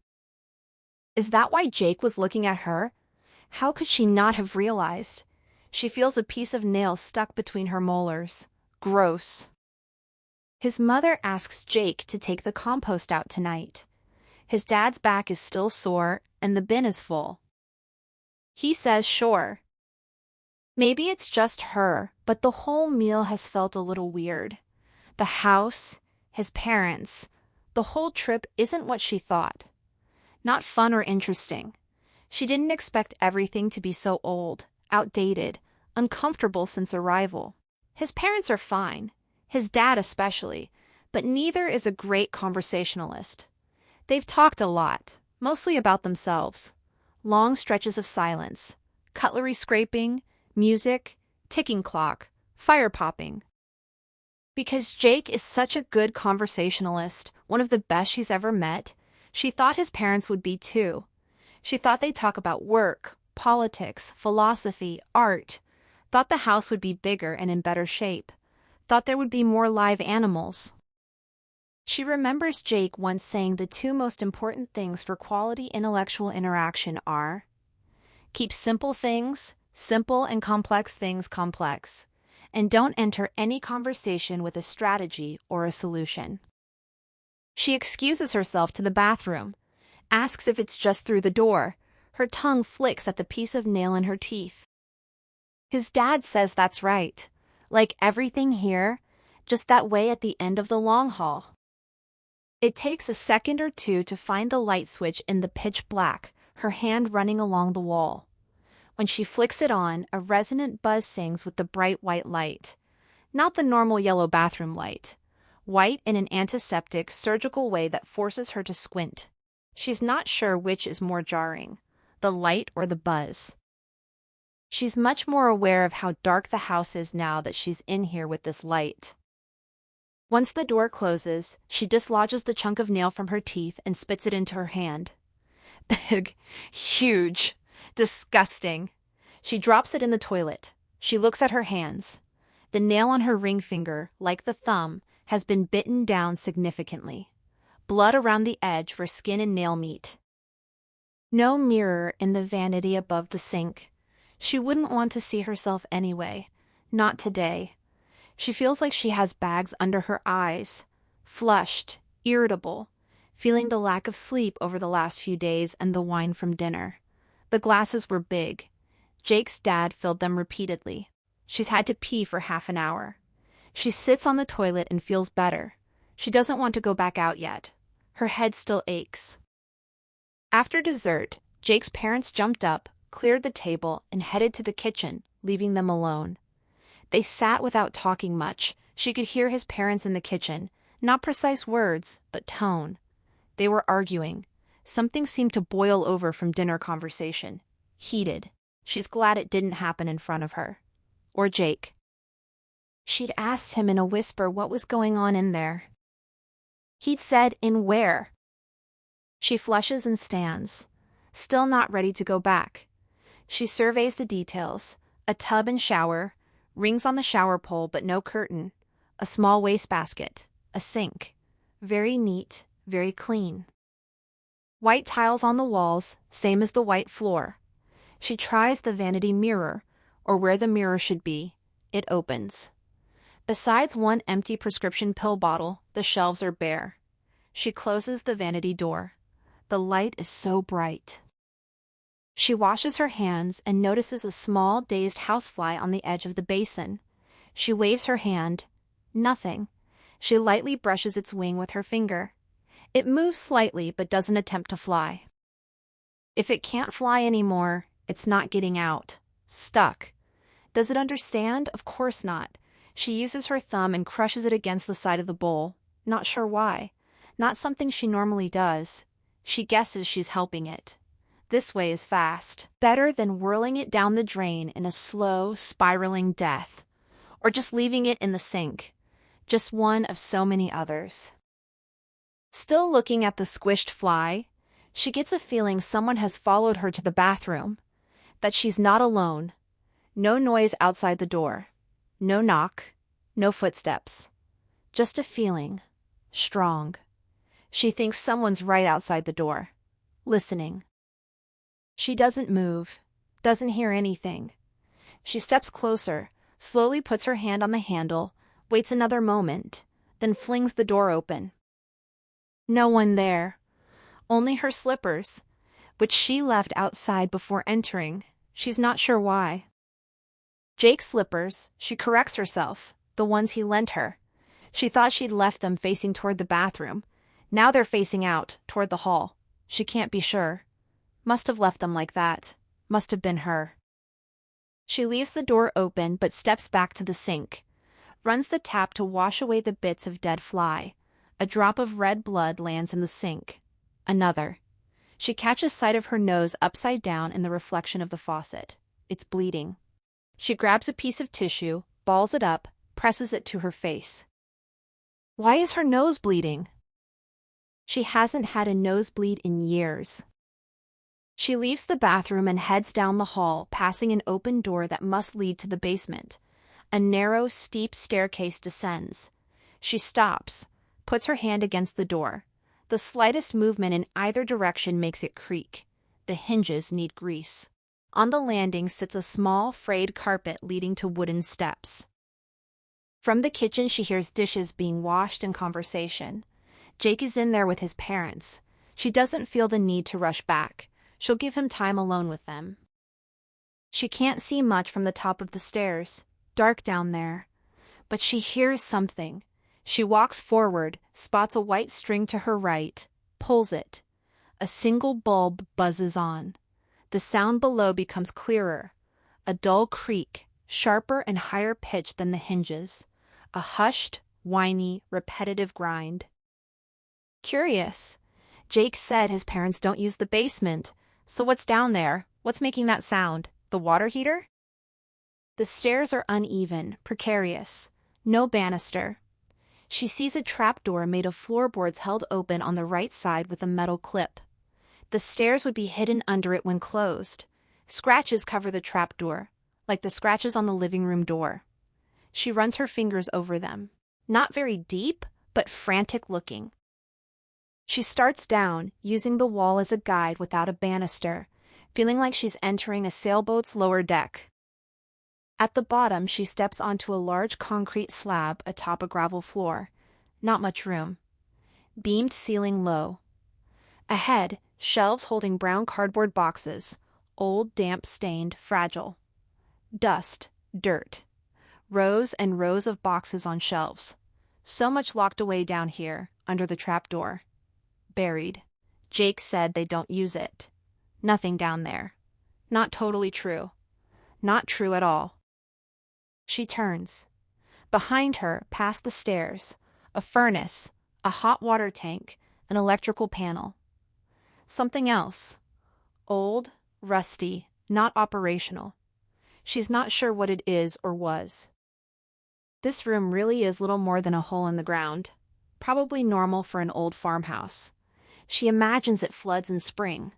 Is that why Jake was looking at her? How could she not have realized? She feels a piece of nail stuck between her molars. Gross. His mother asks Jake to take the compost out tonight. His dad's back is still sore, and the bin is full. He says sure. Maybe it's just her, but the whole meal has felt a little weird. The house, his parents, the whole trip isn't what she thought. Not fun or interesting. She didn't expect everything to be so old, outdated, uncomfortable since arrival. His parents are fine, his dad especially, but neither is a great conversationalist. They've talked a lot, mostly about themselves. Long stretches of silence, cutlery scraping, music, ticking clock, fire popping. Because Jake is such a good conversationalist, one of the best she's ever met, she thought his parents would be too. She thought they'd talk about work, politics, philosophy, art. Thought the house would be bigger and in better shape. Thought there would be more live animals. She remembers Jake once saying the two most important things for quality intellectual interaction are: keep simple things, simple, and complex things complex, and don't enter any conversation with a strategy or a solution. She excuses herself to the bathroom, asks if it's just through the door. Her tongue flicks at the piece of nail in her teeth. His dad says that's right. Like everything here, just that way at the end of the long haul. It takes a second or two to find the light switch in the pitch black, her hand running along the wall. When she flicks it on, a resonant buzz sings with the bright white light. Not the normal yellow bathroom light. White in an antiseptic, surgical way that forces her to squint. She's not sure which is more jarring, the light or the buzz. She's much more aware of how dark the house is now that she's in here with this light. Once the door closes, she dislodges the chunk of nail from her teeth and spits it into her hand. Big, huge, disgusting. She drops it in the toilet. She looks at her hands. The nail on her ring finger, like the thumb, has been bitten down significantly. Blood around the edge where skin and nail meet. No mirror in the vanity above the sink. She wouldn't want to see herself anyway. Not today. She feels like she has bags under her eyes. Flushed, irritable, feeling the lack of sleep over the last few days and the wine from dinner. The glasses were big. Jake's dad filled them repeatedly. She's had to pee for half an hour. She sits on the toilet and feels better. She doesn't want to go back out yet. Her head still aches. After dessert, Jake's parents jumped up, cleared the table, and headed to the kitchen, leaving them alone. They sat without talking much. She could hear his parents in the kitchen, not precise words, but tone. They were arguing. Something seemed to boil over from dinner conversation. Heated. She's glad it didn't happen in front of her. Or Jake. She'd asked him in a whisper what was going on in there. He'd said, "In where?" She flushes and stands, still not ready to go back. She surveys the details. A tub and shower, rings on the shower pole but no curtain, a small wastebasket, a sink. Very neat, very clean. White tiles on the walls, same as the white floor. She tries the vanity mirror, or where the mirror should be. It opens. Besides one empty prescription pill bottle, the shelves are bare. She closes the vanity door. The light is so bright. She washes her hands and notices a small, dazed housefly on the edge of the basin. She waves her hand. Nothing. She lightly brushes its wing with her finger. It moves slightly but doesn't attempt to fly. If it can't fly anymore, it's not getting out. Stuck. Does it understand? Of course not. She uses her thumb and crushes it against the side of the bowl. Not sure why. Not something she normally does. She guesses she's helping it. This way is fast. Better than whirling it down the drain in a slow, spiraling death. Or just leaving it in the sink. Just one of so many others. Still looking at the squished fly, she gets a feeling someone has followed her to the bathroom. That she's not alone. No noise outside the door. No knock. No footsteps. Just a feeling. Strong. She thinks someone's right outside the door. Listening. She doesn't move. Doesn't hear anything. She steps closer, slowly puts her hand on the handle, waits another moment, then flings the door open. No one there. Only her slippers, which she left outside before entering. She's not sure why. Jake's slippers, she corrects herself, the ones he lent her. She thought she'd left them facing toward the bathroom. Now they're facing out, toward the hall. She can't be sure. Must have left them like that. Must have been her. She leaves the door open but steps back to the sink. Runs the tap to wash away the bits of dead fly. A drop of red blood lands in the sink. Another. She catches sight of her nose upside down in the reflection of the faucet. It's bleeding. She grabs a piece of tissue, balls it up, presses it to her face. Why is her nose bleeding? She hasn't had a nosebleed in years. She leaves the bathroom and heads down the hall, passing an open door that must lead to the basement. A narrow, steep staircase descends. She stops, puts her hand against the door. The slightest movement in either direction makes it creak. The hinges need grease. On the landing sits a small, frayed carpet leading to wooden steps. From the kitchen she hears dishes being washed and conversation. Jake is in there with his parents. She doesn't feel the need to rush back. She'll give him time alone with them. She can't see much from the top of the stairs. Dark down there. But she hears something. She walks forward, spots a white string to her right, pulls it. A single bulb buzzes on. The sound below becomes clearer, a dull creak, sharper and higher pitched than the hinges, a hushed, whiny, repetitive grind. Curious. Jake said his parents don't use the basement, so what's down there? What's making that sound? The water heater? The stairs are uneven, precarious. No banister. She sees a trapdoor made of floorboards held open on the right side with a metal clip. The stairs would be hidden under it when closed. Scratches cover the trapdoor, like the scratches on the living room door. She runs her fingers over them. Not very deep, but frantic looking. She starts down, using the wall as a guide without a banister, feeling like she's entering a sailboat's lower deck. At the bottom, she steps onto a large concrete slab atop a gravel floor. Not much room. Beamed ceiling low. Ahead, shelves holding brown cardboard boxes, old, damp-stained, fragile. Dust, dirt. Rows and rows of boxes on shelves. So much locked away down here, under the trapdoor. Buried. Jake said they don't use it. Nothing down there. Not totally true. Not true at all. She turns. Behind her, past the stairs, a furnace, a hot water tank, an electrical panel. Something else. Old, rusty, not operational. She's not sure what it is or was. This room really is little more than a hole in the ground. Probably normal for an old farmhouse. She imagines it floods in spring.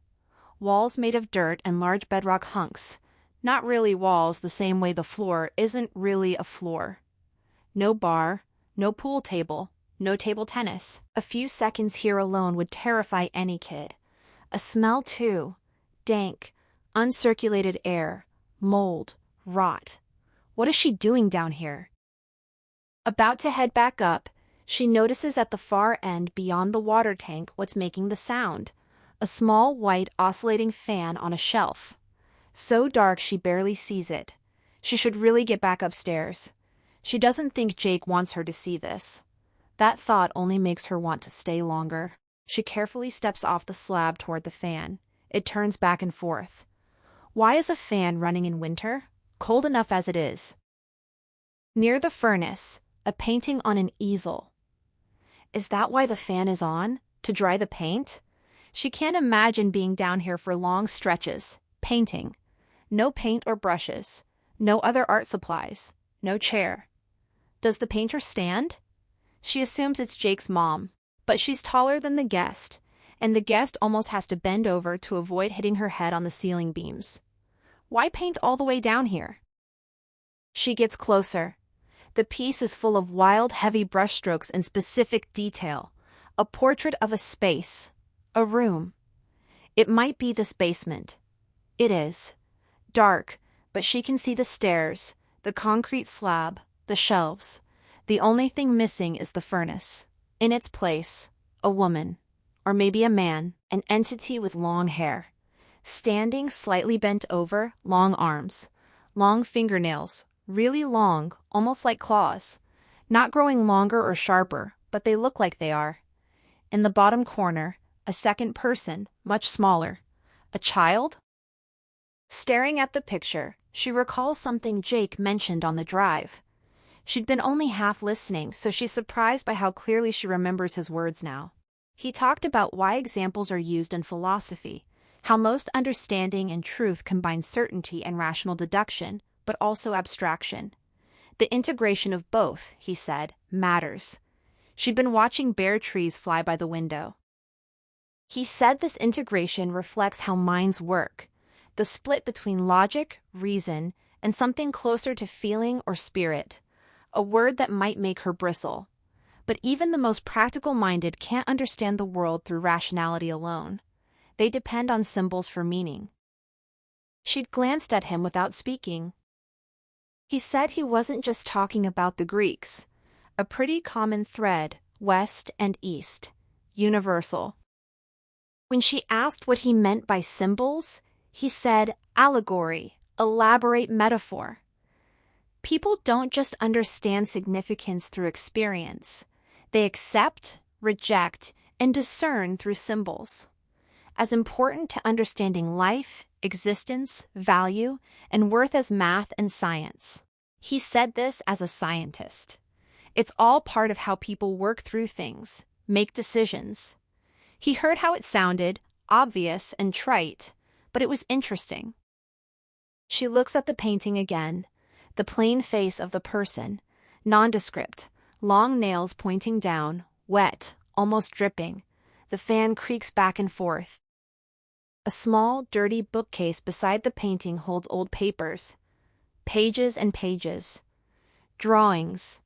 Walls made of dirt and large bedrock hunks. Not really walls the same way the floor isn't really a floor. No bar, no pool table, no table tennis. A few seconds here alone would terrify any kid. A smell too. Dank, uncirculated air, mold, rot. What is she doing down here? About to head back up, she notices at the far end beyond the water tank what's making the sound. A small white oscillating fan on a shelf. So dark she barely sees it. She should really get back upstairs. She doesn't think Jake wants her to see this. That thought only makes her want to stay longer. She carefully steps off the slab toward the fan. It turns back and forth. Why is a fan running in winter? Cold enough as it is. Near the furnace, a painting on an easel. Is that why the fan is on? To dry the paint? She can't imagine being down here for long stretches, painting. No paint or brushes. No other art supplies. No chair. Does the painter stand? She assumes it's Jake's mom, but she's taller than the guest, and the guest almost has to bend over to avoid hitting her head on the ceiling beams. Why paint all the way down here? She gets closer. The piece is full of wild, heavy brushstrokes and specific detail. A portrait of a space. A room. It might be this basement. It is. Dark, but she can see the stairs, the concrete slab, the shelves. The only thing missing is the furnace. In its place, a woman. Or maybe a man, an entity with long hair. Standing slightly bent over, long arms. Long fingernails. Really long, almost like claws. Not growing longer or sharper, but they look like they are. In the bottom corner, a second person, much smaller. A child? Staring at the picture, she recalls something Jake mentioned on the drive. She'd been only half listening, so she's surprised by how clearly she remembers his words now. He talked about why examples are used in philosophy, how most understanding and truth combine certainty and rational deduction, but also abstraction. The integration of both, he said, matters. She'd been watching bare trees fly by the window. He said this integration reflects how minds work, the split between logic, reason, and something closer to feeling or spirit, a word that might make her bristle. But even the most practical-minded can't understand the world through rationality alone. They depend on symbols for meaning. She'd glanced at him without speaking. He said he wasn't just talking about the Greeks, a pretty common thread, west and east, universal. When she asked what he meant by symbols, he said allegory, elaborate metaphor. People don't just understand significance through experience. They accept, reject, and discern through symbols. as important to understanding life, existence, value, and worth as math and science. He said this as a scientist. It's all part of how people work through things, make decisions. He heard how it sounded, obvious and trite, but it was interesting. She looks at the painting again, the plain face of the person, nondescript, long nails pointing down, wet, almost dripping. The fan creaks back and forth. A small, dirty bookcase beside the painting holds old papers. Pages and pages. Drawings.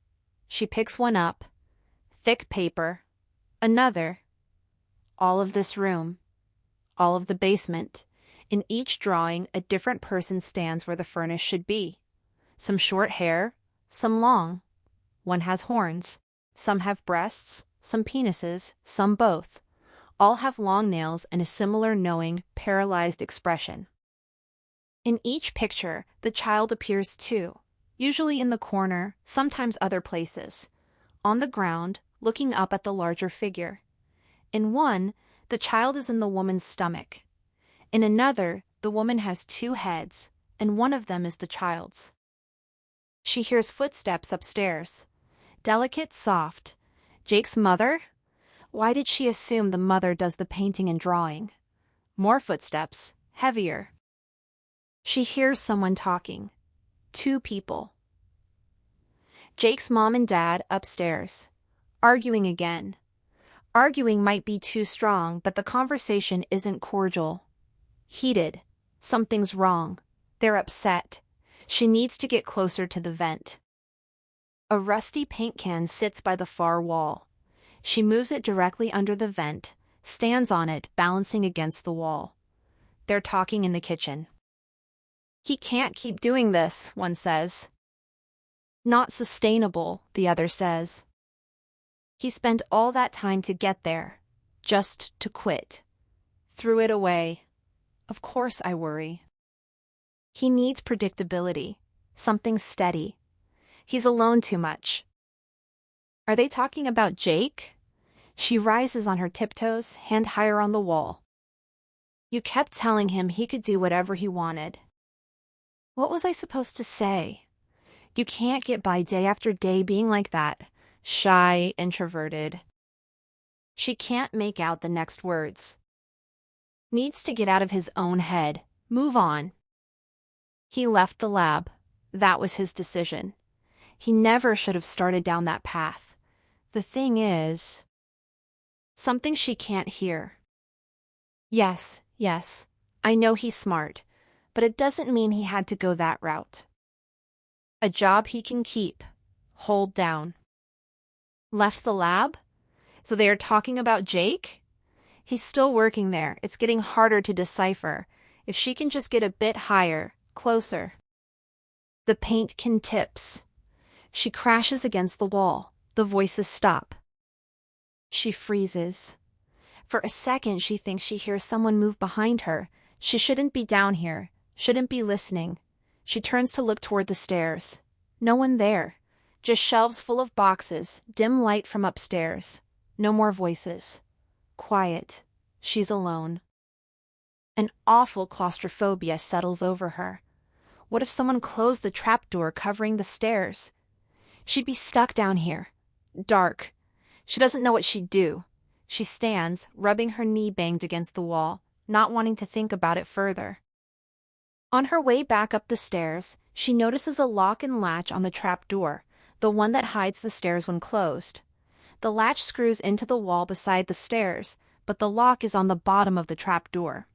She picks one up. Thick paper. Another. All of this room. All of the basement. In each drawing, a different person stands where the furnace should be. Some short hair, some long. One has horns. Some have breasts, some penises, some both. All have long nails and a similar knowing, paralyzed expression. In each picture, the child appears too, usually in the corner, sometimes other places. On the ground, looking up at the larger figure. In one, the child is in the woman's stomach. In another, the woman has two heads, and one of them is the child's. She hears footsteps upstairs. Delicate, soft. Jake's mother? Why did she assume the mother does the painting and drawing? More footsteps, heavier. She hears someone talking. Two people. Jake's mom and dad upstairs. Arguing again. Arguing might be too strong, but the conversation isn't cordial. Heated. Something's wrong. They're upset. She needs to get closer to the vent. A rusty paint can sits by the far wall. She moves it directly under the vent, stands on it, balancing against the wall. They're talking in the kitchen. He can't keep doing this, one says. Not sustainable, the other says. He spent all that time to get there, just to quit. Threw it away. Of course I worry. He needs predictability, something steady. He's alone too much. Are they talking about Jake? She rises on her tiptoes, hand higher on the wall. You kept telling him he could do whatever he wanted. What was I supposed to say? You can't get by day after day being like that, shy, introverted. She can't make out the next words. Needs to get out of his own head, move on. He left the lab. That was his decision. He never should have started down that path. The thing is... something she can't hear. Yes, I know he's smart, but it doesn't mean he had to go that route. A job he can keep, hold down. Left the lab? So they are talking about Jake? He's still working there. It's getting harder to decipher. If she can just get a bit higher, closer. The paint can tips. She crashes against the wall. The voices stop. She freezes. For a second, she thinks she hears someone move behind her. She shouldn't be down here, shouldn't be listening. She turns to look toward the stairs. No one there. Just shelves full of boxes, dim light from upstairs. No more voices. Quiet. She's alone. An awful claustrophobia settles over her. What if someone closed the trapdoor covering the stairs? She'd be stuck down here. Dark. She doesn't know what she'd do. She stands, rubbing her knee banged against the wall, not wanting to think about it further. On her way back up the stairs, she notices a lock and latch on the trapdoor, the one that hides the stairs when closed. The latch screws into the wall beside the stairs, but the lock is on the bottom of the trapdoor.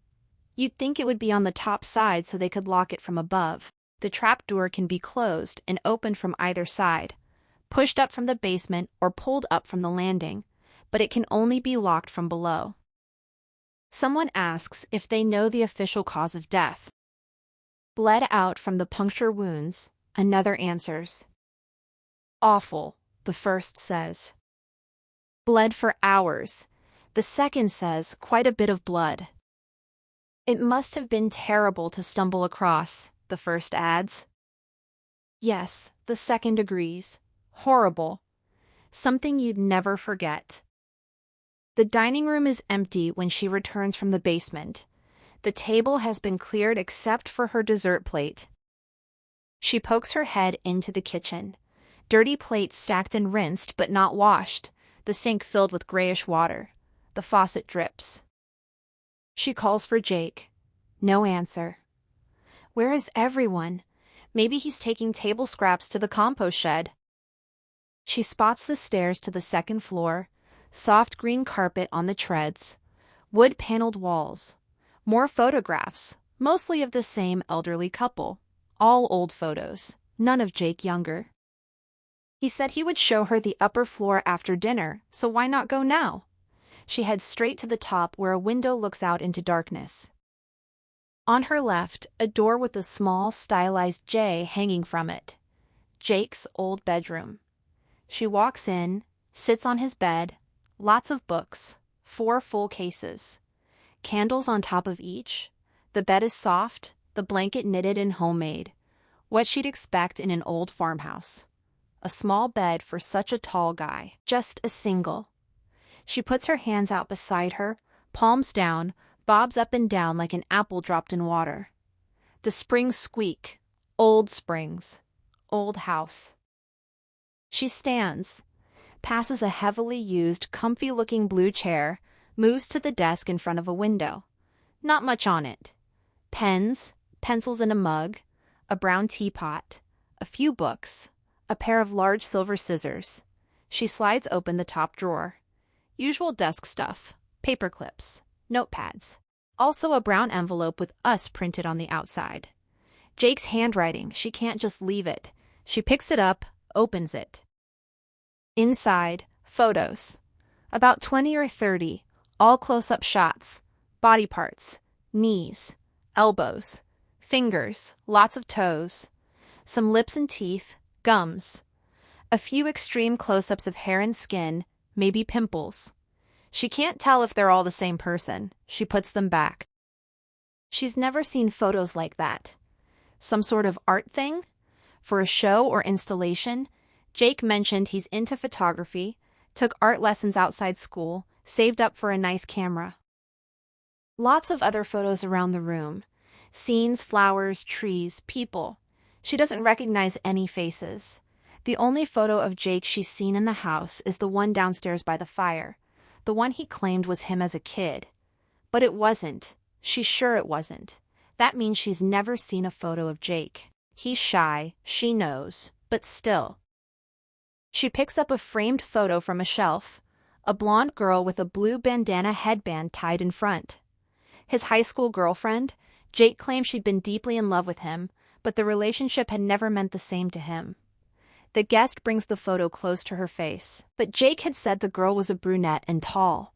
You'd think it would be on the top side so they could lock it from above. The trapdoor can be closed and opened from either side, pushed up from the basement or pulled up from the landing, but it can only be locked from below. Someone asks if they know the official cause of death. Bled out from the puncture wounds, another answers. Awful, the first says. Bled for hours. The second says quite a bit of blood. It must have been terrible to stumble across, the first adds. Yes, the second agrees. Horrible. Something you'd never forget. The dining room is empty when she returns from the basement. The table has been cleared except for her dessert plate. She pokes her head into the kitchen. Dirty plates stacked and rinsed but not washed, the sink filled with grayish water. The faucet drips. She calls for Jake. No answer. Where is everyone? Maybe he's taking table scraps to the compost shed. She spots the stairs to the second floor, soft green carpet on the treads, wood-paneled walls, more photographs, mostly of the same elderly couple, all old photos, none of Jake younger. He said he would show her the upper floor after dinner, so why not go now? She heads straight to the top where a window looks out into darkness. On her left, a door with a small, stylized J hanging from it. Jake's old bedroom. She walks in, sits on his bed, lots of books, 4 full cases. Candles on top of each. The bed is soft, the blanket knitted and homemade. What she'd expect in an old farmhouse. A small bed for such a tall guy. Just a single. She puts her hands out beside her, palms down, bobs up and down like an apple dropped in water. The springs squeak. Old springs. Old house. She stands, passes a heavily used, comfy-looking blue chair, moves to the desk in front of a window. Not much on it. Pens, pencils in a mug, a brown teapot, a few books, a pair of large silver scissors. She slides open the top drawer. Usual desk stuff, paper clips, notepads. Also a brown envelope with "us" printed on the outside. Jake's handwriting, she can't just leave it. She picks it up, opens it. Inside, photos. About 20 or 30, all close-up shots. Body parts, knees, elbows, fingers, lots of toes. Some lips and teeth, gums. A few extreme close-ups of hair and skin, maybe pimples. She can't tell if they're all the same person. She puts them back. She's never seen photos like that. Some sort of art thing? For a show or installation? Jake mentioned he's into photography, took art lessons outside school, saved up for a nice camera. Lots of other photos around the room. Scenes, flowers, trees, people. She doesn't recognize any faces. The only photo of Jake she's seen in the house is the one downstairs by the fire. The one he claimed was him as a kid. But it wasn't. She's sure it wasn't. That means she's never seen a photo of Jake. He's shy, she knows, but still. She picks up a framed photo from a shelf. A blonde girl with a blue bandana headband tied in front. His high school girlfriend, Jake claimed she'd been deeply in love with him, but the relationship had never meant the same to him. The guest brings the photo close to her face, but Jake had said the girl was a brunette and tall.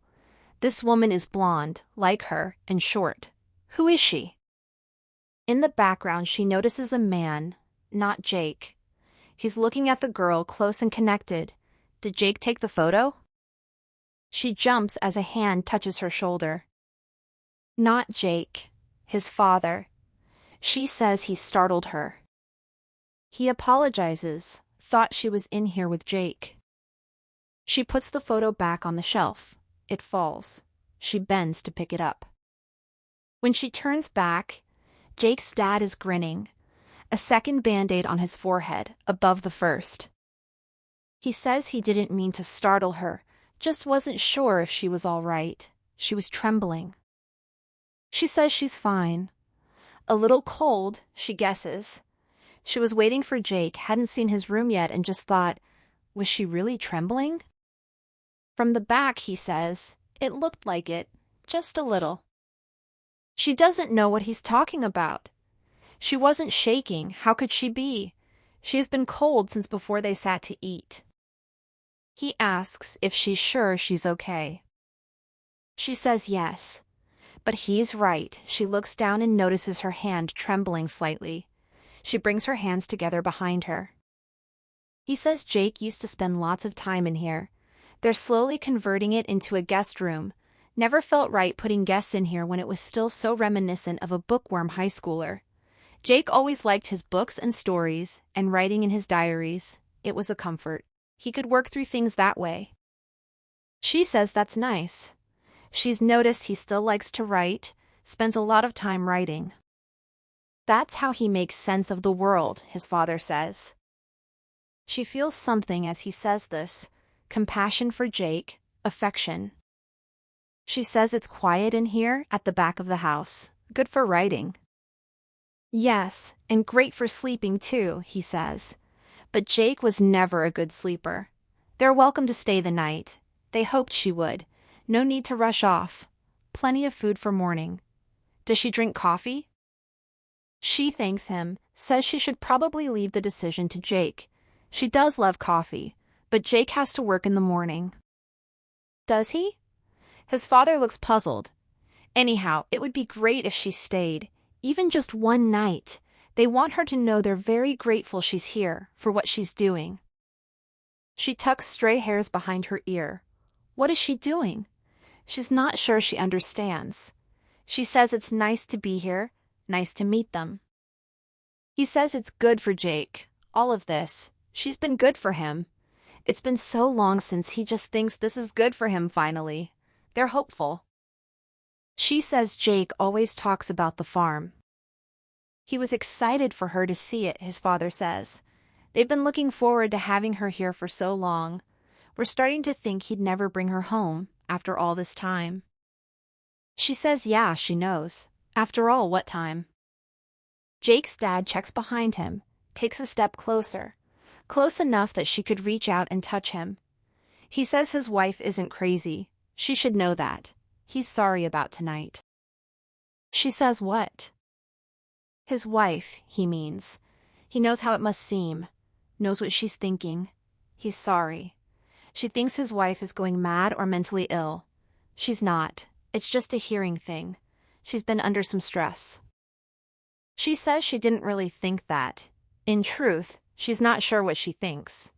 This woman is blonde, like her, and short. Who is she? In the background, she notices a man, not Jake. He's looking at the girl, close and connected. Did Jake take the photo? She jumps as a hand touches her shoulder. Not Jake, his father. She says he startled her. He apologizes, thought she was in here with Jake. She puts the photo back on the shelf. It falls. She bends to pick it up. When she turns back, Jake's dad is grinning, a second Band-Aid on his forehead, above the first. He says he didn't mean to startle her, just wasn't sure if she was all right. She was trembling. She says she's fine. A little cold, she guesses. She was waiting for Jake, hadn't seen his room yet, and just thought, was she really trembling? From the back, he says, it looked like it, just a little. She doesn't know what he's talking about. She wasn't shaking, how could she be? She has been cold since before they sat to eat. He asks if she's sure she's okay. She says yes. But he's right. She looks down and notices her hand trembling slightly. She brings her hands together behind her. He says Jake used to spend lots of time in here. They're slowly converting it into a guest room. Never felt right putting guests in here when it was still so reminiscent of a bookworm high schooler. Jake always liked his books and stories, and writing in his diaries. It was a comfort. He could work through things that way. She says that's nice. She's noticed he still likes to write, spends a lot of time writing. That's how he makes sense of the world, his father says. She feels something as he says this, compassion for Jake, affection. She says it's quiet in here at the back of the house, good for writing. Yes, and great for sleeping too, he says. But Jake was never a good sleeper. They're welcome to stay the night. They hoped she would. No need to rush off. Plenty of food for morning. Does she drink coffee? She thanks him, says she should probably leave the decision to Jake. She does love coffee, but Jake has to work in the morning. Does he? His father looks puzzled. Anyhow, it would be great if she stayed, even just one night. They want her to know they're very grateful she's here, for what she's doing. She tucks stray hairs behind her ear. What is she doing? She's not sure she understands. She says it's nice to be here, nice to meet them. He says it's good for Jake, all of this. She's been good for him. It's been so long since he just thinks this is good for him finally. They're hopeful. She says Jake always talks about the farm. He was excited for her to see it, his father says. They've been looking forward to having her here for so long. We're starting to think he'd never bring her home, after all this time. She says yeah, she knows. After all, what time? Jake's dad checks behind him, takes a step closer, close enough that she could reach out and touch him. He says his wife isn't crazy. She should know that. He's sorry about tonight. She says what? His wife, he means. He knows how it must seem, knows what she's thinking. He's sorry. She thinks his wife is going mad or mentally ill. She's not. It's just a hearing thing. She's been under some stress. She says she didn't really think that. In truth, she's not sure what she thinks.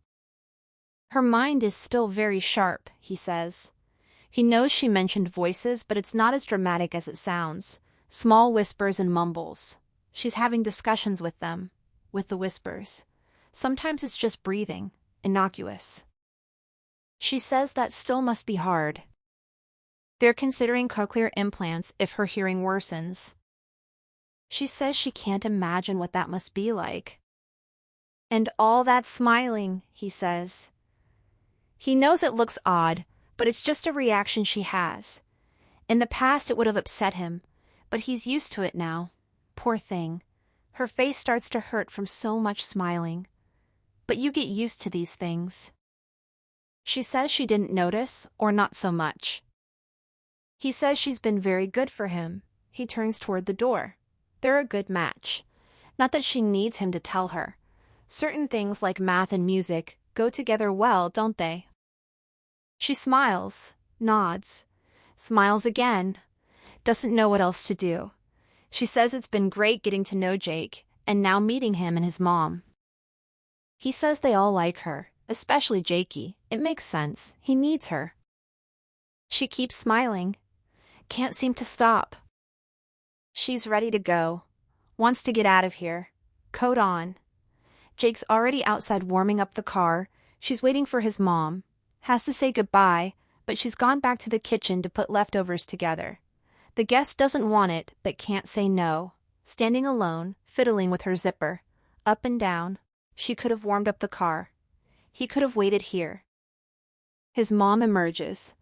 Her mind is still very sharp, he says. He knows she mentioned voices, but it's not as dramatic as it sounds. Small whispers and mumbles. She's having discussions with them, with the whispers. Sometimes it's just breathing, innocuous. She says that still must be hard. They're considering cochlear implants if her hearing worsens. She says she can't imagine what that must be like. And all that smiling, he says. He knows it looks odd, but it's just a reaction she has. In the past it would have upset him, but he's used to it now. Poor thing. Her face starts to hurt from so much smiling. But you get used to these things. She says she didn't notice, or not so much. He says she's been very good for him. He turns toward the door. They're a good match. Not that she needs him to tell her. Certain things like math and music go together well, don't they? She smiles, nods, smiles again, doesn't know what else to do. She says it's been great getting to know Jake, and now meeting him and his mom. He says they all like her, especially Jakey. It makes sense. He needs her. She keeps smiling. Can't seem to stop. She's ready to go. Wants to get out of here. Coat on. Jake's already outside warming up the car. She's waiting for his mom. Has to say goodbye, but she's gone back to the kitchen to put leftovers together. The guest doesn't want it, but can't say no. Standing alone, fiddling with her zipper. Up and down. She could have warmed up the car. He could have waited here. His mom emerges.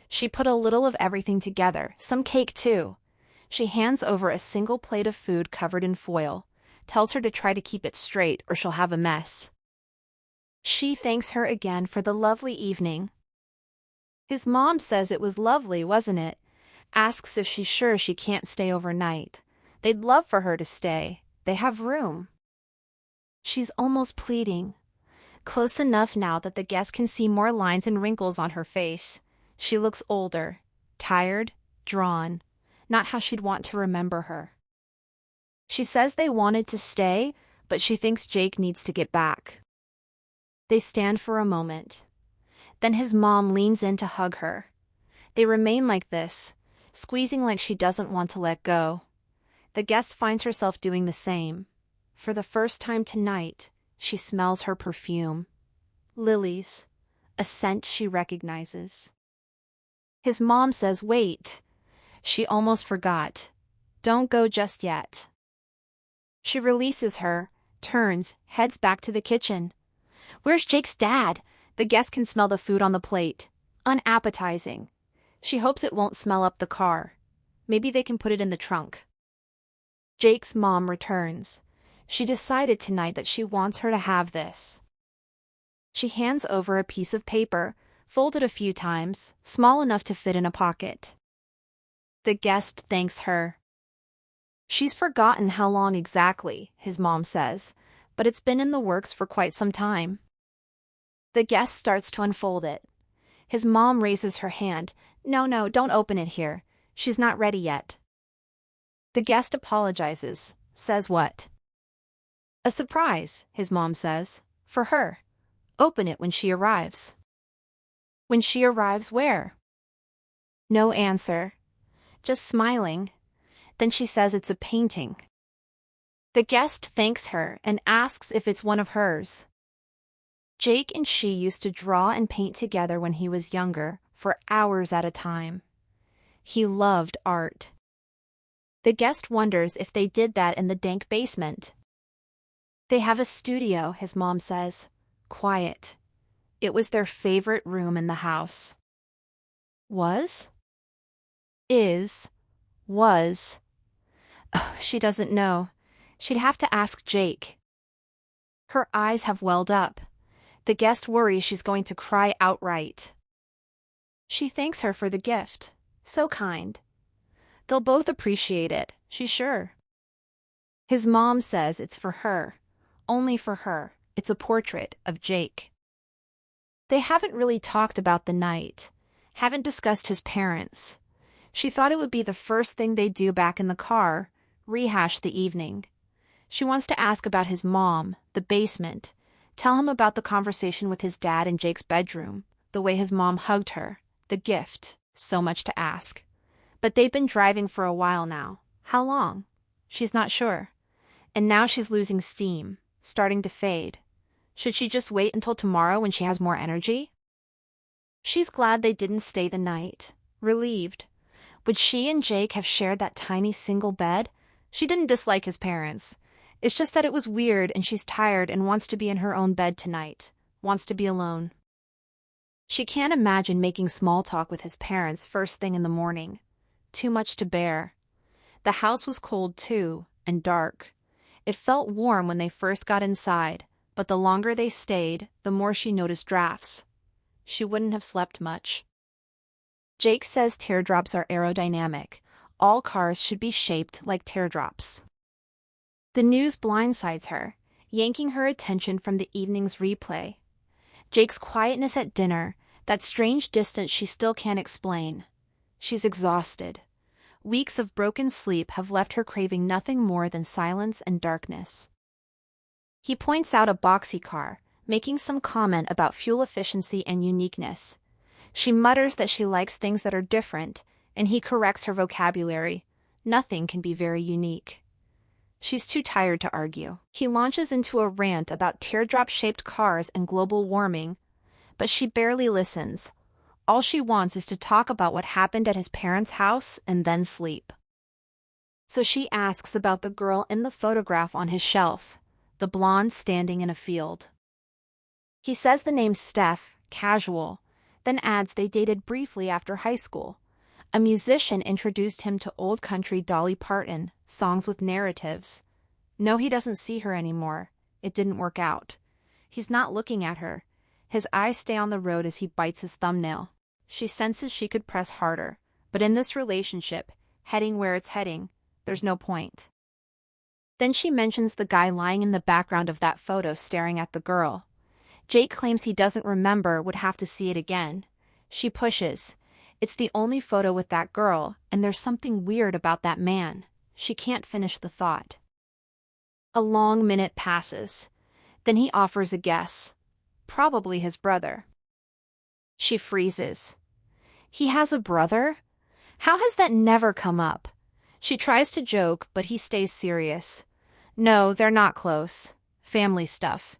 She put a little of everything together, some cake too. She hands over a single plate of food covered in foil, tells her to try to keep it straight or she'll have a mess. She thanks her again for the lovely evening. His mom says it was lovely, wasn't it? Asks if she's sure she can't stay overnight. They'd love for her to stay. They have room. She's almost pleading. Close enough now that the guest can see more lines and wrinkles on her face. She looks older, tired, drawn, not how she'd want to remember her. She says they wanted to stay, but she thinks Jake needs to get back. They stand for a moment. Then his mom leans in to hug her. They remain like this, squeezing like she doesn't want to let go. The guest finds herself doing the same. For the first time tonight, she smells her perfume. Lilies, a scent she recognizes. His mom says, "Wait." She almost forgot. "Don't go just yet." She releases her, turns, heads back to the kitchen. Where's Jake's dad? The guest can smell the food on the plate. Unappetizing. She hopes it won't smell up the car. Maybe they can put it in the trunk. Jake's mom returns. She decided tonight that she wants her to have this. She hands over a piece of paper, folded a few times, small enough to fit in a pocket. The guest thanks her. She's forgotten how long exactly, his mom says, but it's been in the works for quite some time. The guest starts to unfold it. His mom raises her hand. No, don't open it here. She's not ready yet. The guest apologizes. Says what? A surprise, his mom says. For her. Open it when she arrives. When she arrives where? No answer. Just smiling. Then she says it's a painting. The guest thanks her and asks if it's one of hers. Jake and she used to draw and paint together when he was younger, for hours at a time. He loved art. The guest wonders if they did that in the dank basement. They have a studio, his mom says. Quiet. It was their favorite room in the house. Was? Is? Was? She doesn't know. She'd have to ask Jake. Her eyes have welled up. The guest worries she's going to cry outright. She thanks her for the gift. So kind. They'll both appreciate it, she's sure. His mom says it's for her. Only for her. It's a portrait of Jake. They haven't really talked about the night. Haven't discussed his parents. She thought it would be the first thing they'd do back in the car, rehash the evening. She wants to ask about his mom, the basement, tell him about the conversation with his dad in Jake's bedroom, the way his mom hugged her, the gift, so much to ask. But they've been driving for a while now. How long? She's not sure. And now she's losing steam, starting to fade. Should she just wait until tomorrow when she has more energy? She's glad they didn't stay the night. Relieved. Would she and Jake have shared that tiny single bed? She didn't dislike his parents. It's just that it was weird and she's tired and wants to be in her own bed tonight. Wants to be alone. She can't imagine making small talk with his parents first thing in the morning. Too much to bear. The house was cold too, and dark. It felt warm when they first got inside, but the longer they stayed, the more she noticed drafts. She wouldn't have slept much. Jake says teardrops are aerodynamic. All cars should be shaped like teardrops. The news blindsides her, yanking her attention from the evening's replay. Jake's quietness at dinner, that strange distance she still can't explain. She's exhausted. Weeks of broken sleep have left her craving nothing more than silence and darkness. He points out a boxy car, making some comment about fuel efficiency and uniqueness. She mutters that she likes things that are different, and he corrects her vocabulary. Nothing can be very unique. She's too tired to argue. He launches into a rant about teardrop-shaped cars and global warming, but she barely listens. All she wants is to talk about what happened at his parents' house and then sleep. So she asks about the girl in the photograph on his shelf, the blonde standing in a field. He says the name's Steph, casual, then adds they dated briefly after high school. A musician introduced him to old country Dolly Parton, songs with narratives. No, he doesn't see her anymore. It didn't work out. He's not looking at her. His eyes stay on the road as he bites his thumbnail. She senses she could press harder, but in this relationship, heading where it's heading, there's no point. Then she mentions the guy lying in the background of that photo staring at the girl. Jake claims he doesn't remember, would have to see it again. She pushes. It's the only photo with that girl, and there's something weird about that man. She can't finish the thought. A long minute passes. Then he offers a guess. Probably his brother. She freezes. He has a brother? How has that never come up? She tries to joke, but he stays serious. No, they're not close. Family stuff.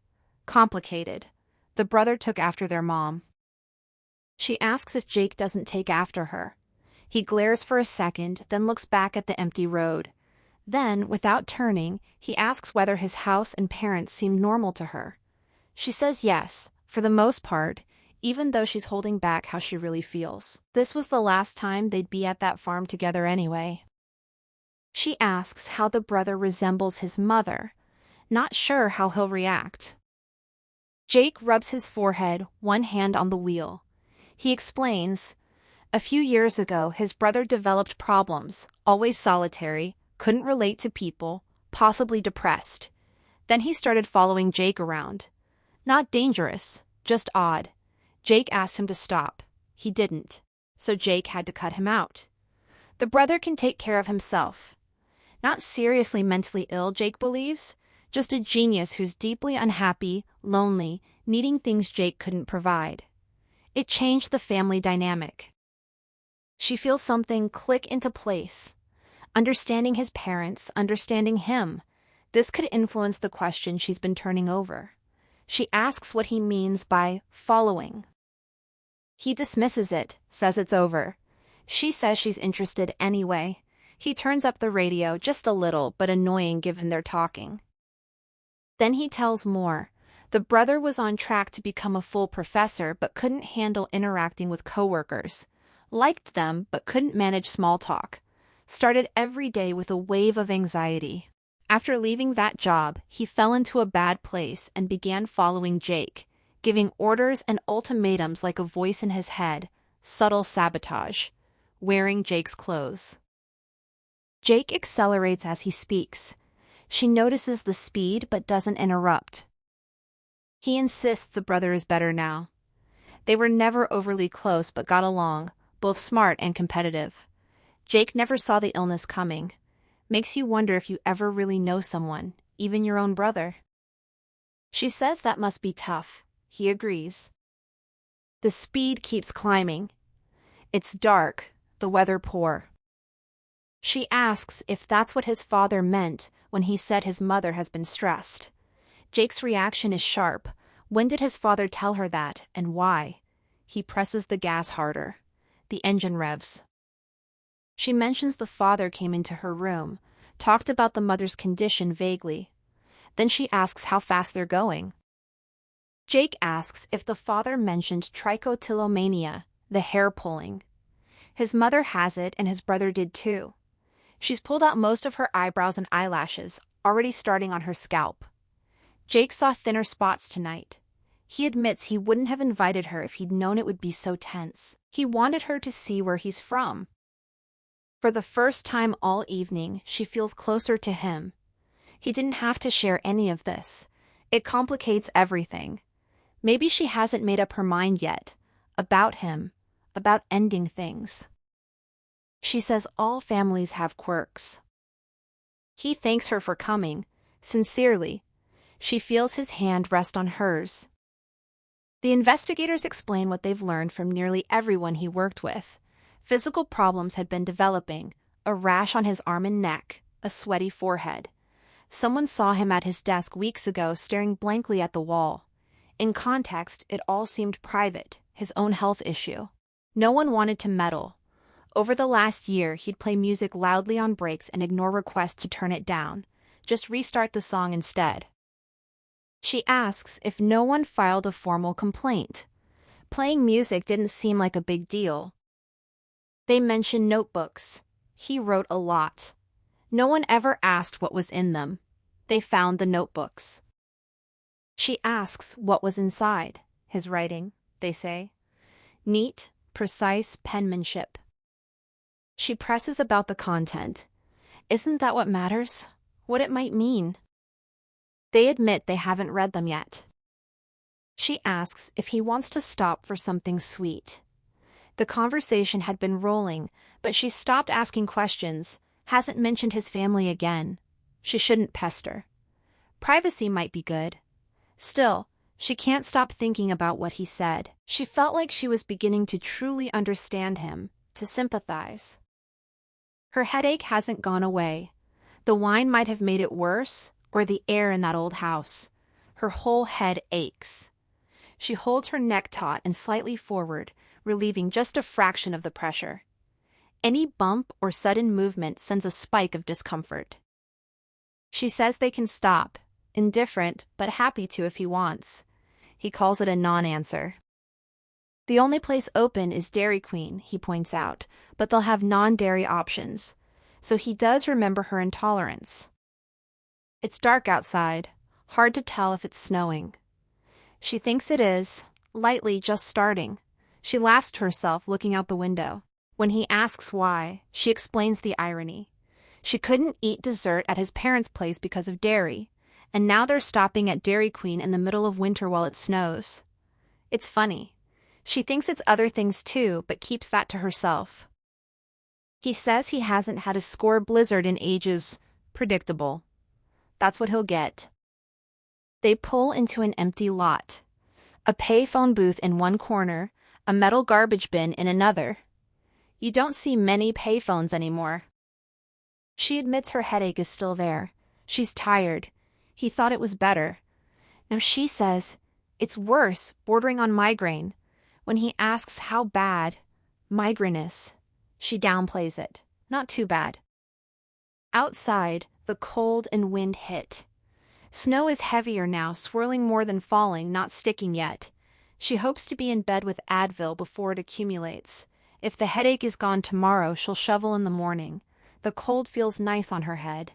Complicated. The brother took after their mom. She asks if Jake doesn't take after her. He glares for a second, then looks back at the empty road. Then, without turning, he asks whether his house and parents seem normal to her. She says yes, for the most part, even though she's holding back how she really feels. This was the last time they'd be at that farm together anyway. She asks how the brother resembles his mother, not sure how he'll react. Jake rubs his forehead, one hand on the wheel. He explains, a few years ago his brother developed problems, always solitary, couldn't relate to people, possibly depressed. Then he started following Jake around. Not dangerous, just odd. Jake asked him to stop. He didn't, so Jake had to cut him out. The brother can take care of himself. Not seriously mentally ill, Jake believes, just a genius who's deeply unhappy, lonely, needing things Jake couldn't provide. It changed the family dynamic. She feels something click into place. Understanding his parents, understanding him. This could influence the question she's been turning over. She asks what he means by following. He dismisses it, says it's over. She says she's interested anyway. He turns up the radio just a little, but annoying given they're talking. Then he tells more. The brother was on track to become a full professor but couldn't handle interacting with coworkers. Liked them but couldn't manage small talk. Started every day with a wave of anxiety. After leaving that job, he fell into a bad place and began following Jake, giving orders and ultimatums like a voice in his head, subtle sabotage, wearing Jake's clothes. Jake accelerates as he speaks. She notices the speed but doesn't interrupt. He insists the brother is better now. They were never overly close but got along, both smart and competitive. Jake never saw the illness coming. Makes you wonder if you ever really know someone, even your own brother. She says that must be tough. He agrees. The speed keeps climbing. It's dark, the weather poor. She asks if that's what his father meant when he said his mother has been stressed. Jake's reaction is sharp. When did his father tell her that, and why? He presses the gas harder. The engine revs. She mentions the father came into her room, talked about the mother's condition vaguely. Then she asks how fast they're going. Jake asks if the father mentioned trichotillomania, the hair pulling. His mother has it and his brother did too. She's pulled out most of her eyebrows and eyelashes, already starting on her scalp. Jake saw thinner spots tonight. He admits he wouldn't have invited her if he'd known it would be so tense. He wanted her to see where he's from. For the first time all evening, she feels closer to him. He didn't have to share any of this. It complicates everything. Maybe she hasn't made up her mind yet. About him. About ending things. She says all families have quirks. He thanks her for coming, sincerely. She feels his hand rest on hers. The investigators explain what they've learned from nearly everyone he worked with. Physical problems had been developing, a rash on his arm and neck, a sweaty forehead. Someone saw him at his desk weeks ago staring blankly at the wall. In context, it all seemed private, his own health issue. No one wanted to meddle. Over the last year, he'd play music loudly on breaks and ignore requests to turn it down. Just restart the song instead. She asks if no one filed a formal complaint. Playing music didn't seem like a big deal. They mention notebooks. He wrote a lot. No one ever asked what was in them. They found the notebooks. She asks what was inside. His writing, they say. Neat, precise penmanship. She presses about the content. Isn't that what matters? What it might mean? They admit they haven't read them yet. She asks if he wants to stop for something sweet. The conversation had been rolling, but she stopped asking questions, hasn't mentioned his family again. She shouldn't pester. Privacy might be good. Still, she can't stop thinking about what he said. She felt like she was beginning to truly understand him, to sympathize. Her headache hasn't gone away. The wine might have made it worse, or the air in that old house. Her whole head aches. She holds her neck taut and slightly forward, relieving just a fraction of the pressure. Any bump or sudden movement sends a spike of discomfort. She says they can stop, indifferent but happy to if he wants. He calls it a non-answer. The only place open is Dairy Queen, he points out, but they'll have non-dairy options. So he does remember her intolerance. It's dark outside, hard to tell if it's snowing. She thinks it is, lightly just starting. She laughs to herself looking out the window. When he asks why, she explains the irony. She couldn't eat dessert at his parents' place because of dairy, and now they're stopping at Dairy Queen in the middle of winter while it snows. It's funny. She thinks it's other things too, but keeps that to herself. He says he hasn't had a score blizzard in ages. Predictable. That's what he'll get. They pull into an empty lot. A payphone booth in one corner, a metal garbage bin in another. You don't see many payphones anymore. She admits her headache is still there. She's tired. He thought it was better. Now she says, it's worse, bordering on migraine. When he asks how bad, migrainous, she downplays it. Not too bad. Outside, the cold and wind hit. Snow is heavier now, swirling more than falling, not sticking yet. She hopes to be in bed with Advil before it accumulates. If the headache is gone tomorrow, she'll shovel in the morning. The cold feels nice on her head.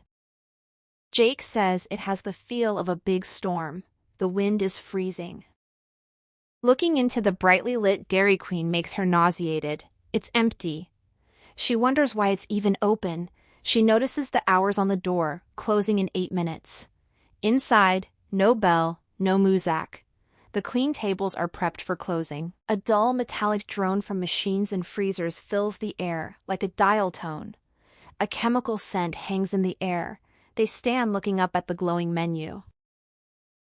Jake says it has the feel of a big storm. The wind is freezing. Looking into the brightly lit Dairy Queen makes her nauseated. It's empty. She wonders why it's even open. She notices the hours on the door, closing in 8 minutes. Inside, no bell, no muzak. The clean tables are prepped for closing. A dull metallic drone from machines and freezers fills the air, like a dial tone. A chemical scent hangs in the air. They stand looking up at the glowing menu.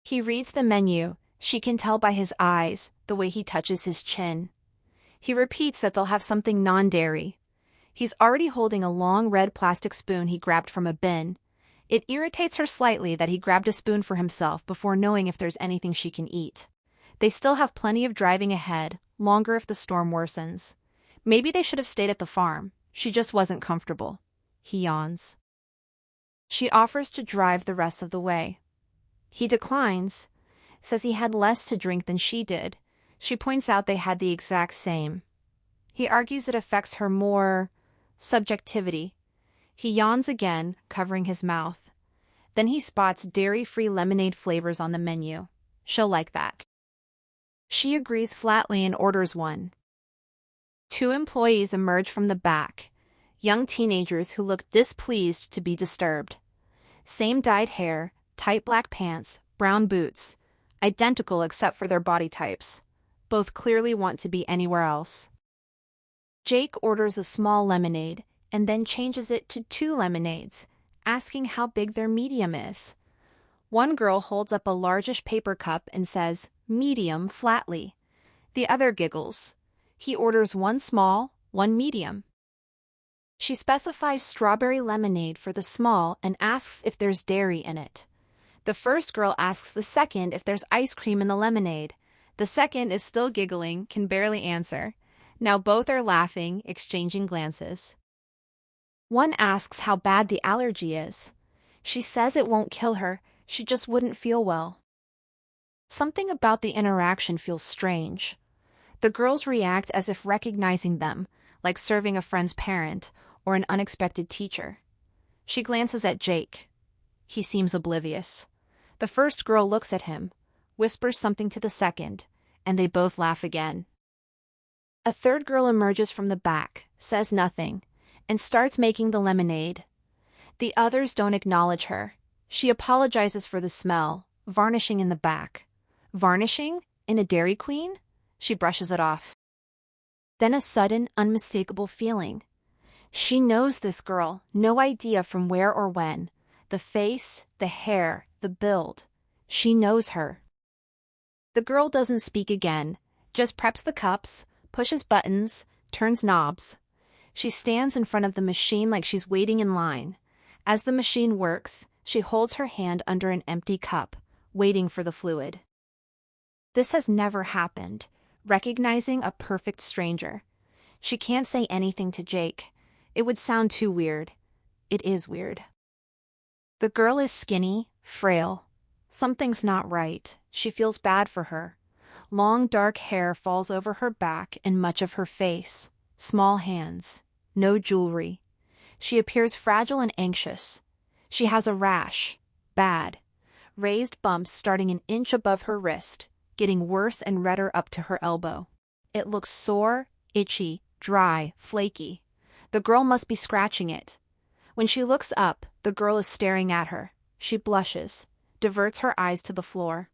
He reads the menu. She can tell by his eyes, the way he touches his chin. He repeats that they'll have something non-dairy. He's already holding a long red plastic spoon he grabbed from a bin. It irritates her slightly that he grabbed a spoon for himself before knowing if there's anything she can eat. They still have plenty of driving ahead, longer if the storm worsens. Maybe they should have stayed at the farm. She just wasn't comfortable. He yawns. She offers to drive the rest of the way. He declines, says he had less to drink than she did. She points out they had the exact same. He argues it affects her more subjectivity. He yawns again, covering his mouth. Then he spots dairy-free lemonade flavors on the menu. She'll like that. She agrees flatly and orders one. 2 employees emerge from the back, young teenagers who look displeased to be disturbed. Same dyed hair, tight black pants, brown boots, identical except for their body types. Both clearly want to be anywhere else. Jake orders a small lemonade and then changes it to 2 lemonades, asking how big their medium is. One girl holds up a largish paper cup and says, medium, flatly. The other giggles. He orders 1 small, 1 medium. She specifies strawberry lemonade for the small and asks if there's dairy in it. The first girl asks the second if there's ice cream in the lemonade. The second is still giggling, can barely answer. Now both are laughing, exchanging glances. One asks how bad the allergy is. She says it won't kill her, she just wouldn't feel well. Something about the interaction feels strange. The girls react as if recognizing them, like serving a friend's parent or an unexpected teacher. She glances at Jake. He seems oblivious. The first girl looks at him, whispers something to the second, and they both laugh again. A third girl emerges from the back, says nothing, and starts making the lemonade. The others don't acknowledge her. She apologizes for the smell, varnishing in the back. Varnishing? In a Dairy Queen? She brushes it off. Then a sudden, unmistakable feeling. She knows this girl, no idea from where or when. The face, the hair, the build. She knows her. The girl doesn't speak again, just preps the cups, pushes buttons, turns knobs. She stands in front of the machine like she's waiting in line. As the machine works, she holds her hand under an empty cup, waiting for the fluid. This has never happened. recognizing a perfect stranger. She can't say anything to Jake. It would sound too weird. It is weird. The girl is skinny, frail. Something's not right. She feels bad for her. Long dark hair falls over her back and much of her face. Small hands. No jewelry. She appears fragile and anxious. She has a rash. Bad. Raised bumps starting an inch above her wrist, getting worse and redder up to her elbow. It looks sore, itchy, dry, flaky. The girl must be scratching it. When she looks up, the girl is staring at her. She blushes, diverts her eyes to the floor.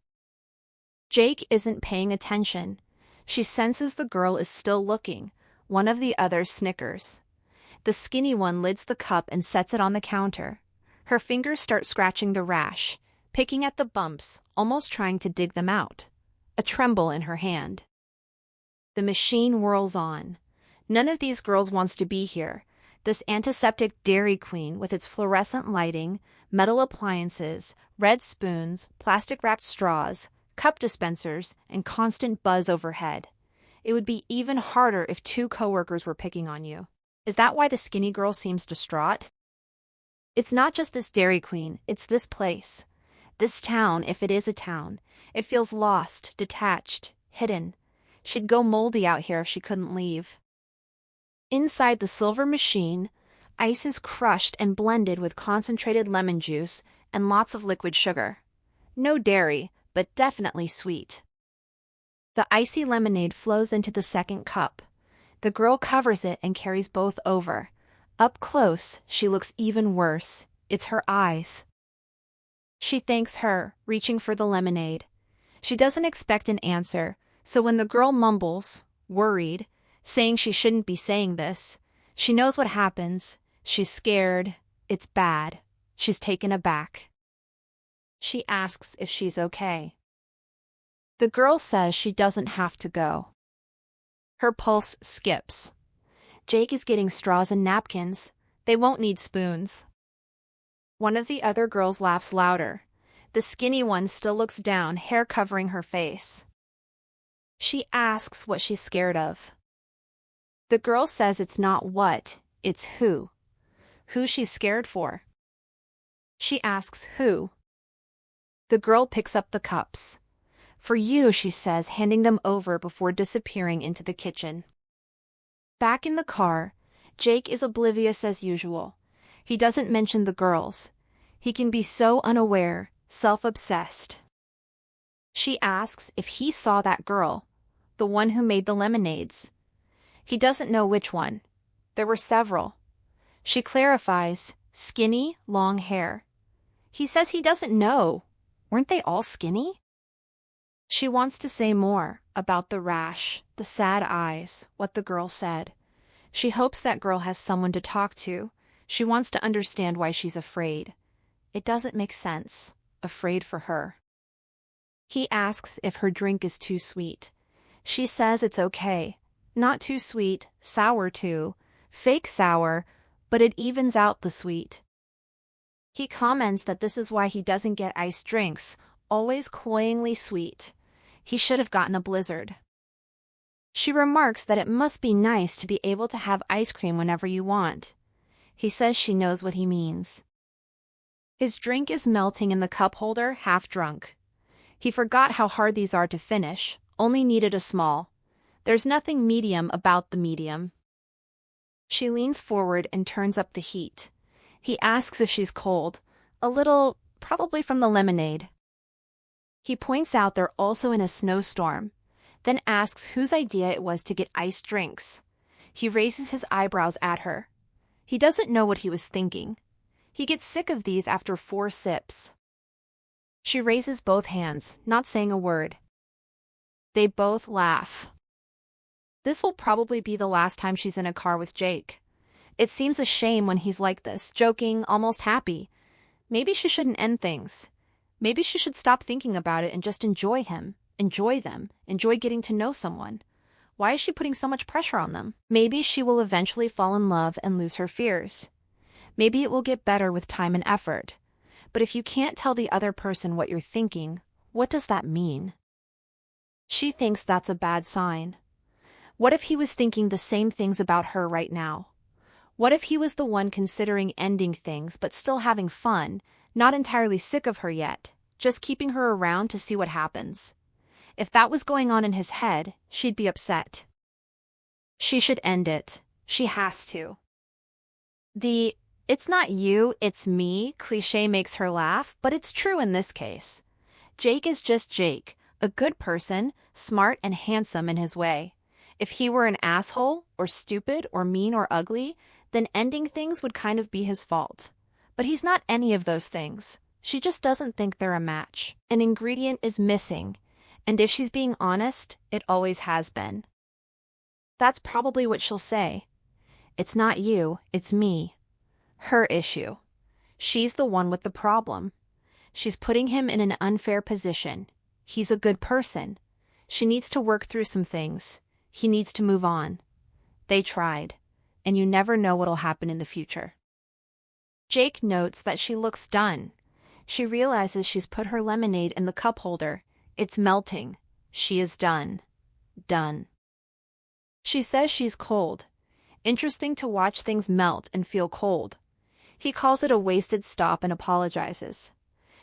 Jake isn't paying attention. She senses the girl is still looking. One of the others snickers. The skinny one lids the cup and sets it on the counter. Her fingers start scratching the rash, picking at the bumps, almost trying to dig them out. A tremble in her hand. The machine whirls on. None of these girls wants to be here. This antiseptic Dairy Queen with its fluorescent lighting, metal appliances, red spoons, plastic-wrapped straws, cup dispensers, and constant buzz overhead. It would be even harder if 2 coworkers were picking on you. Is that why the skinny girl seems distraught? It's not just this Dairy Queen, it's this place. This town, if it is a town. It feels lost, detached, hidden. She'd go moldy out here if she couldn't leave. Inside the silver machine, ice is crushed and blended with concentrated lemon juice and lots of liquid sugar. No dairy, but definitely sweet. The icy lemonade flows into the second cup. The girl covers it and carries both over. Up close, she looks even worse. It's her eyes. She thanks her, reaching for the lemonade. She doesn't expect an answer, so when the girl mumbles, worried, saying she shouldn't be saying this, she knows what happens. She's scared. It's bad. She's taken aback. She asks if she's okay. The girl says she doesn't have to go. Her pulse skips. Jake is getting straws and napkins. They won't need spoons. One of the other girls laughs louder. The skinny one still looks down, hair covering her face. She asks what she's scared of. The girl says it's not what, it's who. Who she's scared for. She asks who. The girl picks up the cups. For you, she says, handing them over before disappearing into the kitchen. Back in the car, Jake is oblivious as usual. He doesn't mention the girls. He can be so unaware, self-obsessed. She asks if he saw that girl, the one who made the lemonades. He doesn't know which one. There were several. She clarifies, skinny, long hair. He says he doesn't know. Weren't they all skinny? She wants to say more about the rash, the sad eyes, what the girl said. She hopes that girl has someone to talk to. She wants to understand why she's afraid. It doesn't make sense. Afraid for her. He asks if her drink is too sweet. She says it's okay. Not too sweet, sour too, fake sour, but it evens out the sweet. He comments that this is why he doesn't get iced drinks, always cloyingly sweet. He should have gotten a blizzard. She remarks that it must be nice to be able to have ice cream whenever you want. He says she knows what he means. His drink is melting in the cup holder, half drunk. He forgot how hard these are to finish, only needed a small. There's nothing medium about the medium. She leans forward and turns up the heat. He asks if she's cold. A little, probably from the lemonade. He points out they're also in a snowstorm, then asks whose idea it was to get iced drinks. He raises his eyebrows at her. He doesn't know what he was thinking. He gets sick of these after 4 sips. She raises both hands, not saying a word. They both laugh. This will probably be the last time she's in a car with Jake. It seems a shame when he's like this, joking, almost happy. Maybe she shouldn't end things. Maybe she should stop thinking about it and just enjoy him, enjoy them, enjoy getting to know someone. Why is she putting so much pressure on them? Maybe she will eventually fall in love and lose her fears. Maybe it will get better with time and effort. But if you can't tell the other person what you're thinking, what does that mean? She thinks that's a bad sign. What if he was thinking the same things about her right now? What if he was the one considering ending things but still having fun, not entirely sick of her yet, just keeping her around to see what happens? If that was going on in his head, she'd be upset. She should end it. She has to. The "it's not you, it's me" cliché makes her laugh, but it's true in this case. Jake is just Jake, a good person, smart and handsome in his way. If he were an asshole, or stupid, or mean, or ugly, then ending things would kind of be his fault. But he's not any of those things. She just doesn't think they're a match. An ingredient is missing, and if she's being honest, it always has been. That's probably what she'll say. It's not you, it's me. Her issue. She's the one with the problem. She's putting him in an unfair position. He's a good person. She needs to work through some things. He needs to move on. They tried, and you never know what'll happen in the future. Jake notes that she looks done. She realizes she's put her lemonade in the cup holder. It's melting. She is done. Done. She says she's cold. Interesting to watch things melt and feel cold. He calls it a wasted stop and apologizes.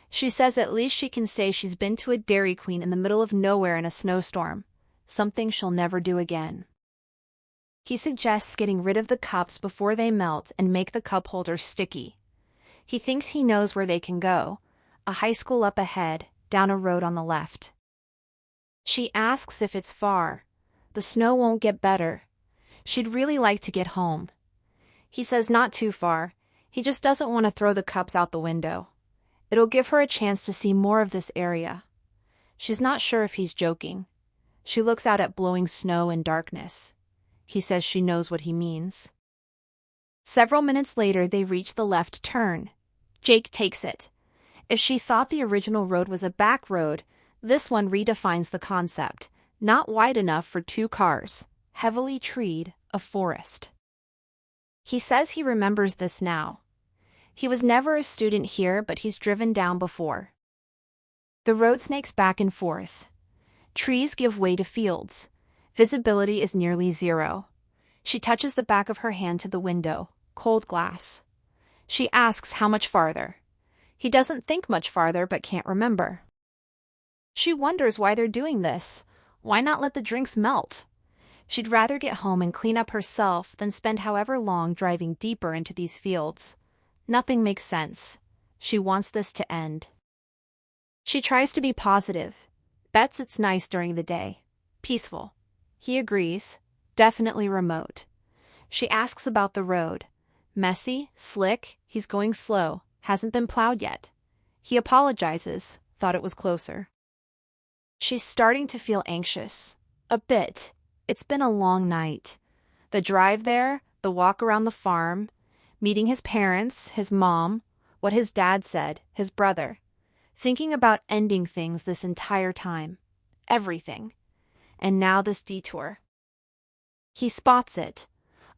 She says at least she can say she's been to a Dairy Queen in the middle of nowhere in a snowstorm, something she'll never do again. He suggests getting rid of the cups before they melt and make the cup holders sticky. He thinks he knows where they can go, a high school up ahead, down a road on the left. She asks if it's far. The snow won't get better. She'd really like to get home. He says not too far. He just doesn't want to throw the cups out the window. It'll give her a chance to see more of this area. She's not sure if he's joking. She looks out at blowing snow and darkness. He says she knows what he means. Several minutes later, they reach the left turn. Jake takes it. If she thought the original road was a back road, this one redefines the concept. Not wide enough for two cars, heavily treed, a forest. He says he remembers this now. He was never a student here, but he's driven down before. The road snakes back and forth. Trees give way to fields. Visibility is nearly zero. She touches the back of her hand to the window, cold glass. She asks how much farther. He doesn't think much farther but can't remember. She wonders why they're doing this. Why not let the drinks melt? She'd rather get home and clean up herself than spend however long driving deeper into these fields. Nothing makes sense. She wants this to end. She tries to be positive. Bets it's nice during the day. Peaceful. He agrees. Definitely remote. She asks about the road. Messy, slick, he's going slow, hasn't been plowed yet. He apologizes, thought it was closer. She's starting to feel anxious. A bit. It's been a long night. The drive there, the walk around the farm, meeting his parents, his mom, what his dad said, his brother. Thinking about ending things this entire time. Everything. And now this detour. He spots it.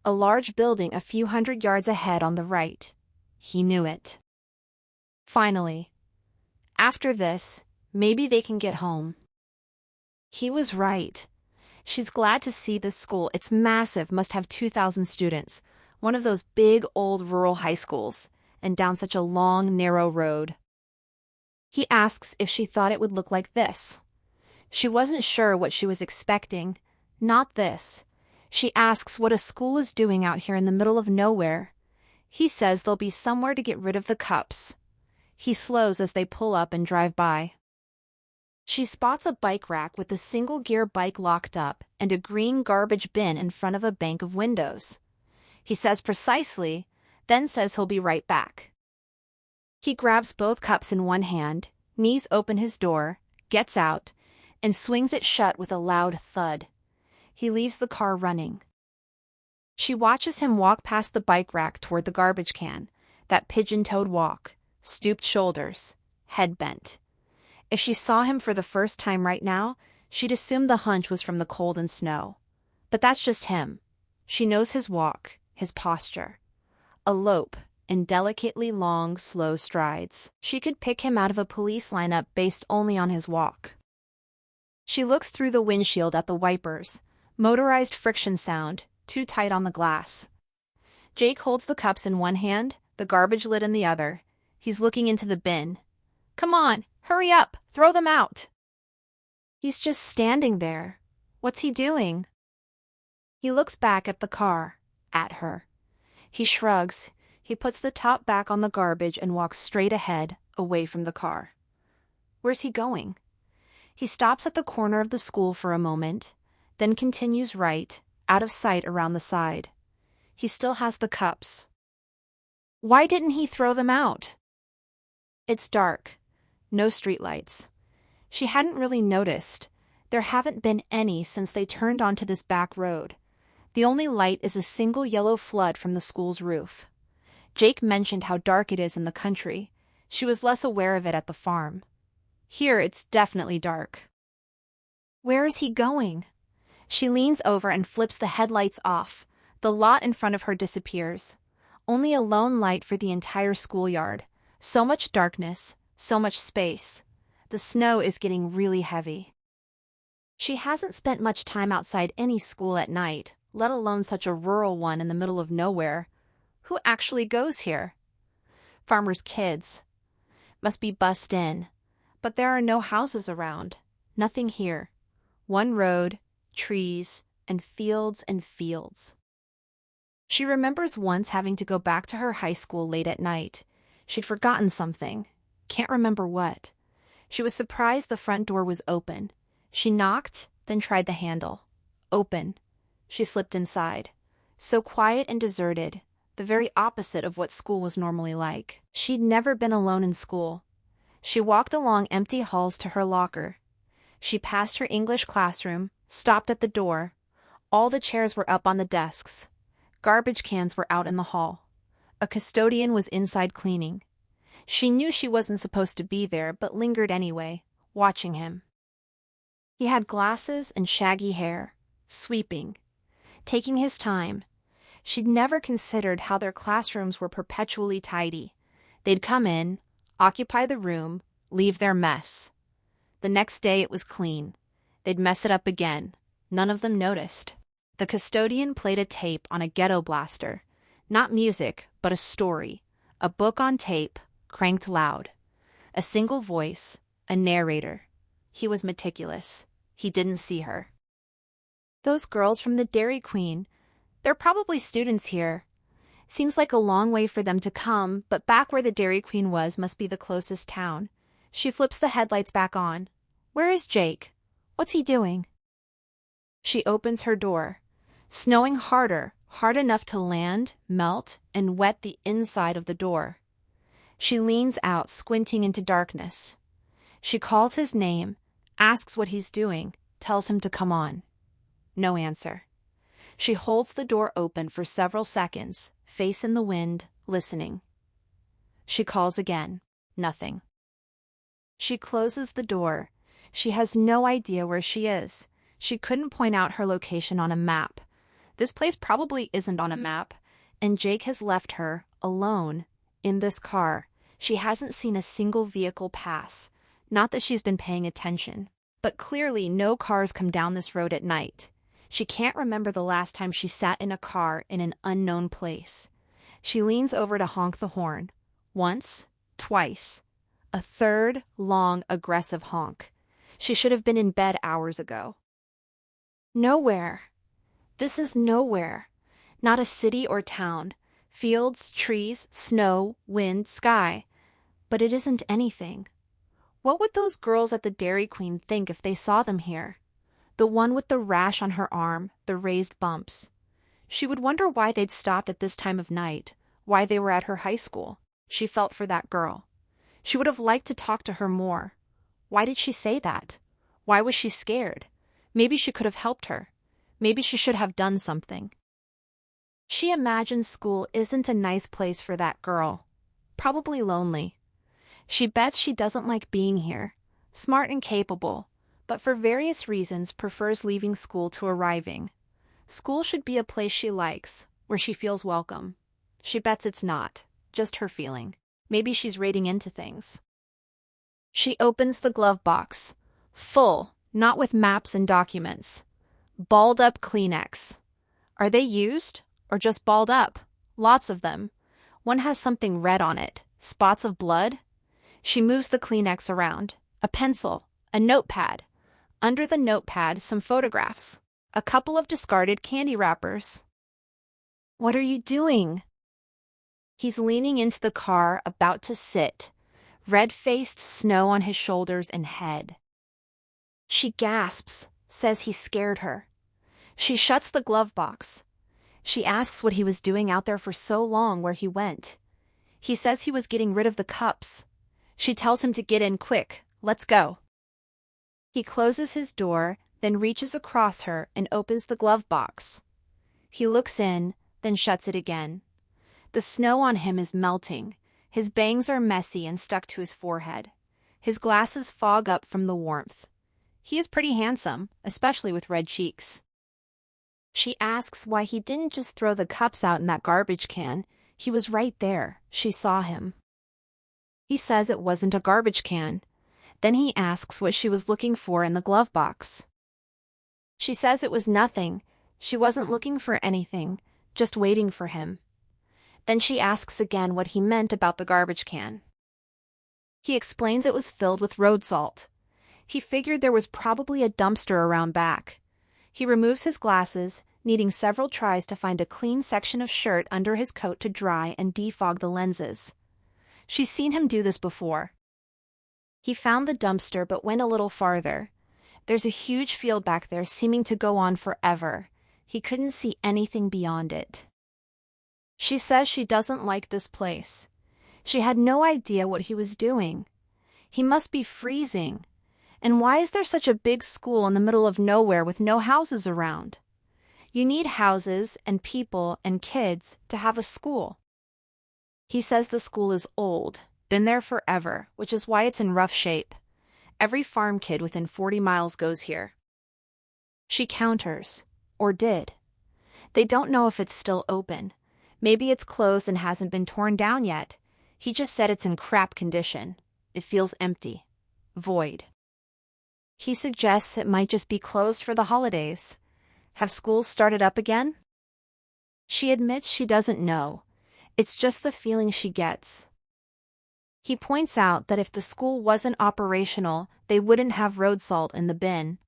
A large building a few hundred yards ahead on the right. He knew it. Finally. After this, maybe they can get home. He was right. She's glad to see this school. It's massive, must have 2,000 students. One of those big old rural high schools, and down such a long, narrow road. He asks if she thought it would look like this. She wasn't sure what she was expecting. Not this. She asks what a school is doing out here in the middle of nowhere. He says they'll be somewhere to get rid of the cups. He slows as they pull up and drive by. She spots a bike rack with a single-gear bike locked up and a green garbage bin in front of a bank of windows. He says precisely, then says he'll be right back. He grabs both cups in one hand, knees open his door, gets out, and swings it shut with a loud thud. He leaves the car running. She watches him walk past the bike rack toward the garbage can, that pigeon-toed walk, stooped shoulders, head bent. If she saw him for the first time right now, she'd assume the hunch was from the cold and snow. But that's just him. She knows his walk, his posture. A lope, in delicately long, slow strides. She could pick him out of a police lineup based only on his walk. She looks through the windshield at the wipers. Motorized friction sound, too tight on the glass. Jake holds the cups in one hand, the garbage lid in the other. He's looking into the bin. Come on, hurry up, throw them out. He's just standing there. What's he doing? He looks back at the car, at her. He shrugs. He puts the top back on the garbage and walks straight ahead, away from the car. Where's he going? He stops at the corner of the school for a moment, then continues right, out of sight around the side. He still has the cups. Why didn't he throw them out? It's dark. No streetlights. She hadn't really noticed. There haven't been any since they turned onto this back road. The only light is a single yellow flood from the school's roof. Jake mentioned how dark it is in the country. She was less aware of it at the farm. Here it's definitely dark. Where is he going? She leans over and flips the headlights off. The lot in front of her disappears. Only a lone light for the entire schoolyard. So much darkness, so much space. The snow is getting really heavy. She hasn't spent much time outside any school at night, let alone such a rural one in the middle of nowhere. Who actually goes here? Farmers' kids. Must be bussed in. But there are no houses around. Nothing here. One road, trees, and fields and fields. She remembers once having to go back to her high school late at night. She'd forgotten something. Can't remember what. She was surprised the front door was open. She knocked, then tried the handle. Open. She slipped inside. So quiet and deserted, the very opposite of what school was normally like. She'd never been alone in school. She walked along empty halls to her locker. She passed her English classroom, stopped at the door. All the chairs were up on the desks. Garbage cans were out in the hall. A custodian was inside cleaning. She knew she wasn't supposed to be there, but lingered anyway, watching him. He had glasses and shaggy hair, sweeping, taking his time. She'd never considered how their classrooms were perpetually tidy. They'd come in, occupy the room, leave their mess. The next day it was clean. They'd mess it up again. None of them noticed. The custodian played a tape on a ghetto blaster. Not music, but a story. A book on tape, cranked loud. A single voice, a narrator. He was meticulous. He didn't see her. Those girls from the Dairy Queen, they're probably students here. Seems like a long way for them to come, but back where the Dairy Queen was must be the closest town. She flips the headlights back on. Where is Jake? What's he doing? She opens her door. Snowing harder, hard enough to land, melt, and wet the inside of the door. She leans out, squinting into darkness. She calls his name, asks what he's doing, tells him to come on. No answer. She holds the door open for several seconds, face in the wind, listening. She calls again. Nothing. She closes the door. She has no idea where she is. She couldn't point out her location on a map. This place probably isn't on a map, and Jake has left her, alone, in this car. She hasn't seen a single vehicle pass. Not that she's been paying attention. But clearly no cars come down this road at night. She can't remember the last time she sat in a car in an unknown place. She leans over to honk the horn. Once, twice. A third, long, aggressive honk. She should have been in bed hours ago. Nowhere. This is nowhere. Not a city or town. Fields, trees, snow, wind, sky. But it isn't anything. What would those girls at the Dairy Queen think if they saw them here? The one with the rash on her arm, the raised bumps. She would wonder why they'd stopped at this time of night, why they were at her high school. She felt for that girl. She would have liked to talk to her more. Why did she say that? Why was she scared? Maybe she could have helped her. Maybe she should have done something. She imagines school isn't a nice place for that girl. Probably lonely. She bets she doesn't like being here. Smart and capable, but for various reasons prefers leaving school to arriving. School should be a place she likes, where she feels welcome. She bets it's not, just her feeling. Maybe she's reading into things. She opens the glove box. Full, not with maps and documents. Balled up Kleenex. Are they used? Or just balled up? Lots of them. One has something red on it. Spots of blood? She moves the Kleenex around. A pencil. A notepad. Under the notepad, some photographs. A couple of discarded candy wrappers. What are you doing? He's leaning into the car, about to sit. Red-faced, snow on his shoulders and head. She gasps, says he scared her. She shuts the glove box. She asks what he was doing out there for so long, where he went. He says he was getting rid of the cups. She tells him to get in quick. Let's go. He closes his door, then reaches across her and opens the glove box. He looks in, then shuts it again. The snow on him is melting. His bangs are messy and stuck to his forehead. His glasses fog up from the warmth. He is pretty handsome, especially with red cheeks. She asks why he didn't just throw the cups out in that garbage can. He was right there. She saw him. He says it wasn't a garbage can. Then he asks what she was looking for in the glove box. She says it was nothing. She wasn't looking for anything, just waiting for him. Then she asks again what he meant about the garbage can. He explains it was filled with road salt. He figured there was probably a dumpster around back. He removes his glasses, needing several tries to find a clean section of shirt under his coat to dry and defog the lenses. She's seen him do this before. He found the dumpster but went a little farther. There's a huge field back there seeming to go on forever. He couldn't see anything beyond it. She says she doesn't like this place. She had no idea what he was doing. He must be freezing. And why is there such a big school in the middle of nowhere with no houses around? You need houses and people and kids to have a school. He says the school is old, been there forever, which is why it's in rough shape. Every farm kid within 40 miles goes here. She counters, or did. They don't know if it's still open. Maybe it's closed and hasn't been torn down yet. He just said it's in crap condition. It feels empty. Void. He suggests it might just be closed for the holidays. Have schools started up again? She admits she doesn't know. It's just the feeling she gets. He points out that if the school wasn't operational, they wouldn't have road salt in the bin.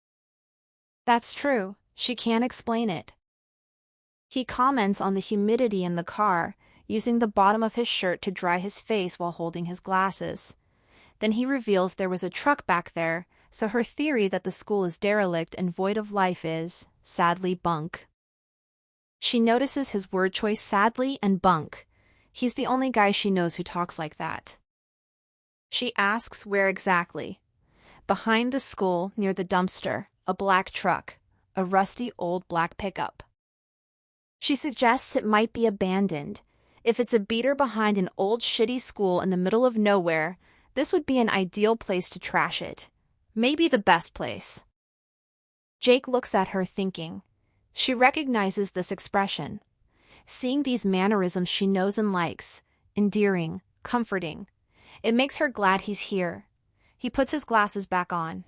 That's true. She can't explain it. He comments on the humidity in the car, using the bottom of his shirt to dry his face while holding his glasses. Then he reveals there was a truck back there, so her theory that the school is derelict and void of life is, sadly, bunk. She notices his word choice, sadly and bunk. He's the only guy she knows who talks like that. She asks where exactly. Behind the school, near the dumpster, a black truck, a rusty old black pickup. She suggests it might be abandoned. If it's a beater behind an old shitty school in the middle of nowhere, this would be an ideal place to trash it. Maybe the best place. Jake looks at her thinking. She recognizes this expression. Seeing these mannerisms she knows and likes, endearing, comforting. It makes her glad he's here. He puts his glasses back on.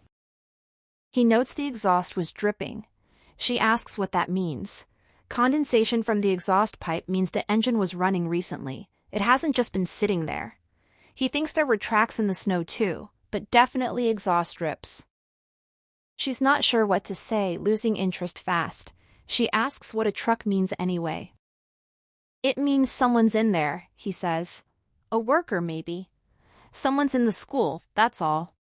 He notes the exhaust was dripping. She asks what that means. Condensation from the exhaust pipe means the engine was running recently. It hasn't just been sitting there. He thinks there were tracks in the snow too, but definitely exhaust drips. She's not sure what to say, losing interest fast. She asks what a truck means anyway. It means someone's in there, he says. A worker, maybe. Someone's in the school, that's all.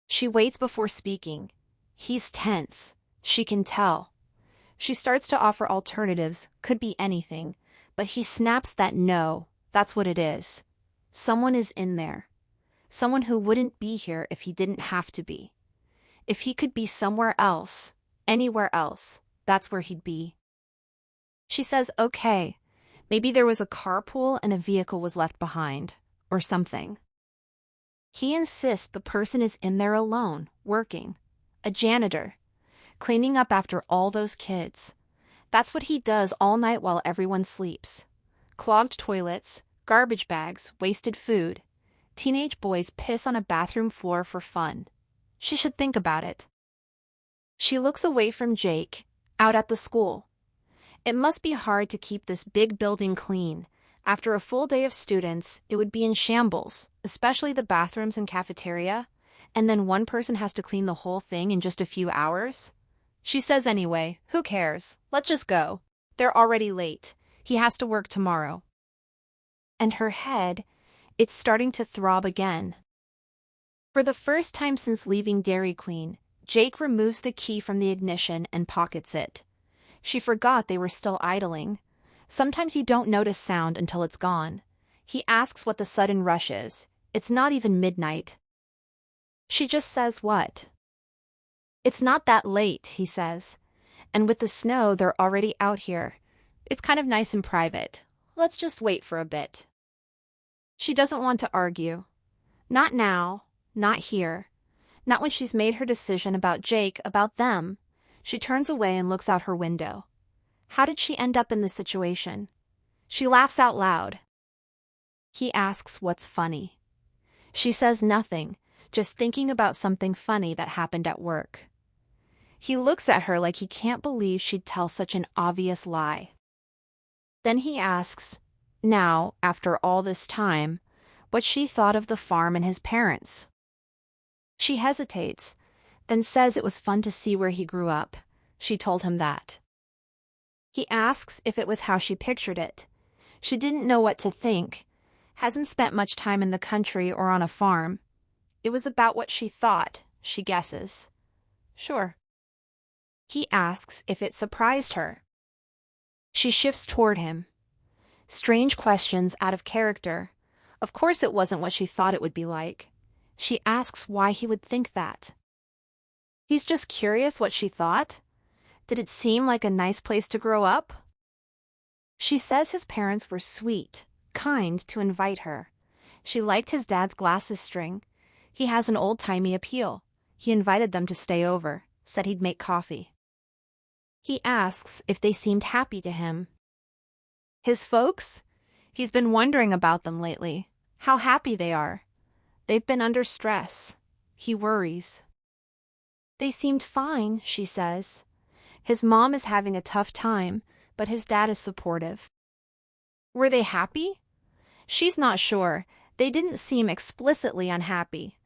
She waits before speaking. He's tense. She can tell. She starts to offer alternatives, could be anything, but he snaps that no, that's what it is. Someone is in there. Someone who wouldn't be here if he didn't have to be. If he could be somewhere else, anywhere else, that's where he'd be. She says, okay, maybe there was a carpool and a vehicle was left behind, or something. He insists the person is in there alone, working. A janitor. Cleaning up after all those kids. That's what he does all night while everyone sleeps. Clogged toilets, garbage bags, wasted food. Teenage boys piss on a bathroom floor for fun. She should think about it. She looks away from Jake, out at the school. It must be hard to keep this big building clean. After a full day of students, it would be in shambles, especially the bathrooms and cafeteria, and then one person has to clean the whole thing in just a few hours. She says anyway, who cares? Let's just go. They're already late. He has to work tomorrow. And her head, it's starting to throb again. For the first time since leaving Dairy Queen, Jake removes the key from the ignition and pockets it. She forgot they were still idling. Sometimes you don't notice sound until it's gone. He asks what the sudden rush is. It's not even midnight. She just says what? It's not that late, he says. And with the snow, they're already out here. It's kind of nice and private. Let's just wait for a bit. She doesn't want to argue. Not now, not here. Not when she's made her decision about Jake, about them. She turns away and looks out her window. How did she end up in this situation? She laughs out loud. He asks what's funny. She says nothing, just thinking about something funny that happened at work. He looks at her like he can't believe she'd tell such an obvious lie. Then he asks, now, after all this time, what she thought of the farm and his parents. She hesitates, then says it was fun to see where he grew up. She told him that. He asks if it was how she pictured it. She didn't know what to think. Hasn't spent much time in the country or on a farm. It was about what she thought, she guesses. Sure. He asks if it surprised her. She shifts toward him. Strange questions out of character. Of course it wasn't what she thought it would be like. She asks why he would think that. He's just curious what she thought? Did it seem like a nice place to grow up? She says his parents were sweet, kind to invite her. She liked his dad's glasses string. He has an old-timey appeal. He invited them to stay over, said he'd make coffee. He asks if they seemed happy to him. His folks? He's been wondering about them lately, how happy they are. They've been under stress. He worries. They seemed fine, she says. His mom is having a tough time, but his dad is supportive. Were they happy? She's not sure. They didn't seem explicitly unhappy.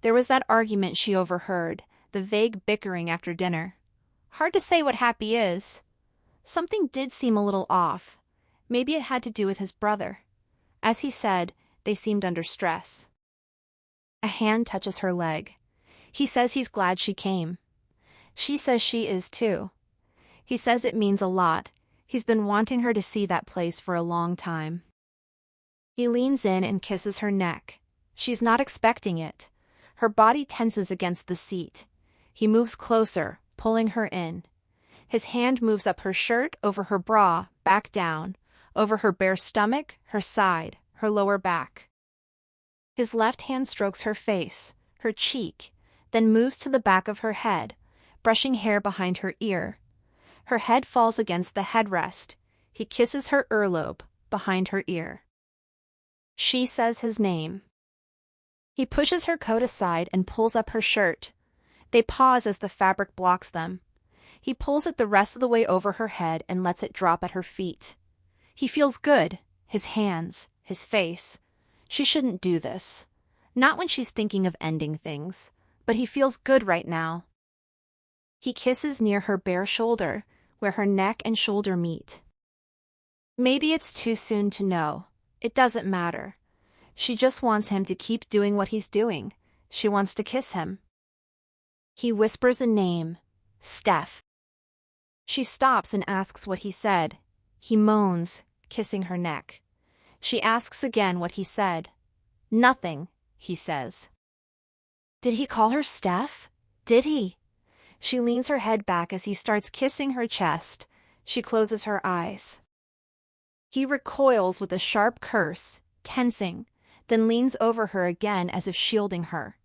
There was that argument she overheard, the vague bickering after dinner. Hard to say what happy is. Something did seem a little off. Maybe it had to do with his brother. As he said, they seemed under stress. A hand touches her leg. He says he's glad she came. She says she is too. He says it means a lot. He's been wanting her to see that place for a long time. He leans in and kisses her neck. She's not expecting it. Her body tenses against the seat. He moves closer, pulling her in. His hand moves up her shirt, over her bra, back down, over her bare stomach, her side, her lower back. His left hand strokes her face, her cheek, then moves to the back of her head, brushing hair behind her ear. Her head falls against the headrest. He kisses her earlobe, behind her ear. She says his name. He pushes her coat aside and pulls up her shirt. They pause as the fabric blocks them. He pulls it the rest of the way over her head and lets it drop at her feet. He feels good, his hands, his face. She shouldn't do this. Not when she's thinking of ending things, but he feels good right now. He kisses near her bare shoulder, where her neck and shoulder meet. Maybe it's too soon to know. It doesn't matter. She just wants him to keep doing what he's doing. She wants to kiss him. He whispers a name, Steph. She stops and asks what he said. He moans, kissing her neck. She asks again what he said. Nothing, he says. Did he call her Steph? Did he? She leans her head back as he starts kissing her chest. She closes her eyes. He recoils with a sharp curse, tensing, then leans over her again as if shielding her.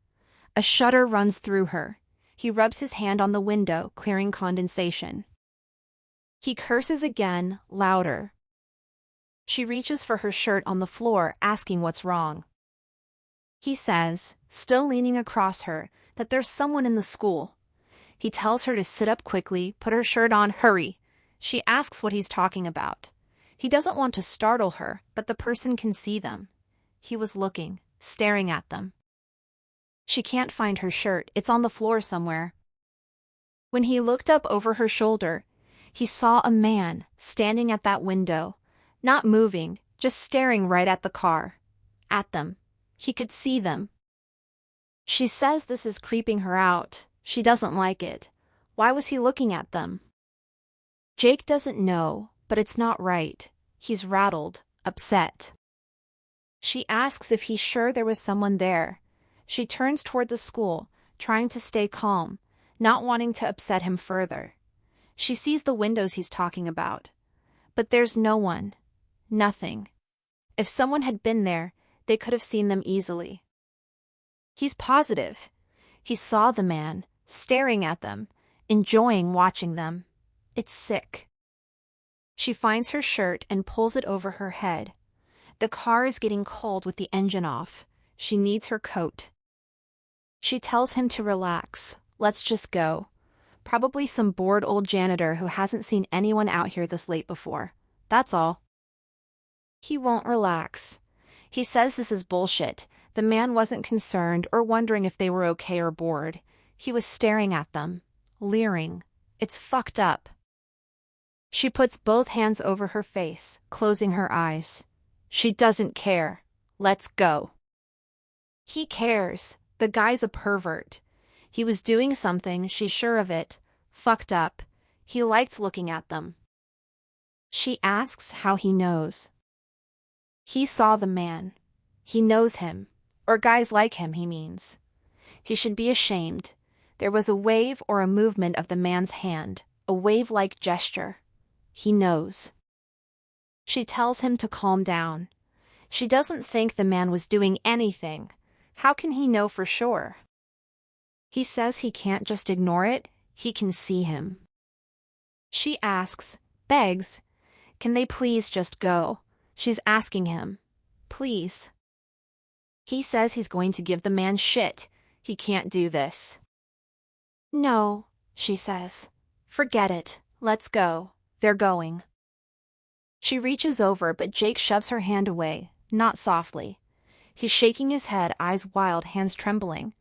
A shudder runs through her. He rubs his hand on the window, clearing condensation. He curses again, louder. She reaches for her shirt on the floor, asking what's wrong. He says, still leaning across her, that there's someone in the school. He tells her to sit up quickly, put her shirt on, hurry. She asks what he's talking about. He doesn't want to startle her, but the person can see them. He was looking, staring at them. She can't find her shirt, it's on the floor somewhere. When he looked up over her shoulder, he saw a man standing at that window, not moving, just staring right at the car. At them. He could see them. She says this is creeping her out. She doesn't like it. Why was he looking at them? Jake doesn't know, but it's not right. He's rattled, upset. She asks if he's sure there was someone there. She turns toward the school, trying to stay calm, not wanting to upset him further. She sees the windows he's talking about. But there's no one. Nothing. If someone had been there, they could have seen them easily. He's positive. He saw the man, staring at them, enjoying watching them. It's sick. She finds her shirt and pulls it over her head. The car is getting cold with the engine off. She needs her coat. She tells him to relax. Let's just go. Probably some bored old janitor who hasn't seen anyone out here this late before. That's all. He won't relax. He says this is bullshit. The man wasn't concerned or wondering if they were okay or bored. He was staring at them, leering. It's fucked up. She puts both hands over her face, closing her eyes. She doesn't care. Let's go. He cares. The guy's a pervert. He was doing something, she's sure of it. Fucked up. He liked looking at them. She asks how he knows. He saw the man. He knows him. Or guys like him, he means. He should be ashamed. There was a wave or a movement of the man's hand, a wave-like gesture. He knows. She tells him to calm down. She doesn't think the man was doing anything. How can he know for sure? He says he can't just ignore it, he can see him. She asks, begs, can they please just go? She's asking him. Please. He says he's going to give the man shit. He can't do this. No, she says. Forget it. Let's go. They're going. She reaches over, but Jake shoves her hand away, not softly. He's shaking his head, eyes wild, hands trembling.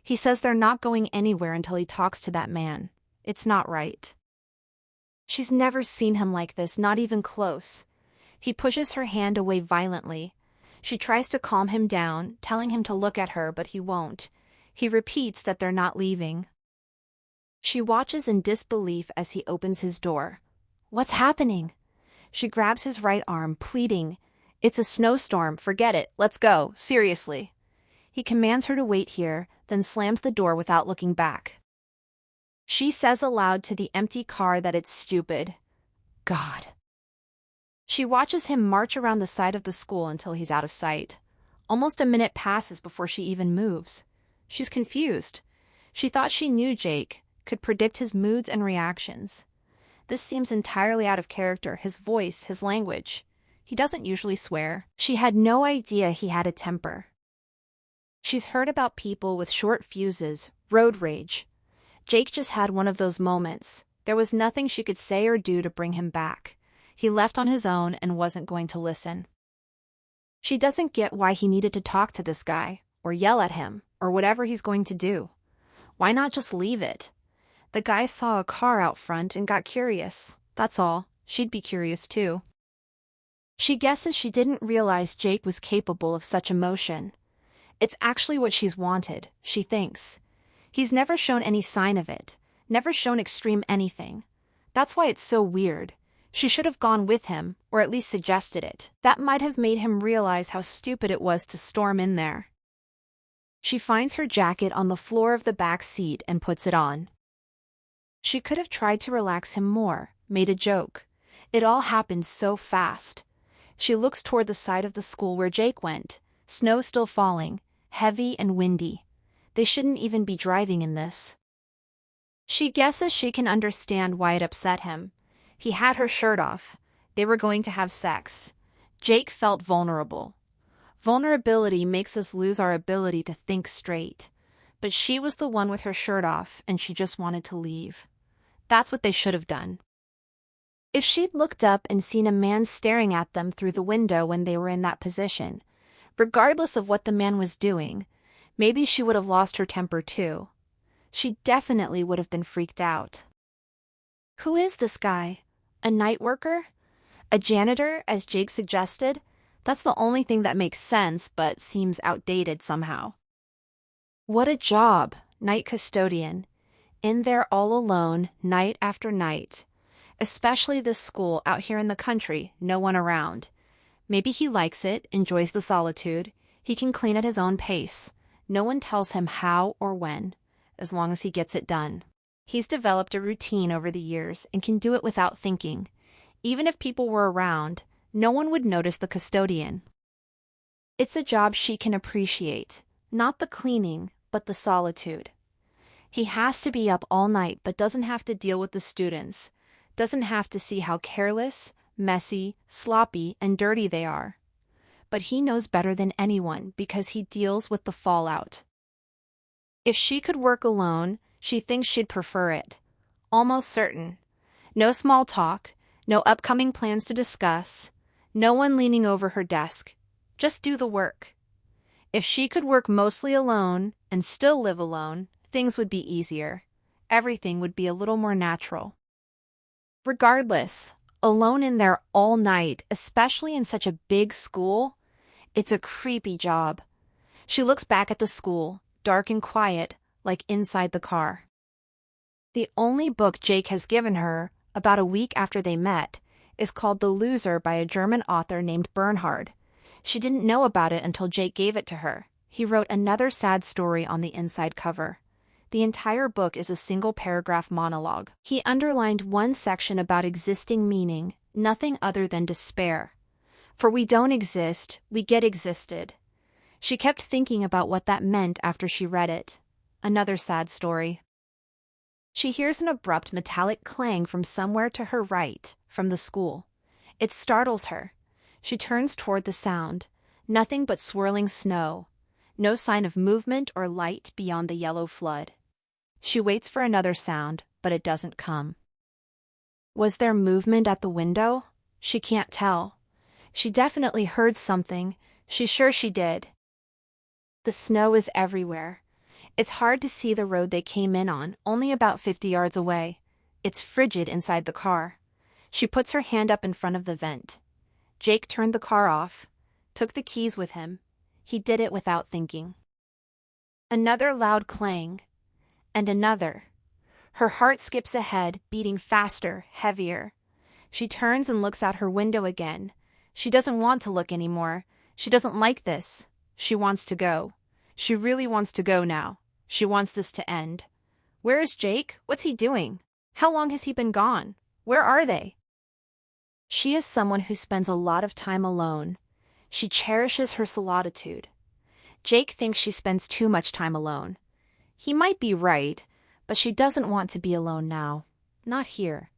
He says they're not going anywhere until he talks to that man. It's not right. She's never seen him like this, not even close. He pushes her hand away violently. She tries to calm him down, telling him to look at her, but he won't. He repeats that they're not leaving. She watches in disbelief as he opens his door. What's happening? She grabs his right arm, pleading, it's a snowstorm, forget it, let's go, seriously. He commands her to wait here, then slams the door without looking back. She says aloud to the empty car that it's stupid. God. She watches him march around the side of the school until he's out of sight. Almost a minute passes before she even moves. She's confused. She thought she knew Jake, could predict his moods and reactions. This seems entirely out of character, his voice, his language. He doesn't usually swear. She had no idea he had a temper. She's heard about people with short fuses, road rage. Jake just had one of those moments. There was nothing she could say or do to bring him back. He left on his own and wasn't going to listen. She doesn't get why he needed to talk to this guy, or yell at him, or whatever he's going to do. Why not just leave it? The guy saw a car out front and got curious. That's all. She'd be curious too. She guesses she didn't realize Jake was capable of such emotion. It's actually what she's wanted, she thinks. He's never shown any sign of it, never shown extreme anything. That's why it's so weird. She should have gone with him, or at least suggested it. That might have made him realize how stupid it was to storm in there. She finds her jacket on the floor of the back seat and puts it on. She could have tried to relax him more, made a joke. It all happened so fast. She looks toward the side of the school where Jake went, snow still falling, heavy and windy. They shouldn't even be driving in this. She guesses she can understand why it upset him. He had her shirt off. They were going to have sex. Jake felt vulnerable. Vulnerability makes us lose our ability to think straight. but she was the one with her shirt off and she just wanted to leave. That's what they should have done. If she'd looked up and seen a man staring at them through the window when they were in that position, regardless of what the man was doing, maybe she would have lost her temper too. She definitely would have been freaked out. Who is this guy? A night worker? A janitor, as Jake suggested? That's the only thing that makes sense, but seems outdated somehow. What a job, night custodian. In there all alone, night after night. Especially this school out here in the country, no one around. Maybe he likes it, enjoys the solitude. He can clean at his own pace. No one tells him how or when, as long as he gets it done. He's developed a routine over the years and can do it without thinking. Even if people were around, no one would notice the custodian. It's a job she can appreciate, not the cleaning, but the solitude. He has to be up all night but doesn't have to deal with the students, doesn't have to see how careless, messy, sloppy, and dirty they are. But he knows better than anyone because he deals with the fallout. If she could work alone, she thinks she'd prefer it. Almost certain. No small talk, no upcoming plans to discuss, no one leaning over her desk. Just do the work. If she could work mostly alone and still live alone, things would be easier. Everything would be a little more natural. Regardless, alone in there all night, especially in such a big school, it's a creepy job. She looks back at the school, dark and quiet, like inside the car. The only book Jake has given her, about a week after they met, is called The Loser by a German author named Bernhard. She didn't know about it until Jake gave it to her. He wrote another sad story on the inside cover. The entire book is a single-paragraph monologue. He underlined one section about existing meaning, nothing other than despair. For we don't exist, we get existed. She kept thinking about what that meant after she read it. Another sad story. She hears an abrupt metallic clang from somewhere to her right, from the school. It startles her. She turns toward the sound. Nothing but swirling snow. No sign of movement or light beyond the yellow flood. She waits for another sound, but it doesn't come. Was there movement at the window? She can't tell. She definitely heard something. She's sure she did. The snow is everywhere. It's hard to see the road they came in on, only about 50 yards away. It's frigid inside the car. She puts her hand up in front of the vent. Jake turned the car off, took the keys with him. He did it without thinking. Another loud clang. And another. Her heart skips ahead, beating faster, heavier. She turns and looks out her window again. She doesn't want to look anymore. She doesn't like this. She wants to go. She really wants to go now. She wants this to end. Where is Jake? What's he doing? How long has he been gone? Where are they? She is someone who spends a lot of time alone. She cherishes her solitude. Jake thinks she spends too much time alone. He might be right, but she doesn't want to be alone now. Not here.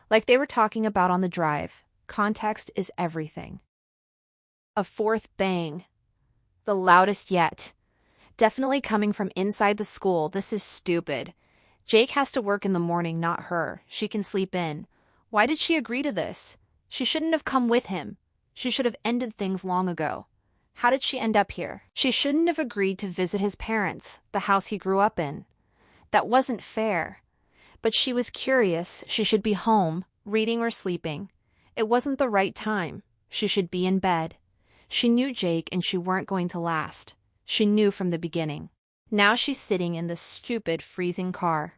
Like they were talking about on the drive, context is everything. A fourth bang. The loudest yet. Definitely coming from inside the school. This is stupid. Jake has to work in the morning, not her. She can sleep in. Why did she agree to this? She shouldn't have come with him. She should have ended things long ago. How did she end up here? She shouldn't have agreed to visit his parents, the house he grew up in. That wasn't fair. But she was curious. She should be home, reading or sleeping. It wasn't the right time. She should be in bed. She knew Jake and she weren't going to last. She knew from the beginning. Now she's sitting in the stupid, freezing car.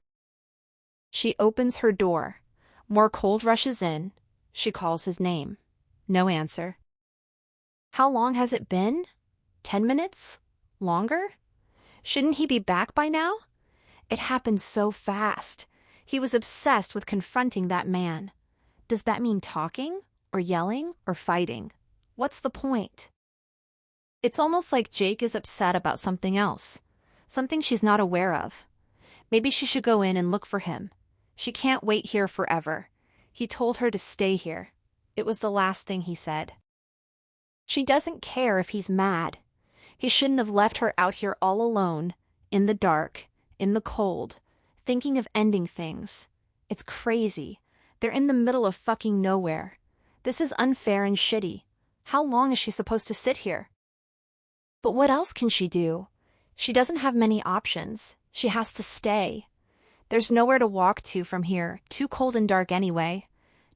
She opens her door. More cold rushes in. She calls his name. No answer. How long has it been? 10 minutes? Longer? Shouldn't he be back by now? It happened so fast. He was obsessed with confronting that man. Does that mean talking, or yelling, or fighting? What's the point? It's almost like Jake is upset about something else. Something she's not aware of. Maybe she should go in and look for him. She can't wait here forever. He told her to stay here. It was the last thing he said. She doesn't care if he's mad. He shouldn't have left her out here all alone. in the dark, in the cold, thinking of ending things. It's crazy. They're in the middle of fucking nowhere. This is unfair and shitty. How long is she supposed to sit here? But what else can she do? She doesn't have many options. She has to stay. There's nowhere to walk to from here, too cold and dark anyway.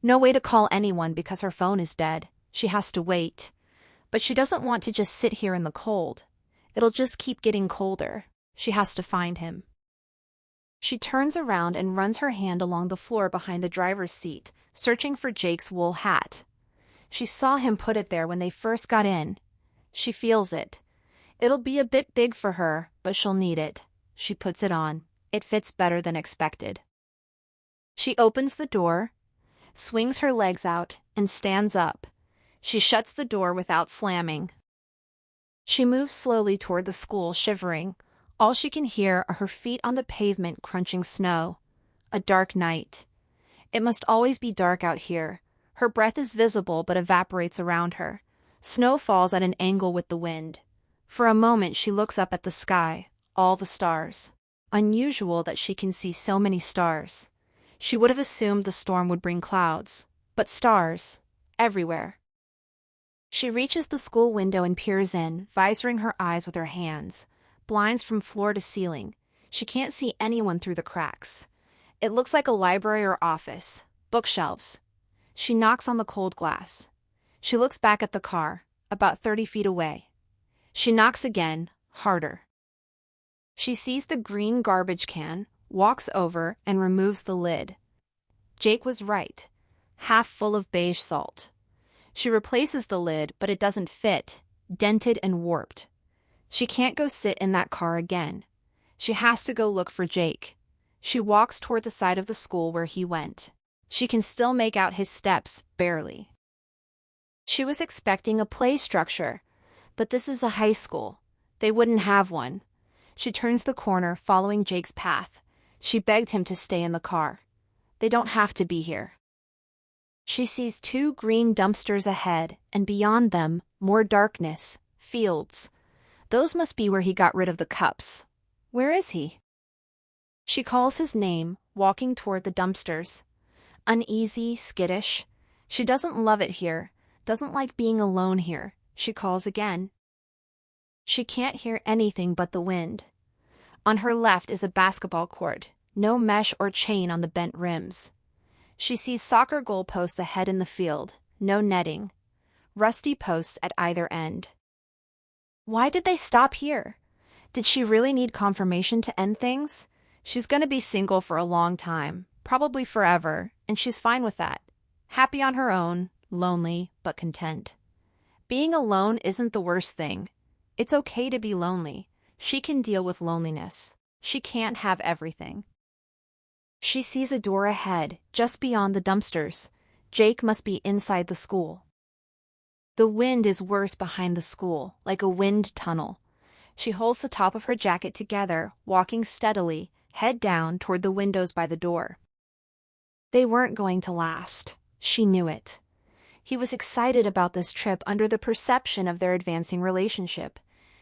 No way to call anyone because her phone is dead. She has to wait. But she doesn't want to just sit here in the cold. It'll just keep getting colder. She has to find him. She turns around and runs her hand along the floor behind the driver's seat, searching for Jake's wool hat. She saw him put it there when they first got in. She feels it. It'll be a bit big for her, but she'll need it. She puts it on. It fits better than expected. She opens the door, swings her legs out, and stands up. She shuts the door without slamming. She moves slowly toward the school, shivering. All she can hear are her feet on the pavement crunching snow. A dark night. It must always be dark out here. Her breath is visible but evaporates around her. Snow falls at an angle with the wind. For a moment she looks up at the sky, all the stars. Unusual that she can see so many stars. She would have assumed the storm would bring clouds, but stars, everywhere. She reaches the school window and peers in, visoring her eyes with her hands. Blinds from floor to ceiling. She can't see anyone through the cracks. It looks like a library or office. Bookshelves. She knocks on the cold glass. She looks back at the car, about 30 feet away. She knocks again, harder. She sees the green garbage can, walks over, and removes the lid. Jake was right. Half full of beige salt. She replaces the lid, but it doesn't fit, dented and warped. She can't go sit in that car again. She has to go look for Jake. She walks toward the side of the school where he went. She can still make out his steps, barely. She was expecting a play structure, but this is a high school. They wouldn't have one. She turns the corner, following Jake's path. She begged him to stay in the car. They don't have to be here. She sees 2 green dumpsters ahead, and beyond them, more darkness, fields. Those must be where he got rid of the cups. Where is he? She calls his name, walking toward the dumpsters. Uneasy, skittish. She doesn't love it here, doesn't like being alone here. She calls again. She can't hear anything but the wind. On her left is a basketball court, no mesh or chain on the bent rims. She sees soccer goalposts ahead in the field, no netting. Rusty posts at either end. Why did they stop here? Did she really need confirmation to end things? She's going to be single for a long time, probably forever, and she's fine with that. Happy on her own, lonely, but content. Being alone isn't the worst thing. It's okay to be lonely. She can deal with loneliness. She can't have everything. She sees a door ahead, just beyond the dumpsters. Jake must be inside the school. The wind is worse behind the school, like a wind tunnel. She holds the top of her jacket together, walking steadily, head down toward the windows by the door. They weren't going to last. She knew it. He was excited about this trip under the perception of their advancing relationship.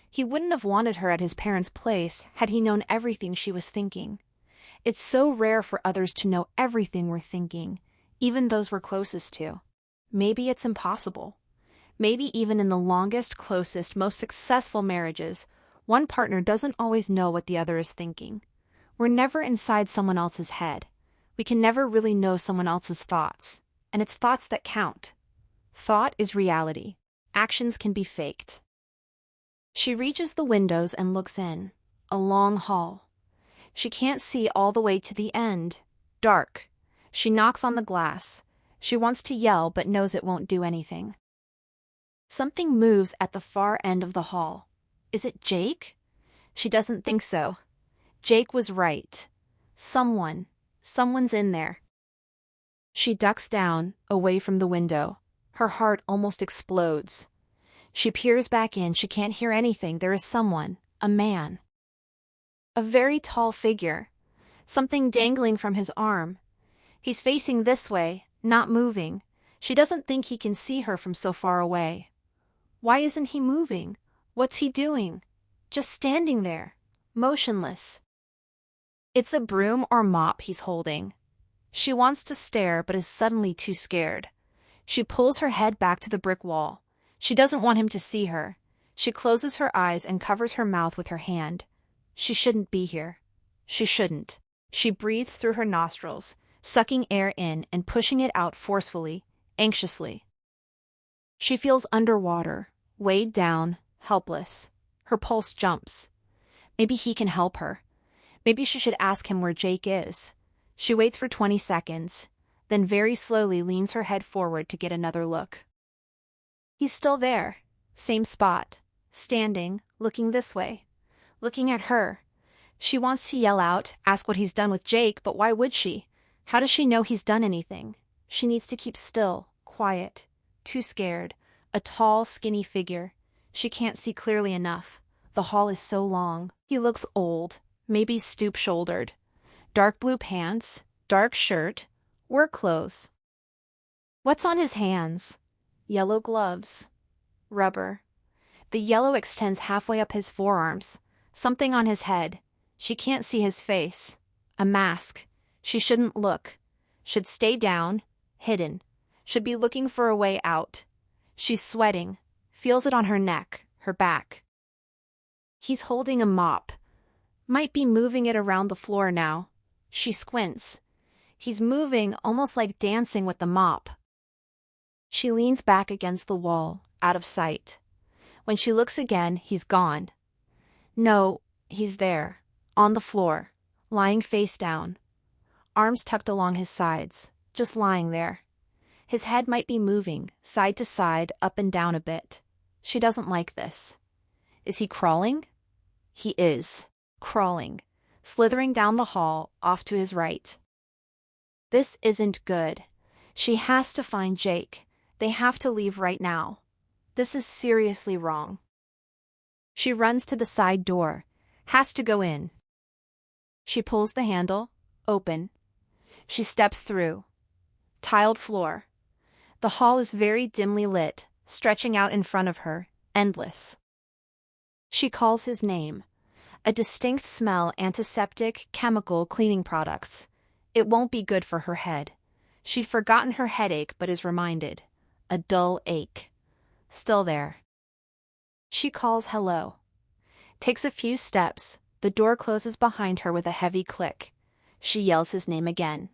He wouldn't have wanted her at his parents' place had he known everything she was thinking. It's so rare for others to know everything we're thinking, even those we're closest to. Maybe it's impossible. Maybe even in the longest, closest, most successful marriages, one partner doesn't always know what the other is thinking. We're never inside someone else's head. We can never really know someone else's thoughts, and it's thoughts that count. Thought is reality. Actions can be faked. She reaches the windows and looks in. A long hall. She can't see all the way to the end. Dark. She knocks on the glass. She wants to yell but knows it won't do anything. Something moves at the far end of the hall. Is it Jake? She doesn't think so. Jake was right. Someone's in there. She ducks down, away from the window. Her heart almost explodes. She peers back in. She can't hear anything. There is someone, a man. A very tall figure. Something dangling from his arm. He's facing this way, not moving. She doesn't think he can see her from so far away. Why isn't he moving? What's he doing? Just standing there. motionless. It's a broom or mop he's holding. She wants to stare but is suddenly too scared. She pulls her head back to the brick wall. She doesn't want him to see her. She closes her eyes and covers her mouth with her hand. She shouldn't be here. She shouldn't. She breathes through her nostrils, sucking air in and pushing it out forcefully, anxiously. She feels underwater, weighed down, helpless. Her pulse jumps. Maybe he can help her. Maybe she should ask him where Jake is. She waits for 20 seconds, then very slowly leans her head forward to get another look. He's still there, same spot, standing, looking this way, looking at her. She wants to yell out, ask what he's done with Jake, but why would she? How does she know he's done anything? She needs to keep still, quiet, too scared, a tall, skinny figure. She can't see clearly enough. The hall is so long. He looks old, maybe stoop-shouldered. Dark blue pants, dark shirt, work clothes. What's on his hands? Yellow gloves. Rubber. The yellow extends halfway up his forearms. Something on his head. She can't see his face. A mask. She shouldn't look. Should stay down, hidden. Should be looking for a way out. She's sweating. Feels it on her neck, her back. He's holding a mop. Might be moving it around the floor now. She squints. He's moving, almost like dancing with the mop. She leans back against the wall, out of sight. When she looks again, he's gone. No, he's there, on the floor, lying face down. Arms tucked along his sides, just lying there. His head might be moving, side to side, up and down a bit. She doesn't like this. Is he crawling? He is, crawling, slithering down the hall, off to his right. This isn't good. She has to find Jake. They have to leave right now. This is seriously wrong. She runs to the side door, has to go in. She pulls the handle, open. She steps through. Tiled floor. The hall is very dimly lit, stretching out in front of her, endless. She calls his name. A distinct smell, antiseptic, chemical, cleaning products. It won't be good for her head. She'd forgotten her headache but is reminded. A dull ache. Still there. She calls hello. Takes a few steps. The door closes behind her with a heavy click. She yells his name again.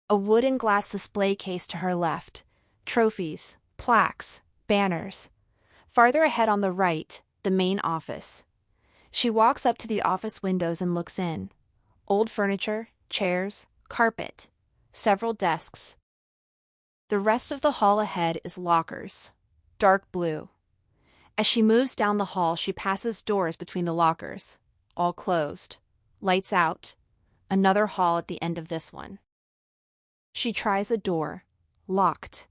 A wood and glass display case to her left. Trophies, plaques, banners. Farther ahead on the right, the main office. She walks up to the office windows and looks in. Old furniture, chairs, carpet. Several desks. The rest of the hall ahead is lockers. Dark blue. As she moves down the hall, she passes doors between the lockers. All closed. Lights out. Another hall at the end of this one. She tries a door. Locked.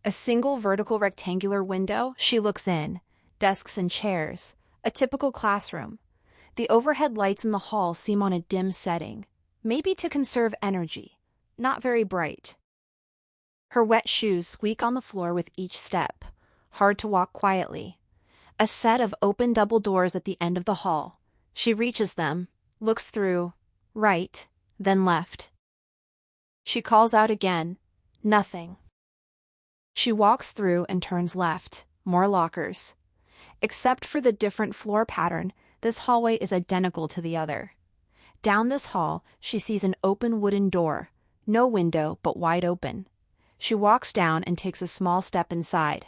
A single vertical rectangular window. She looks in. Desks and chairs. A typical classroom. The overhead lights in the hall seem on a dim setting. Maybe to conserve energy. Not very bright. Her wet shoes squeak on the floor with each step. Hard to walk quietly. A set of open double doors at the end of the hall. She reaches them, looks through, right, then left. She calls out again. Nothing. She walks through and turns left. More lockers. Except for the different floor pattern, this hallway is identical to the other. Down this hall, she sees an open wooden door. No window, but wide open. She walks down and takes a small step inside.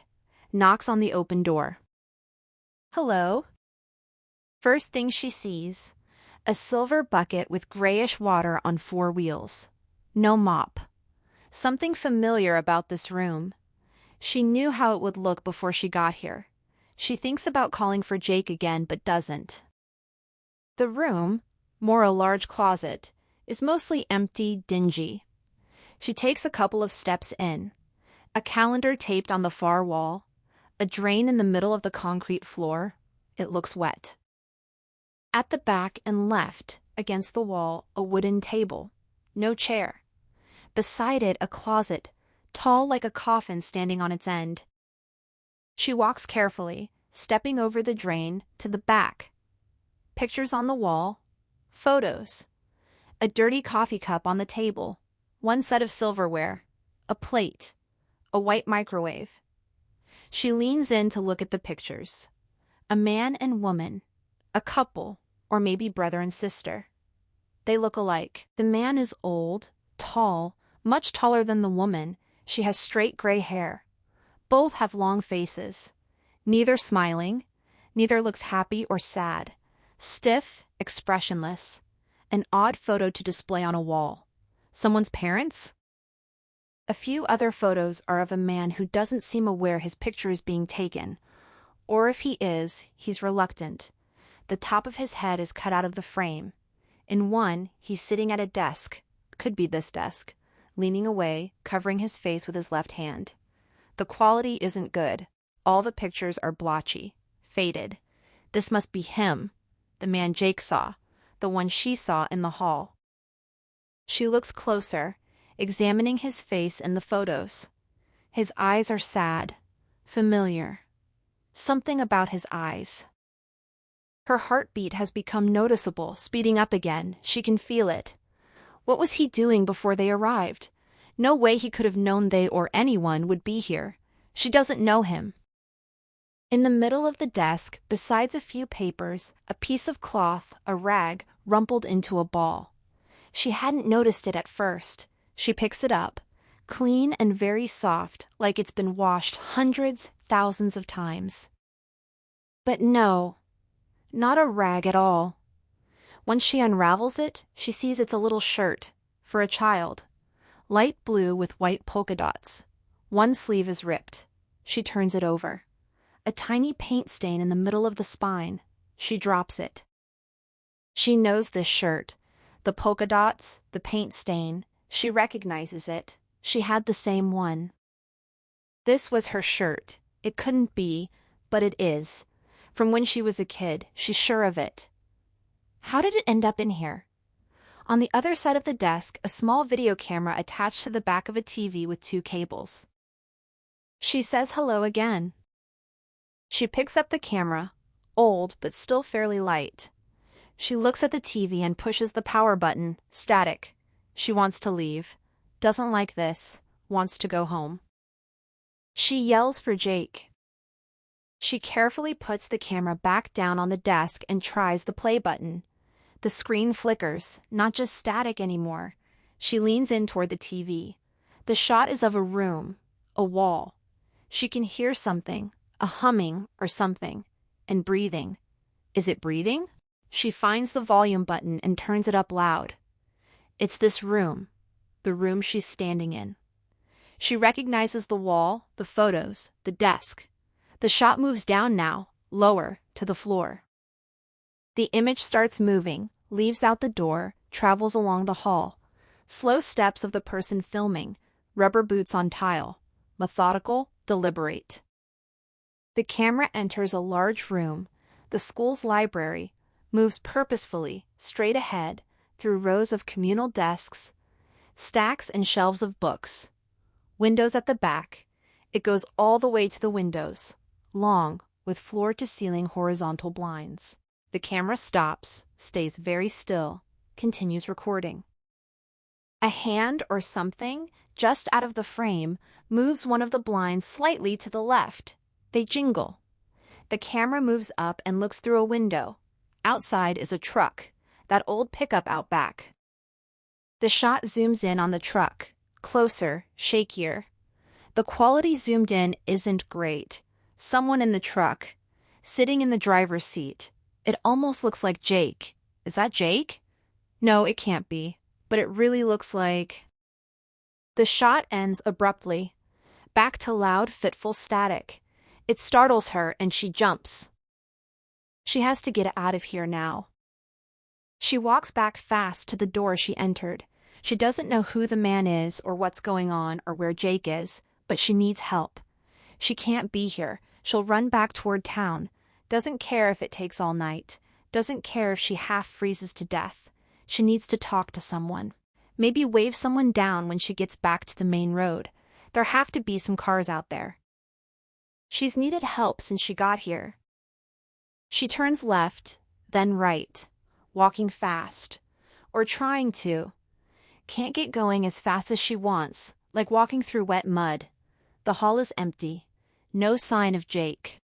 Knocks on the open door. Hello? First thing she sees, a silver bucket with grayish water on 4 wheels. No mop. Something familiar about this room. She knew how it would look before she got here. She thinks about calling for Jake again, but doesn't. The room, more a large closet, is mostly empty, dingy. She takes a couple of steps in. A calendar taped on the far wall. A drain in the middle of the concrete floor. It looks wet. At the back and left, against the wall, a wooden table. No chair. Beside it, a closet, tall like a coffin standing on its end. She walks carefully, stepping over the drain, to the back. Pictures on the wall. Photos. A dirty coffee cup on the table. One set of silverware. A plate. A white microwave. She leans in to look at the pictures. A man and woman. A couple, or maybe brother and sister. They look alike. The man is old, tall, much taller than the woman. She has straight gray hair. Both have long faces. Neither smiling. Neither looks happy or sad. Stiff, expressionless. An odd photo to display on a wall. Someone's parents? A few other photos are of a man who doesn't seem aware his picture is being taken. Or if he is, he's reluctant. The top of his head is cut out of the frame. In one, he's sitting at a desk, could be this desk, leaning away, covering his face with his left hand. The quality isn't good. All the pictures are blotchy, faded. This must be him, the man Jake saw, the one she saw in the hall. She looks closer, examining his face in the photos. His eyes are sad, familiar. Something about his eyes. Her heartbeat has become noticeable, speeding up again. She can feel it. What was he doing before they arrived? No way he could have known they or anyone would be here. She doesn't know him. In the middle of the desk, besides a few papers, a piece of cloth, a rag, rumpled into a ball. She hadn't noticed it at first. She picks it up, clean and very soft, like it's been washed hundreds, thousands of times. But no, not a rag at all. Once she unravels it, she sees it's a little shirt, for a child. Light blue with white polka dots. One sleeve is ripped. She turns it over. A tiny paint stain in the middle of the spine. She drops it. She knows this shirt. The polka dots, the paint stain. She recognizes it. She had the same one. This was her shirt. It couldn't be, but it is. From when she was a kid, she's sure of it. How did it end up in here? On the other side of the desk, a small video camera attached to the back of a TV with 2 cables. She says hello again. She picks up the camera, old but still fairly light. She looks at the TV and pushes the power button, static. She wants to leave. Doesn't like this. Wants to go home. She yells for Jake. She carefully puts the camera back down on the desk and tries the play button. The screen flickers, not just static anymore. She leans in toward the TV. The shot is of a room, a wall. She can hear something, a humming or something, and breathing. Is it breathing? She finds the volume button and turns it up loud. It's this room, the room she's standing in. She recognizes the wall, the photos, the desk. The shot moves down now, lower, to the floor. The image starts moving, leaves out the door, travels along the hall. Slow steps of the person filming, rubber boots on tile. Methodical, deliberate. The camera enters a large room, the school's library, moves purposefully, straight ahead, through rows of communal desks, stacks and shelves of books. Windows at the back. It goes all the way to the windows. Long, with floor-to-ceiling horizontal blinds. The camera stops, stays very still, continues recording. A hand or something, just out of the frame, moves one of the blinds slightly to the left. They jingle. The camera moves up and looks through a window. Outside is a truck, that old pickup out back. The shot zooms in on the truck, closer, shakier. The quality zoomed in isn't great. Someone in the truck, sitting in the driver's seat. It almost looks like Jake. Is that Jake? No, it can't be. But it really looks like... The shot ends abruptly. Back to loud, fitful static. It startles her and she jumps. She has to get out of here now. She walks back fast to the door she entered. She doesn't know who the man is or what's going on or where Jake is, but she needs help. She can't be here. She'll run back toward town. Doesn't care if it takes all night. Doesn't care if she half freezes to death. She needs to talk to someone. Maybe wave someone down when she gets back to the main road. There have to be some cars out there. She's needed help since she got here. She turns left, then right, walking fast, or trying to. Can't get going as fast as she wants, like walking through wet mud. The hall is empty. No sign of Jake.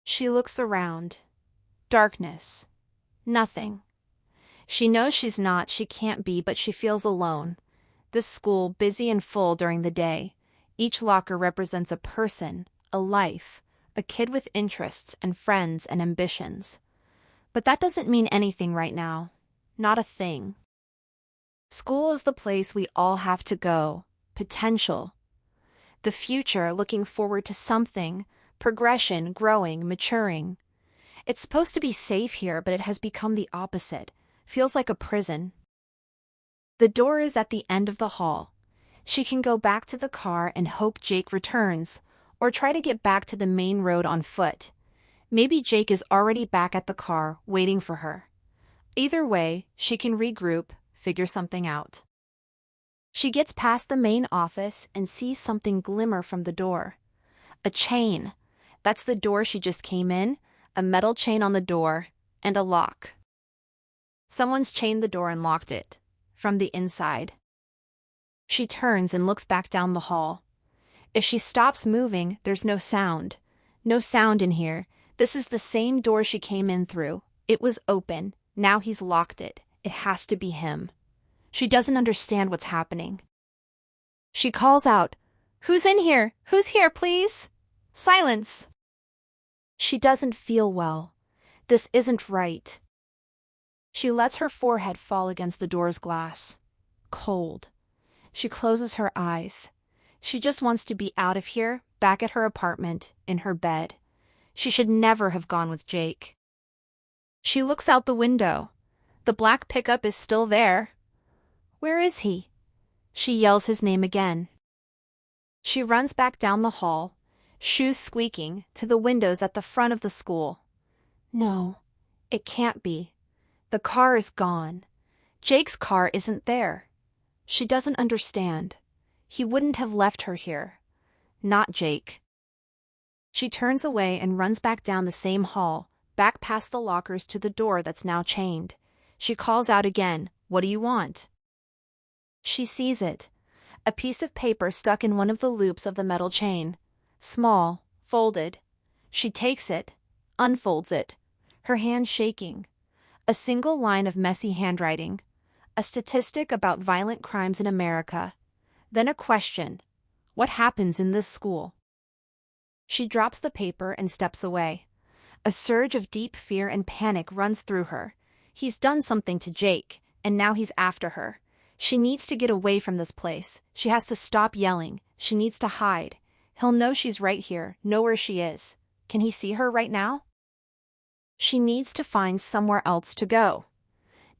She looks around. Darkness. Nothing. She knows she can't be, but she feels alone. This school, busy and full during the day. Each locker represents a person, a life, a kid with interests and friends and ambitions. But that doesn't mean anything right now. Not a thing. School is the place we all have to go. Potential. The future, looking forward to something. Progression, growing, maturing. It's supposed to be safe here, but it has become the opposite. Feels like a prison. The door is at the end of the hall. She can go back to the car and hope Jake returns, or try to get back to the main road on foot. Maybe Jake is already back at the car, waiting for her. Either way, she can regroup, figure something out. She gets past the main office and sees something glimmer from the door. A chain. That's the door she just came in, a metal chain on the door, and a lock. Someone's chained the door and locked it, from the inside. She turns and looks back down the hall. If she stops moving, there's no sound. No sound in here. This is the same door she came in through. It was open. Now he's locked it. It has to be him. She doesn't understand what's happening. She calls out, "Who's in here? Who's here, please?" Silence. She doesn't feel well. This isn't right. She lets her forehead fall against the door's glass. Cold. She closes her eyes. She just wants to be out of here, back at her apartment, in her bed. She should never have gone with Jake. She looks out the window. The black pickup is still there. Where is he? She yells his name again. She runs back down the hall, shoes squeaking, to the windows at the front of the school. No, it can't be. The car is gone. Jake's car isn't there. She doesn't understand. He wouldn't have left her here. Not Jake. She turns away and runs back down the same hall, back past the lockers to the door that's now chained. She calls out again, "What do you want?" She sees it. A piece of paper stuck in one of the loops of the metal chain. Small, folded. She takes it, unfolds it, her hand shaking. A single line of messy handwriting. A statistic about violent crimes in America. Then a question. What happens in this school? She drops the paper and steps away. A surge of deep fear and panic runs through her. He's done something to Jake, and now he's after her. She needs to get away from this place. She has to stop yelling. She needs to hide. He'll know she's right here, know where she is. Can he see her right now? She needs to find somewhere else to go.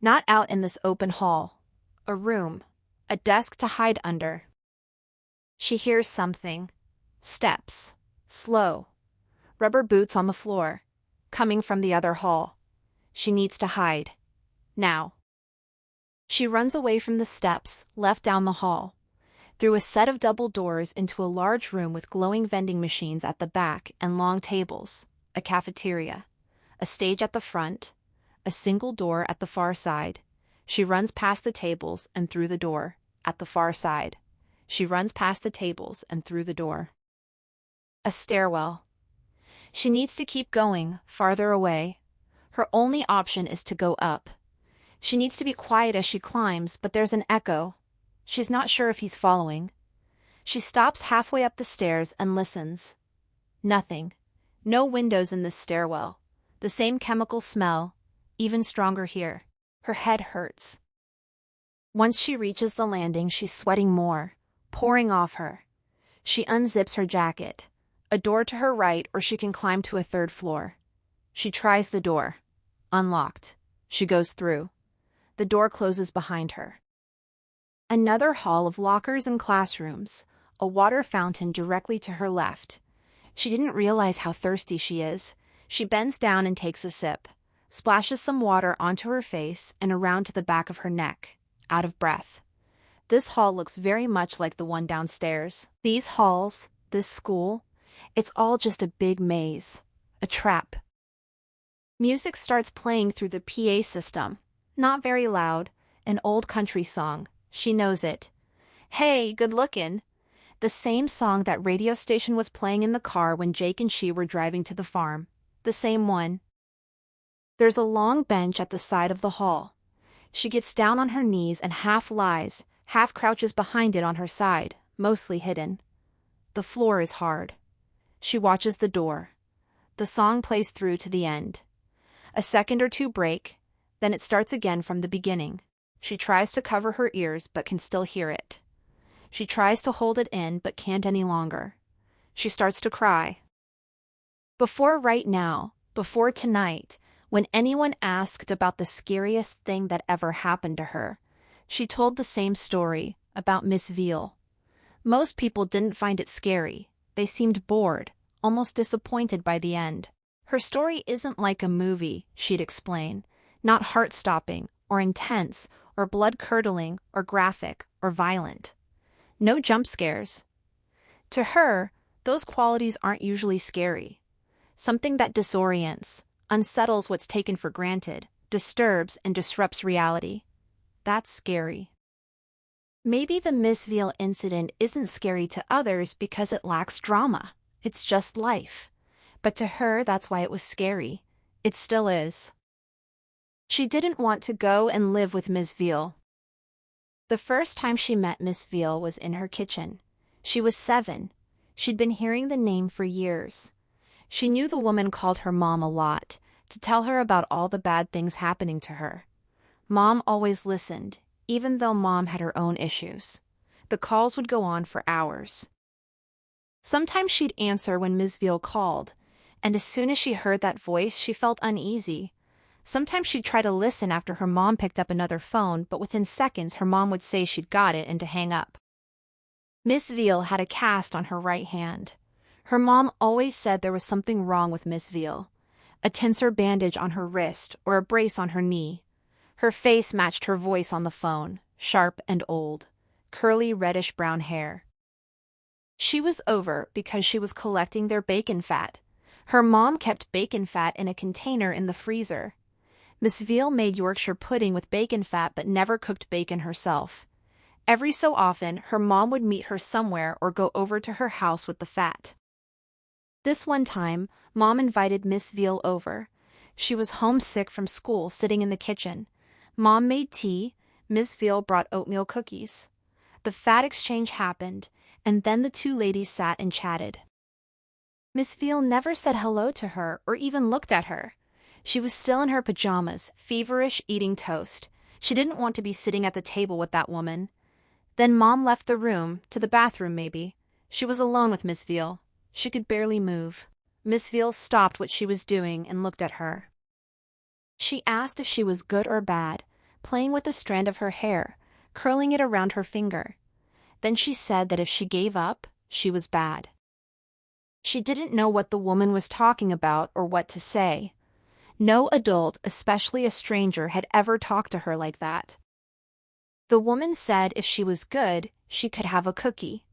Not out in this open hall. A room. A desk to hide under. She hears something. Steps. Slow. Rubber boots on the floor. Coming from the other hall. She needs to hide. Now. She runs away from the steps, left down the hall. Through a set of double doors into a large room with glowing vending machines at the back and long tables. A cafeteria. A stage at the front. A single door at the far side. She runs past the tables and through the door. At the far side. She runs past the tables and through the door. A stairwell. She needs to keep going, farther away. Her only option is to go up. She needs to be quiet as she climbs, but there's an echo. She's not sure if he's following. She stops halfway up the stairs and listens. Nothing. No windows in this stairwell. The same chemical smell, even stronger here. Her head hurts. Once she reaches the landing, she's sweating more, pouring off her. She unzips her jacket. A door to her right, or she can climb to a third floor. She tries the door. Unlocked. She goes through. The door closes behind her. Another hall of lockers and classrooms, a water fountain directly to her left. She didn't realize how thirsty she is. She bends down and takes a sip, splashes some water onto her face and around to the back of her neck, out of breath. This hall looks very much like the one downstairs. These halls, this school, it's all just a big maze, a trap. Music starts playing through the PA system. Not very loud, an old country song. She knows it. Hey, good lookin'. The same song that radio station was playing in the car when Jake and she were driving to the farm. The same one. There's a long bench at the side of the hall. She gets down on her knees and half lies, half crouches behind it on her side, mostly hidden. The floor is hard. She watches the door. The song plays through to the end. A second or two break, then it starts again from the beginning. She tries to cover her ears but can still hear it. She tries to hold it in but can't any longer. She starts to cry. Before right now, before tonight, when anyone asked about the scariest thing that ever happened to her, she told the same story about Miss Veal. Most people didn't find it scary. They seemed bored, almost disappointed by the end. Her story isn't like a movie, she'd explain, not heart-stopping, or intense, or blood-curdling, or graphic, or violent. No jump scares. To her, those qualities aren't usually scary. Something that disorients, unsettles what's taken for granted, disturbs and disrupts reality. That's scary. Maybe the Miss Veal incident isn't scary to others because it lacks drama. It's just life. But to her, that's why it was scary. It still is. She didn't want to go and live with Miss Veal. The first time she met Miss Veal was in her kitchen. She was 7. She'd been hearing the name for years. She knew the woman called her mom a lot, to tell her about all the bad things happening to her. Mom always listened, even though Mom had her own issues. The calls would go on for hours. Sometimes she'd answer when Miss Veal called, and as soon as she heard that voice, she felt uneasy. Sometimes she'd try to listen after her mom picked up another phone, but within seconds her mom would say she'd got it and to hang up. Miss Veal had a cast on her right hand. Her mom always said there was something wrong with Miss Veal. A tensor bandage on her wrist or a brace on her knee. Her face matched her voice on the phone, sharp and old. Curly reddish-brown hair. She was over because she was collecting their bacon fat. Her mom kept bacon fat in a container in the freezer. Miss Veal made Yorkshire pudding with bacon fat but never cooked bacon herself. Every so often, her mom would meet her somewhere or go over to her house with the fat. This one time, Mom invited Miss Veal over. She was homesick from school, sitting in the kitchen. Mom made tea. Miss Veal brought oatmeal cookies. The fat exchange happened, and then the two ladies sat and chatted. Miss Veal never said hello to her or even looked at her. She was still in her pajamas, feverish, eating toast. She didn't want to be sitting at the table with that woman. Then Mom left the room, to the bathroom maybe. She was alone with Miss Veal. She could barely move. Miss Veal stopped what she was doing and looked at her. She asked if she was good or bad, playing with a strand of her hair, curling it around her finger. Then she said that if she gave up, she was bad. She didn't know what the woman was talking about or what to say. No adult, especially a stranger, had ever talked to her like that. The woman said if she was good, she could have a cookie.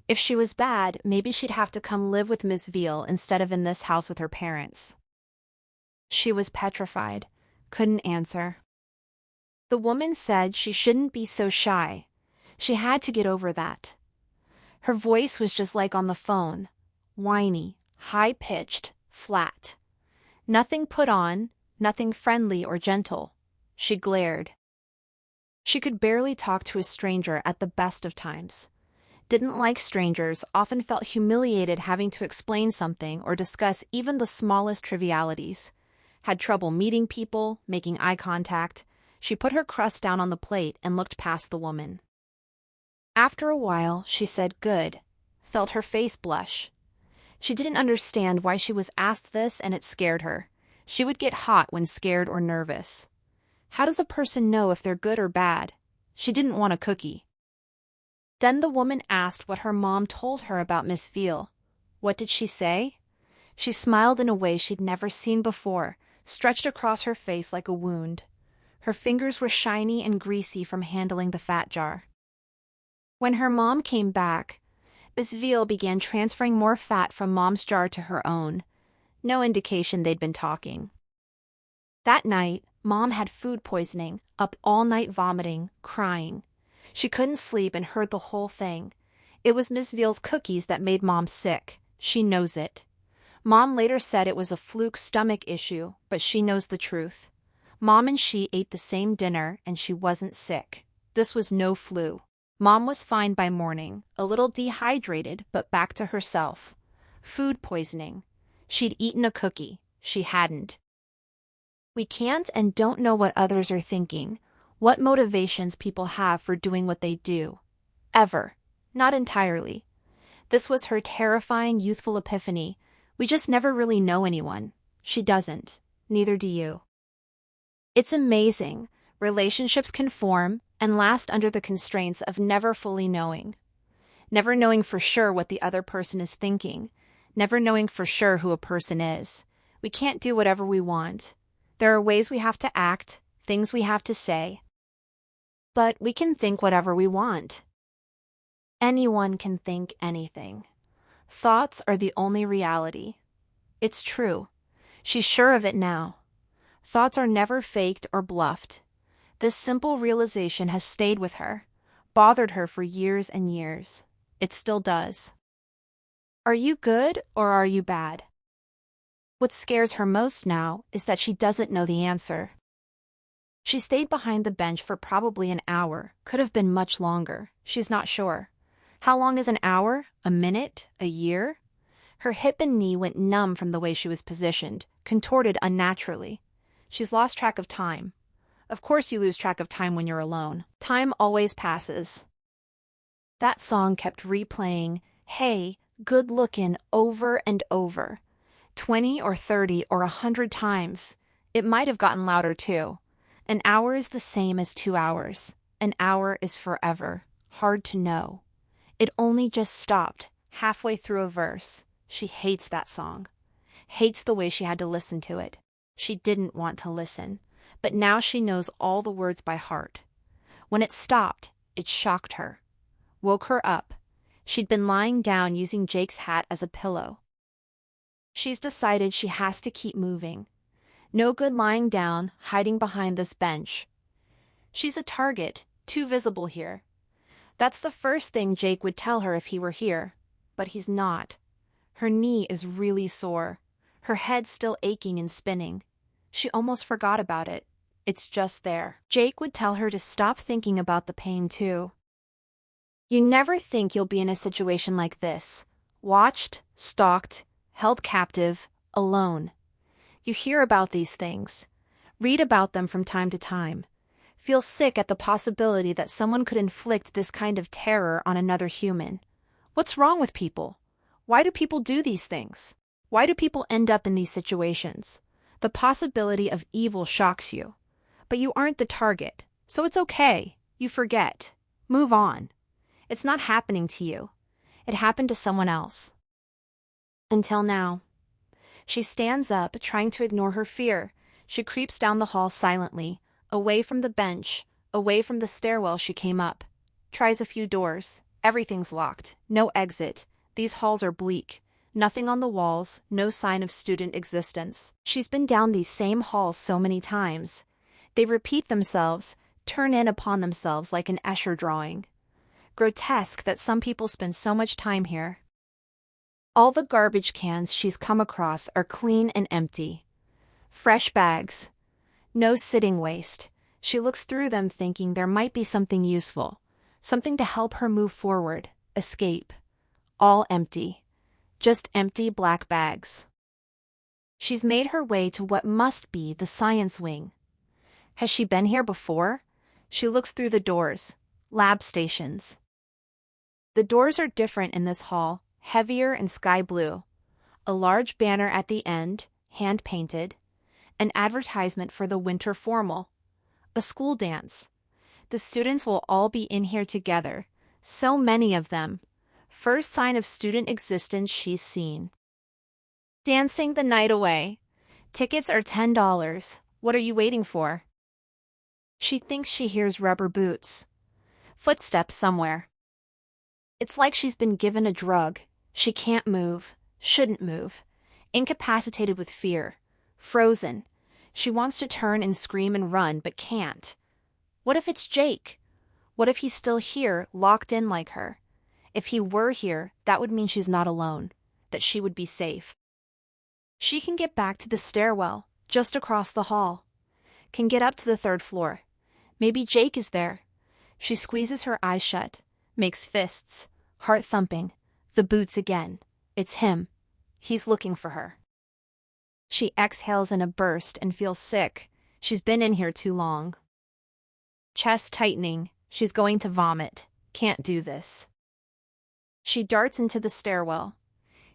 If she was bad, maybe she'd have to come live with Miss Veal instead of in this house with her parents. She was petrified, couldn't answer. The woman said she shouldn't be so shy. She had to get over that. Her voice was just like on the phone, whiny, high-pitched, flat. Nothing put on, nothing friendly or gentle. She glared. She could barely talk to a stranger at the best of times. Didn't like strangers, often felt humiliated having to explain something or discuss even the smallest trivialities. Had trouble meeting people, making eye contact. She put her crust down on the plate and looked past the woman. After a while, she said good, felt her face blush. She didn't understand why she was asked this and it scared her. She would get hot when scared or nervous. How does a person know if they're good or bad? She didn't want a cookie. Then the woman asked what her mom told her about Miss Veal. What did she say? She smiled in a way she'd never seen before, stretched across her face like a wound. Her fingers were shiny and greasy from handling the fat jar. When her mom came back, Miss Veal began transferring more fat from Mom's jar to her own. No indication they'd been talking. That night, Mom had food poisoning, up all night vomiting, crying. She couldn't sleep and heard the whole thing. It was Miss Veal's cookies that made Mom sick. She knows it. Mom later said it was a fluke stomach issue, but she knows the truth. Mom and she ate the same dinner and she wasn't sick. This was no flu. Mom was fine by morning, a little dehydrated, but back to herself. Food poisoning. She'd eaten a cookie. She hadn't. We can't and don't know what others are thinking, what motivations people have for doing what they do. Ever. Not entirely. This was her terrifying youthful epiphany. We just never really know anyone. She doesn't. Neither do you. It's amazing. Relationships can form and last under the constraints of never fully knowing. Never knowing for sure what the other person is thinking. Never knowing for sure who a person is. We can't do whatever we want. There are ways we have to act, things we have to say. But we can think whatever we want. Anyone can think anything. Thoughts are the only reality. It's true. She's sure of it now. Thoughts are never faked or bluffed. This simple realization has stayed with her, bothered her for years and years. It still does. Are you good or are you bad? What scares her most now is that she doesn't know the answer. She stayed behind the bench for probably an hour, could have been much longer. She's not sure. How long is an hour? A minute? A year? Her hip and knee went numb from the way she was positioned, contorted unnaturally. She's lost track of time. Of course you lose track of time when you're alone. Time always passes. That song kept replaying, "Hey, good lookin'," over and over. 20 or 30 or 100 times. It might have gotten louder too. An hour is the same as 2 hours. An hour is forever. Hard to know. It only just stopped, halfway through a verse. She hates that song. Hates the way she had to listen to it. She didn't want to listen, but now she knows all the words by heart. When it stopped, it shocked her. Woke her up. She'd been lying down using Jake's hat as a pillow. She's decided she has to keep moving. No good lying down, hiding behind this bench. She's a target, too visible here. That's the first thing Jake would tell her if he were here, but he's not. Her knee is really sore. Her head's still aching and spinning. She almost forgot about it. It's just there. Jake would tell her to stop thinking about the pain too. You never think you'll be in a situation like this. Watched, stalked, held captive, alone. You hear about these things. Read about them from time to time. Feel sick at the possibility that someone could inflict this kind of terror on another human. What's wrong with people? Why do people do these things? Why do people end up in these situations? The possibility of evil shocks you. But you aren't the target, so it's okay. You forget. Move on. It's not happening to you. It happened to someone else. Until now. She stands up, trying to ignore her fear. She creeps down the hall silently, away from the bench, away from the stairwell she came up. Tries a few doors. Everything's locked. No exit. These halls are bleak. Nothing on the walls, no sign of student existence. She's been down these same halls so many times. They repeat themselves, turn in upon themselves like an Escher drawing. Grotesque that some people spend so much time here. All the garbage cans she's come across are clean and empty. Fresh bags. No sitting waste. She looks through them thinking there might be something useful, something to help her move forward, escape. All empty. Just empty black bags. She's made her way to what must be the science wing. Has she been here before? She looks through the doors. Lab stations. The doors are different in this hall, heavier and sky blue. A large banner at the end, hand-painted. An advertisement for the winter formal. A school dance. The students will all be in here together. So many of them. First sign of student existence she's seen. Dancing the night away. Tickets are $10. What are you waiting for? She thinks she hears rubber boots. Footsteps somewhere. It's like she's been given a drug. She can't move, shouldn't move. Incapacitated with fear. Frozen. She wants to turn and scream and run, but can't. What if it's Jake? What if he's still here, locked in like her? If he were here, that would mean she's not alone, that she would be safe. She can get back to the stairwell, just across the hall. Can get up to the 3rd floor. Maybe Jake is there. She squeezes her eyes shut, makes fists, heart thumping, the boots again. It's him. He's looking for her. She exhales in a burst and feels sick. She's been in here too long. Chest tightening. She's going to vomit. Can't do this. She darts into the stairwell.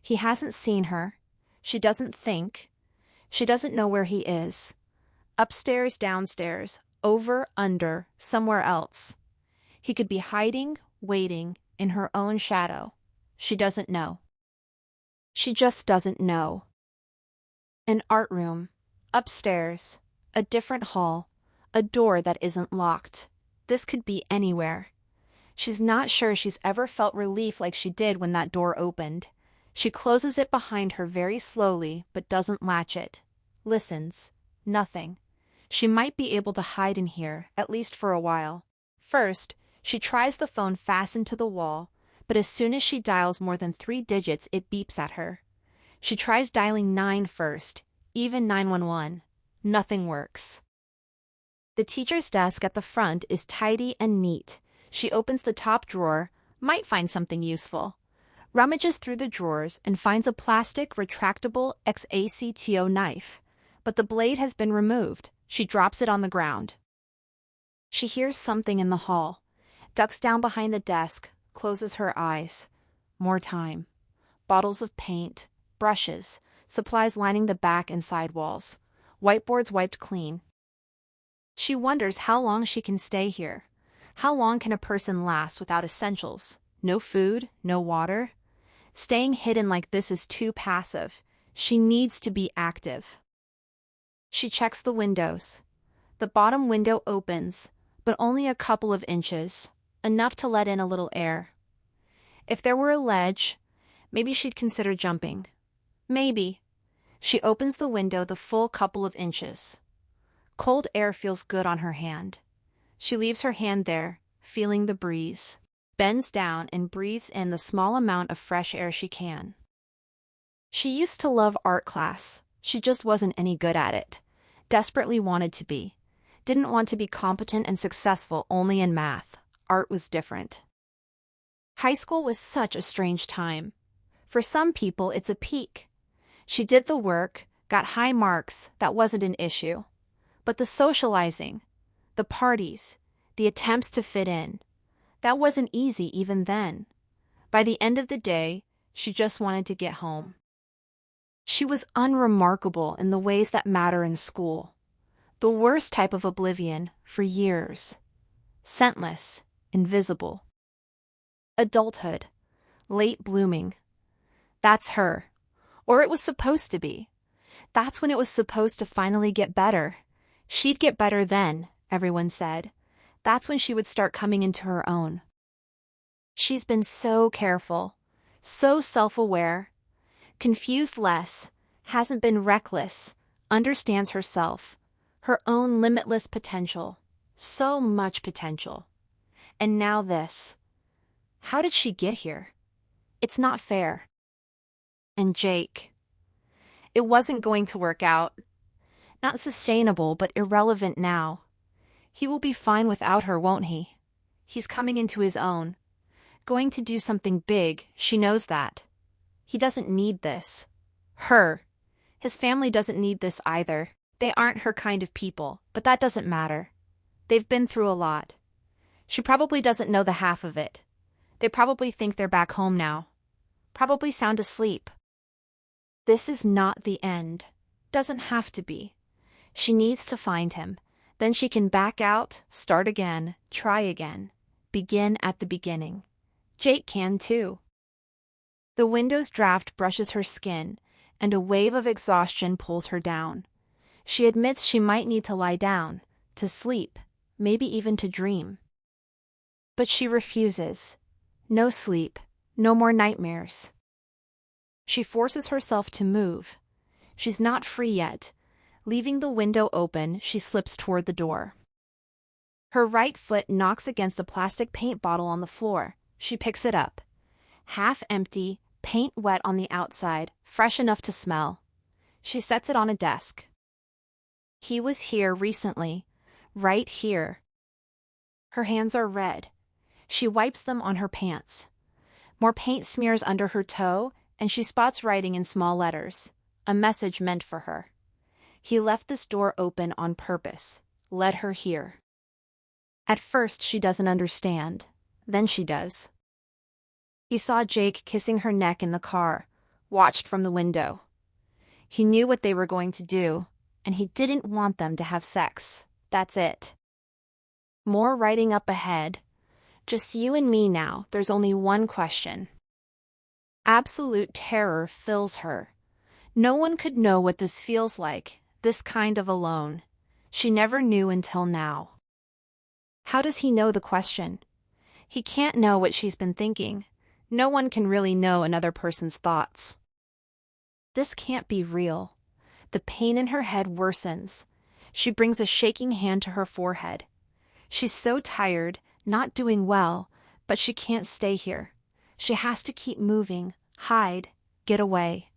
He hasn't seen her. She doesn't think. She doesn't know where he is. Upstairs, downstairs, over, under, somewhere else. He could be hiding, waiting, in her own shadow. She doesn't know. She just doesn't know. An art room. Upstairs. A different hall. A door that isn't locked. This could be anywhere. She's not sure she's ever felt relief like she did when that door opened. She closes it behind her very slowly, but doesn't latch it. Listens. Nothing. She might be able to hide in here, at least for a while. First, she tries the phone fastened to the wall, but as soon as she dials more than 3 digits, it beeps at her. She tries dialing 9 first, even 911. Nothing works. The teacher's desk at the front is tidy and neat. She opens the top drawer, might find something useful. Rummages through the drawers and finds a plastic retractable XIII knife, but the blade has been removed. She drops it on the ground. She hears something in the hall, ducks down behind the desk, closes her eyes. More time. Bottles of paint, brushes, supplies lining the back and side walls, whiteboards wiped clean. She wonders how long she can stay here. How long can a person last without essentials? No food, no water? Staying hidden like this is too passive. She needs to be active. She checks the windows. The bottom window opens, but only a couple of inches, enough to let in a little air. If there were a ledge, maybe she'd consider jumping. Maybe. She opens the window the full couple of inches. Cold air feels good on her hand. She leaves her hand there, feeling the breeze, bends down and breathes in the small amount of fresh air she can. She used to love art class. She just wasn't any good at it. Desperately wanted to be. Didn't want to be competent and successful only in math. Art was different. High school was such a strange time. For some people, it's a peak. She did the work, got high marks, that wasn't an issue. But the socializing, the parties, the attempts to fit in, that wasn't easy even then. By the end of the day, she just wanted to get home. She was unremarkable in the ways that matter in school. The worst type of oblivion for years. Scentless, invisible. Adulthood, late blooming. That's her. Or it was supposed to be. That's when it was supposed to finally get better. She'd get better then, everyone said. That's when she would start coming into her own. She's been so careful, so self-aware, confused less, hasn't been reckless, understands herself, her own limitless potential, so much potential. And now this. How did she get here? It's not fair. And Jake. It wasn't going to work out. Not sustainable, but irrelevant now. He will be fine without her, won't he? He's coming into his own. Going to do something big, she knows that. He doesn't need this. Her. His family doesn't need this either. They aren't her kind of people, but that doesn't matter. They've been through a lot. She probably doesn't know the half of it. They probably think they're back home now. Probably sound asleep. This is not the end. Doesn't have to be. She needs to find him. Then she can back out, start again, try again. Begin at the beginning. Jake can too. The window's draft brushes her skin, and a wave of exhaustion pulls her down. She admits she might need to lie down, to sleep, maybe even to dream. But she refuses. No sleep, no more nightmares. She forces herself to move. She's not free yet. Leaving the window open, she slips toward the door. Her right foot knocks against a plastic paint bottle on the floor. She picks it up. Half empty, paint wet on the outside, fresh enough to smell. She sets it on a desk. He was here recently, right here. Her hands are red. She wipes them on her pants. More paint smears under her toe, and she spots writing in small letters, a message meant for her. He left this door open on purpose, led her here. At first she doesn't understand, then she does. He saw Jake kissing her neck in the car, watched from the window. He knew what they were going to do, and he didn't want them to have sex. That's it. More writing up ahead. Just you and me now, there's only one question. Absolute terror fills her. No one could know what this feels like, this kind of alone. She never knew until now. How does he know the question? He can't know what she's been thinking. No one can really know another person's thoughts. This can't be real. The pain in her head worsens. She brings a shaking hand to her forehead. She's so tired, not doing well, but she can't stay here. She has to keep moving, hide, get away.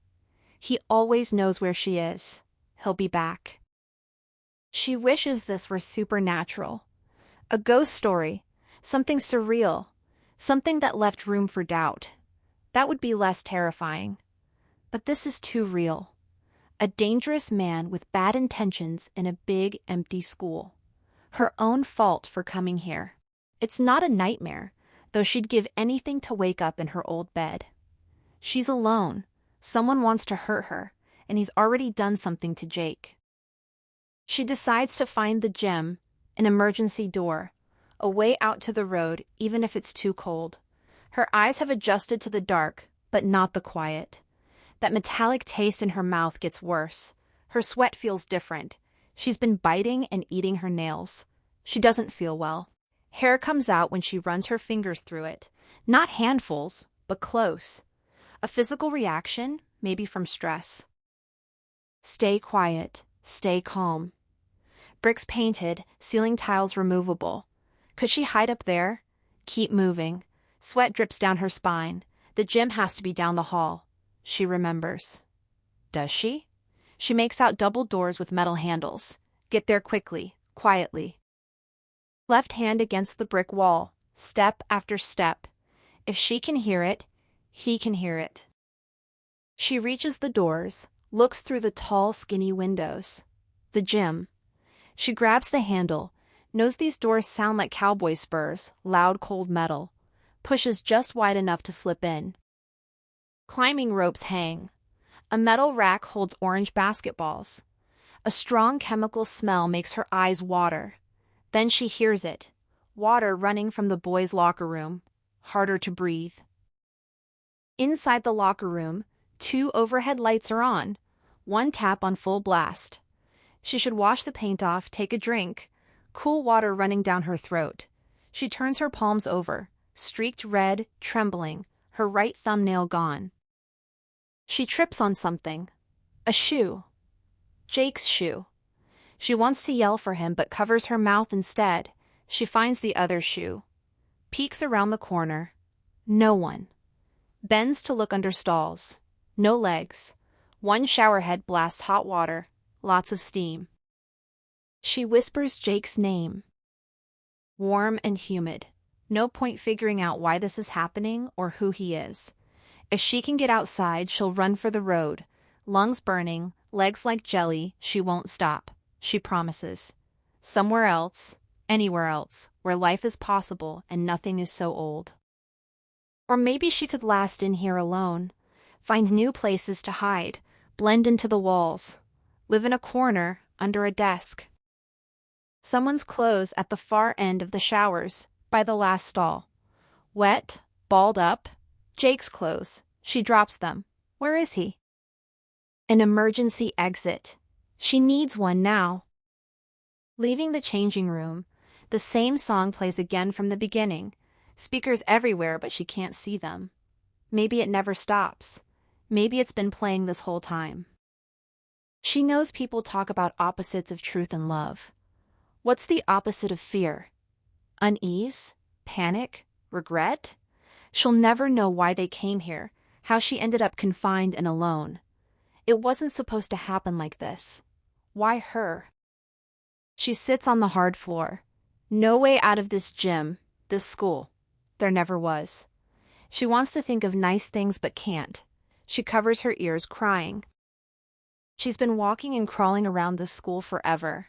He always knows where she is. He'll be back. She wishes this were supernatural. A ghost story, something surreal, something that left room for doubt. That would be less terrifying. But this is too real. A dangerous man with bad intentions in a big, empty school. Her own fault for coming here. It's not a nightmare, though she'd give anything to wake up in her old bed. She's alone. Someone wants to hurt her, and he's already done something to Jake. She decides to find the gym, an emergency door, a way out to the road even if it's too cold. Her eyes have adjusted to the dark, but not the quiet. That metallic taste in her mouth gets worse. Her sweat feels different. She's been biting and eating her nails. She doesn't feel well. Hair comes out when she runs her fingers through it. Not handfuls, but close. A physical reaction, maybe from stress. Stay quiet. Stay calm. Bricks painted, ceiling tiles removable. Could she hide up there? Keep moving. Sweat drips down her spine. The gym has to be down the hall. She remembers. Does she? She makes out double doors with metal handles. Get there quickly, quietly. Left hand against the brick wall, step after step. If she can hear it, he can hear it. She reaches the doors, looks through the tall, skinny windows. The gym. She grabs the handle, knows these doors sound like cowboy spurs, loud cold metal. Pushes just wide enough to slip in. Climbing ropes hang. A metal rack holds orange basketballs. A strong chemical smell makes her eyes water. Then she hears it. Water running from the boys' locker room. Harder to breathe. Inside the locker room, 2 overhead lights are on. One tap on full blast. She should wash the paint off, take a drink. Cool water running down her throat. She turns her palms over, streaked red, trembling, her right thumbnail gone. She trips on something. A shoe. Jake's shoe. She wants to yell for him but covers her mouth instead. She finds the other shoe. Peeks around the corner. No one. Bends to look under stalls. No legs. One shower head blasts hot water. Lots of steam. She whispers Jake's name. Warm and humid. No point figuring out why this is happening or who he is. If she can get outside, she'll run for the road. Lungs burning, legs like jelly, she won't stop. She promises. Somewhere else, anywhere else, where life is possible and nothing is so old. Or maybe she could last in here alone. Find new places to hide. Blend into the walls. Live in a corner, under a desk. Someone's clothes at the far end of the showers, by the last stall. Wet, balled up. Jake's clothes. She drops them. Where is he? An emergency exit. She needs one now. Leaving the changing room, the same song plays again from the beginning. Speakers everywhere, but she can't see them. Maybe it never stops. Maybe it's been playing this whole time. She knows people talk about opposites of truth and love. What's the opposite of fear? Unease? Panic? Regret? She'll never know why they came here, how she ended up confined and alone. It wasn't supposed to happen like this. Why her? She sits on the hard floor. No way out of this gym, this school. There never was. She wants to think of nice things but can't. She covers her ears, crying. She's been walking and crawling around this school forever.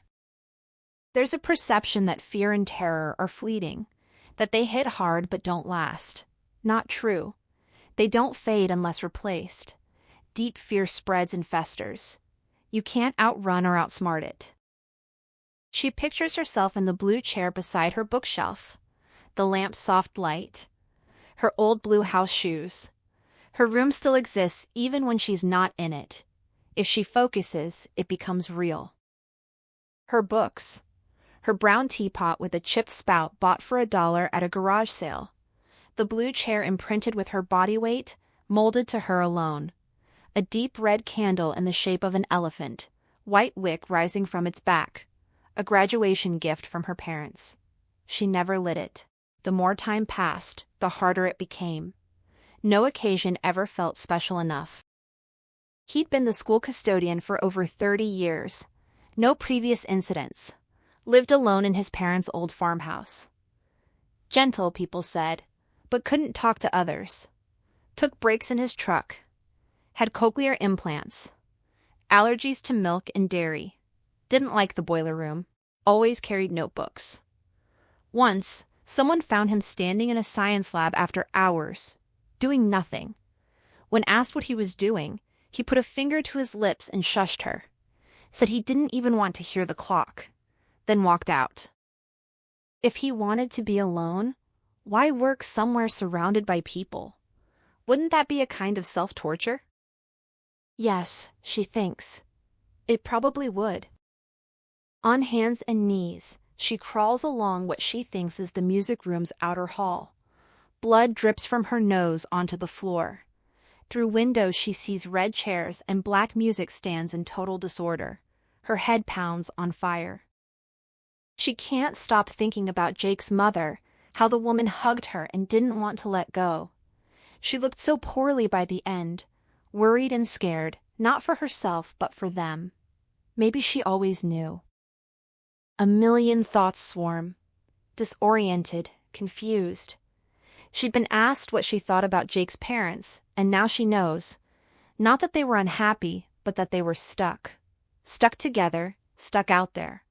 There's a perception that fear and terror are fleeting, that they hit hard but don't last. Not true. They don't fade unless replaced. Deep fear spreads and festers. You can't outrun or outsmart it. She pictures herself in the blue chair beside her bookshelf, the lamp's soft light, her old blue house shoes. Her room still exists even when she's not in it. If she focuses, it becomes real. Her books. Her brown teapot with a chipped spout bought for $1 at a garage sale. The blue chair imprinted with her body weight, molded to her alone. A deep red candle in the shape of an elephant, white wick rising from its back. A graduation gift from her parents. She never lit it. The more time passed, the harder it became. No occasion ever felt special enough. He'd been the school custodian for over 30 years. No previous incidents. Lived alone in his parents' old farmhouse. Gentle, people said, but couldn't talk to others. Took breaks in his truck. Had cochlear implants. Allergies to milk and dairy. Didn't like the boiler room. Always carried notebooks. Once, someone found him standing in a science lab after hours, doing nothing. When asked what he was doing, he put a finger to his lips and shushed her. Said he didn't even want to hear the clock. Then walked out. If he wanted to be alone, why work somewhere surrounded by people? Wouldn't that be a kind of self-torture? Yes, she thinks. It probably would. On hands and knees, she crawls along what she thinks is the music room's outer hall. Blood drips from her nose onto the floor. Through windows she sees red chairs and black music stands in total disorder. Her head pounds on fire. She can't stop thinking about Jake's mother, how the woman hugged her and didn't want to let go. She looked so poorly by the end, worried and scared, not for herself but for them. Maybe she always knew. A million thoughts swarm. Disoriented, confused. She'd been asked what she thought about Jake's parents, and now she knows. Not that they were unhappy, but that they were stuck. Stuck together, stuck out there.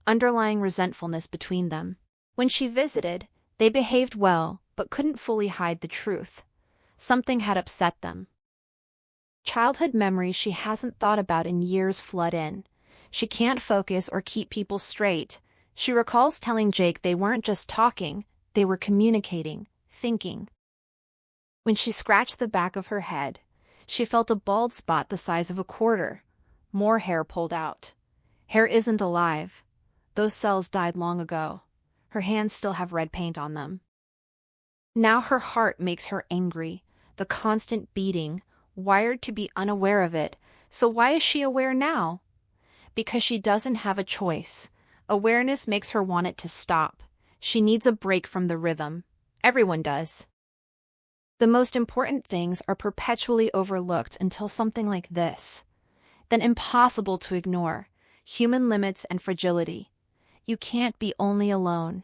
Underlying resentfulness between them. When she visited, they behaved well, but couldn't fully hide the truth. Something had upset them. Childhood memories she hasn't thought about in years flood in. She can't focus or keep people straight. She recalls telling Jake they weren't just talking, they were communicating, thinking. When she scratched the back of her head, she felt a bald spot the size of a quarter. More hair pulled out. Hair isn't alive. Those cells died long ago. Her hands still have red paint on them. Now her heart makes her angry, the constant beating, wired to be unaware of it. So why is she aware now? Because she doesn't have a choice. Awareness makes her want it to stop. She needs a break from the rhythm. Everyone does. The most important things are perpetually overlooked until something like this. Then impossible to ignore. Human limits and fragility. You can't be only alone.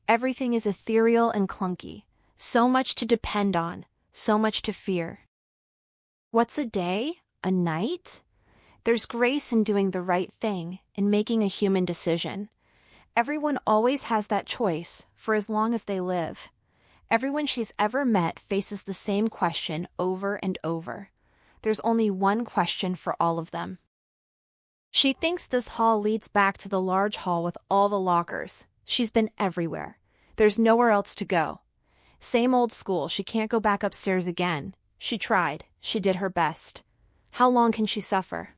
Everything is ethereal and clunky. So much to depend on. So much to fear. What's a day? A night? There's grace in doing the right thing, in making a human decision. Everyone always has that choice, for as long as they live. Everyone she's ever met faces the same question over and over. There's only one question for all of them. She thinks this hall leads back to the large hall with all the lockers. She's been everywhere. There's nowhere else to go. Same old school, she can't go back upstairs again. She tried. She did her best. How long can she suffer?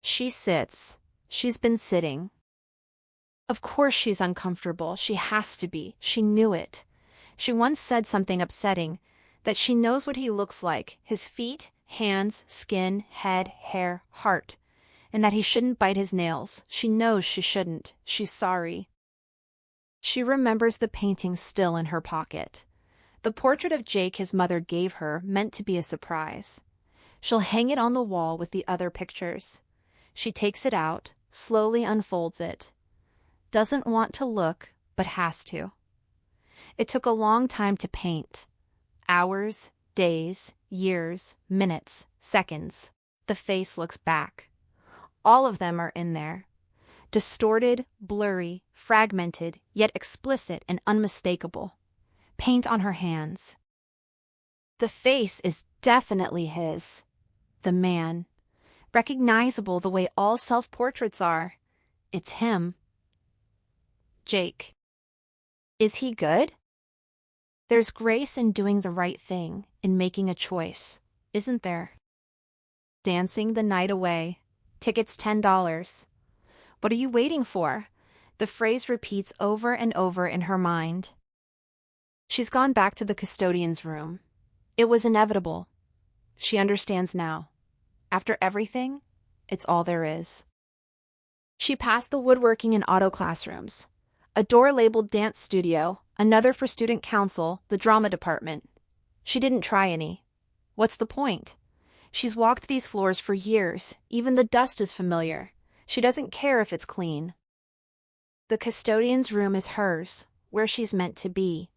She sits. She's been sitting. Of course she's uncomfortable. She has to be. She knew it. She once said something upsetting, that she knows what he looks like, his feet, hands, skin, head, hair, heart. and that he shouldn't bite his nails. She knows she shouldn't. She's sorry. She remembers the painting still in her pocket. The portrait of Jake his mother gave her, meant to be a surprise. She'll hang it on the wall with the other pictures. She takes it out, slowly unfolds it. Doesn't want to look, but has to. It took a long time to paint. Hours, days, years, minutes, seconds. The face looks back. All of them are in there. Distorted, blurry, fragmented, yet explicit and unmistakable. Paint on her hands. The face is definitely his. The man. Recognizable the way all self-portraits are. It's him. Jake. Is he good? There's grace in doing the right thing, in making a choice, isn't there? Dancing the night away. Tickets $10. What are you waiting for? The phrase repeats over and over in her mind. She's gone back to the custodian's room. It was inevitable. She understands now. After everything, it's all there is. She passed the woodworking and auto classrooms. A door labeled dance studio, another for student council, the drama department. She didn't try any. What's the point? She's walked these floors for years. Even the dust is familiar. She doesn't care if it's clean. The custodian's room is hers, where she's meant to be.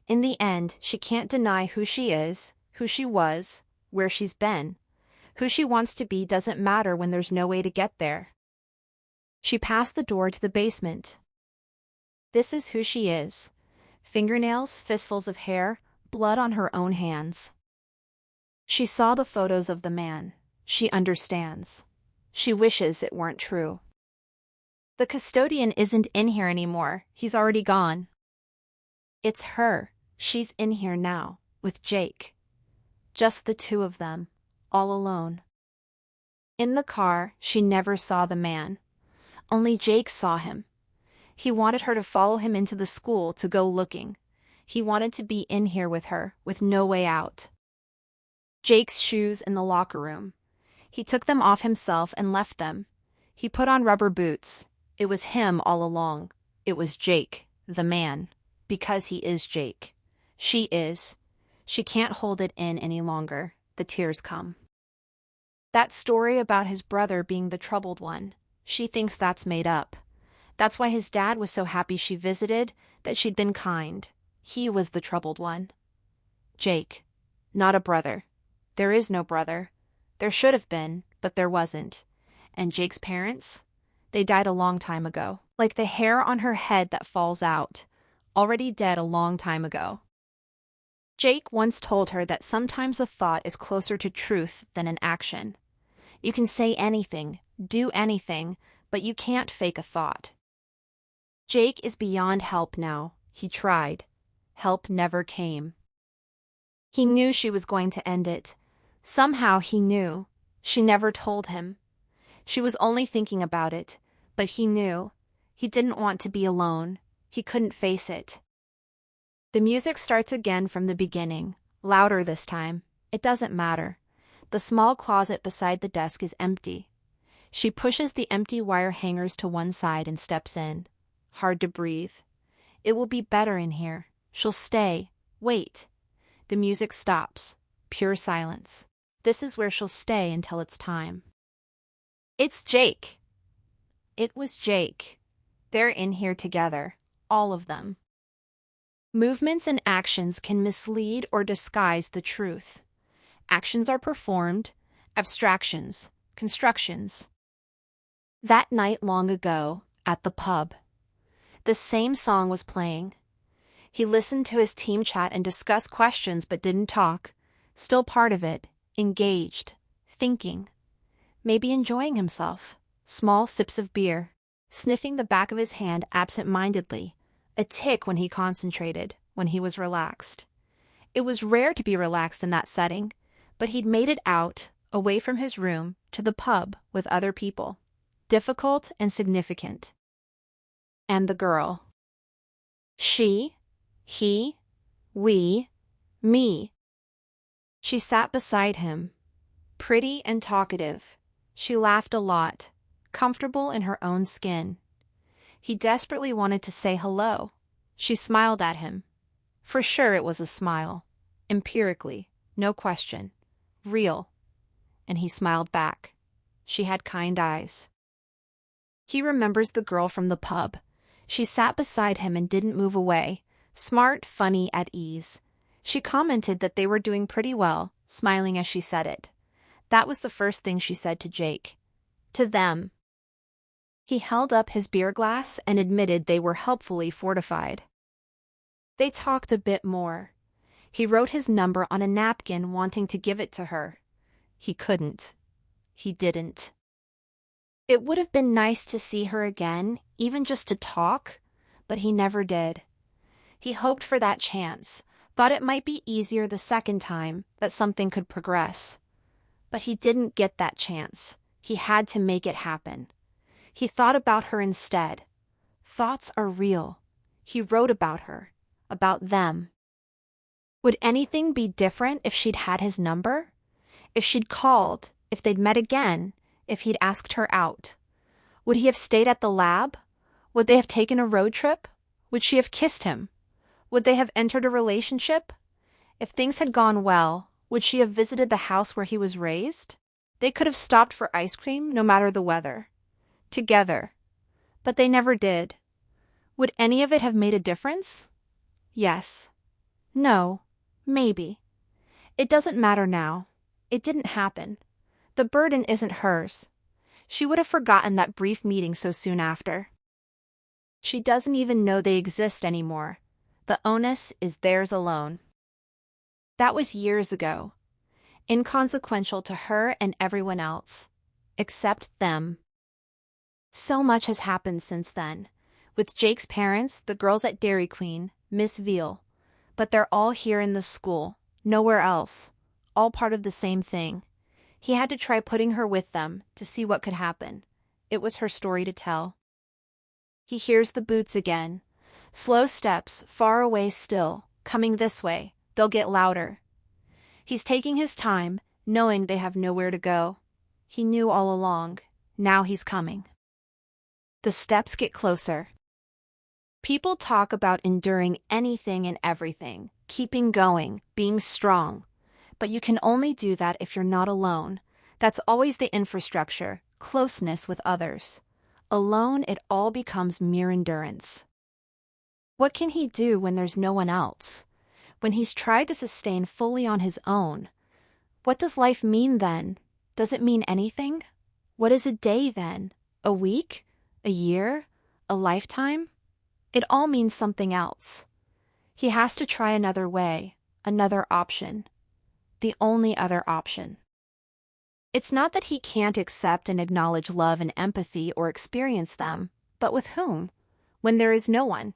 In the end, she can't deny who she is, who she was, where she's been. Who she wants to be doesn't matter when there's no way to get there. She passed the door to the basement. This is who she is. Fingernails, fistfuls of hair, blood on her own hands. She saw the photos of the man. She understands. She wishes it weren't true. The custodian isn't in here anymore. He's already gone. It's her. She's in here now, with Jake. Just the two of them, all alone. In the car, she never saw the man. Only Jake saw him. He wanted her to follow him into the school to go looking. He wanted to be in here with her, with no way out. Jake's shoes in the locker room. He took them off himself and left them. He put on rubber boots. It was him all along. It was Jake, the man. Because he is Jake. She is. She can't hold it in any longer. The tears come. That story about his brother being the troubled one, she thinks that's made up. That's why his dad was so happy she visited, that she'd been kind. He was the troubled one. Jake. Not a brother. There is no brother. There should have been, but there wasn't. And Jake's parents? They died a long time ago. Like the hair on her head that falls out. Already dead a long time ago. Jake once told her that sometimes a thought is closer to truth than an action. You can say anything, do anything, but you can't fake a thought. Jake is beyond help now. He tried. Help never came. He knew she was going to end it. Somehow he knew. She never told him. She was only thinking about it, but he knew. He didn't want to be alone. He couldn't face it. The music starts again from the beginning, louder this time. It doesn't matter. The small closet beside the desk is empty. She pushes the empty wire hangers to one side and steps in. Hard to breathe. It will be better in here. She'll stay. Wait. The music stops. Pure silence. This is where she'll stay until it's time. It's Jake. It was Jake. They're in here together. All of them. Movements and actions can mislead or disguise the truth. Actions are performed, abstractions, constructions. That night long ago, at the pub, the same song was playing. He listened to his team chat and discuss questions but didn't talk. Still part of it, engaged, thinking, maybe enjoying himself. Small sips of beer, sniffing the back of his hand absent-mindedly, a tic when he concentrated, when he was relaxed. It was rare to be relaxed in that setting, but he'd made it out, away from his room, to the pub with other people. Difficult and significant. And the girl. She, he, we, me. She sat beside him, pretty and talkative. She laughed a lot, comfortable in her own skin. He desperately wanted to say hello. She smiled at him. For sure it was a smile. Empirically, no question. Real. And he smiled back. She had kind eyes. He remembers the girl from the pub. She sat beside him and didn't move away. Smart, funny, at ease. She commented that they were doing pretty well, smiling as she said it. That was the first thing she said to Jake. To them. He held up his beer glass and admitted they were helpfully fortified. They talked a bit more. He wrote his number on a napkin, wanting to give it to her. He couldn't. He didn't. It would have been nice to see her again, even just to talk, but he never did. He hoped for that chance, thought it might be easier the second time, that something could progress. But he didn't get that chance. He had to make it happen. He thought about her instead. Thoughts are real. He wrote about her, about them. Would anything be different if she'd had his number? If she'd called, if they'd met again, if he'd asked her out? Would he have stayed at the lab? Would they have taken a road trip? Would she have kissed him? Would they have entered a relationship? If things had gone well, would she have visited the house where he was raised? They could have stopped for ice cream no matter the weather. Together. But they never did. Would any of it have made a difference? Yes. No. Maybe. It doesn't matter now. It didn't happen. The burden isn't hers. She would have forgotten that brief meeting so soon after. She doesn't even know they exist anymore. The onus is theirs alone. That was years ago. Inconsequential to her and everyone else. Except them. So much has happened since then. With Jake's parents, the girls at Dairy Queen, Miss Veal. But they're all here in the school. Nowhere else. All part of the same thing. He had to try putting her with them to see what could happen. It was her story to tell. He hears the boots again. Slow steps, far away still, coming this way. They'll get louder. He's taking his time, knowing they have nowhere to go. He knew all along. Now he's coming. The steps get closer. People talk about enduring anything and everything, keeping going, being strong. But you can only do that if you're not alone. That's always the infrastructure, closeness with others. Alone, it all becomes mere endurance. What can he do when there's no one else? When he's tried to sustain fully on his own? What does life mean then? Does it mean anything? What is a day then? A week? A year? A lifetime? It all means something else. He has to try another way, another option. The only other option. It's not that he can't accept and acknowledge love and empathy or experience them, but with whom? When there is no one.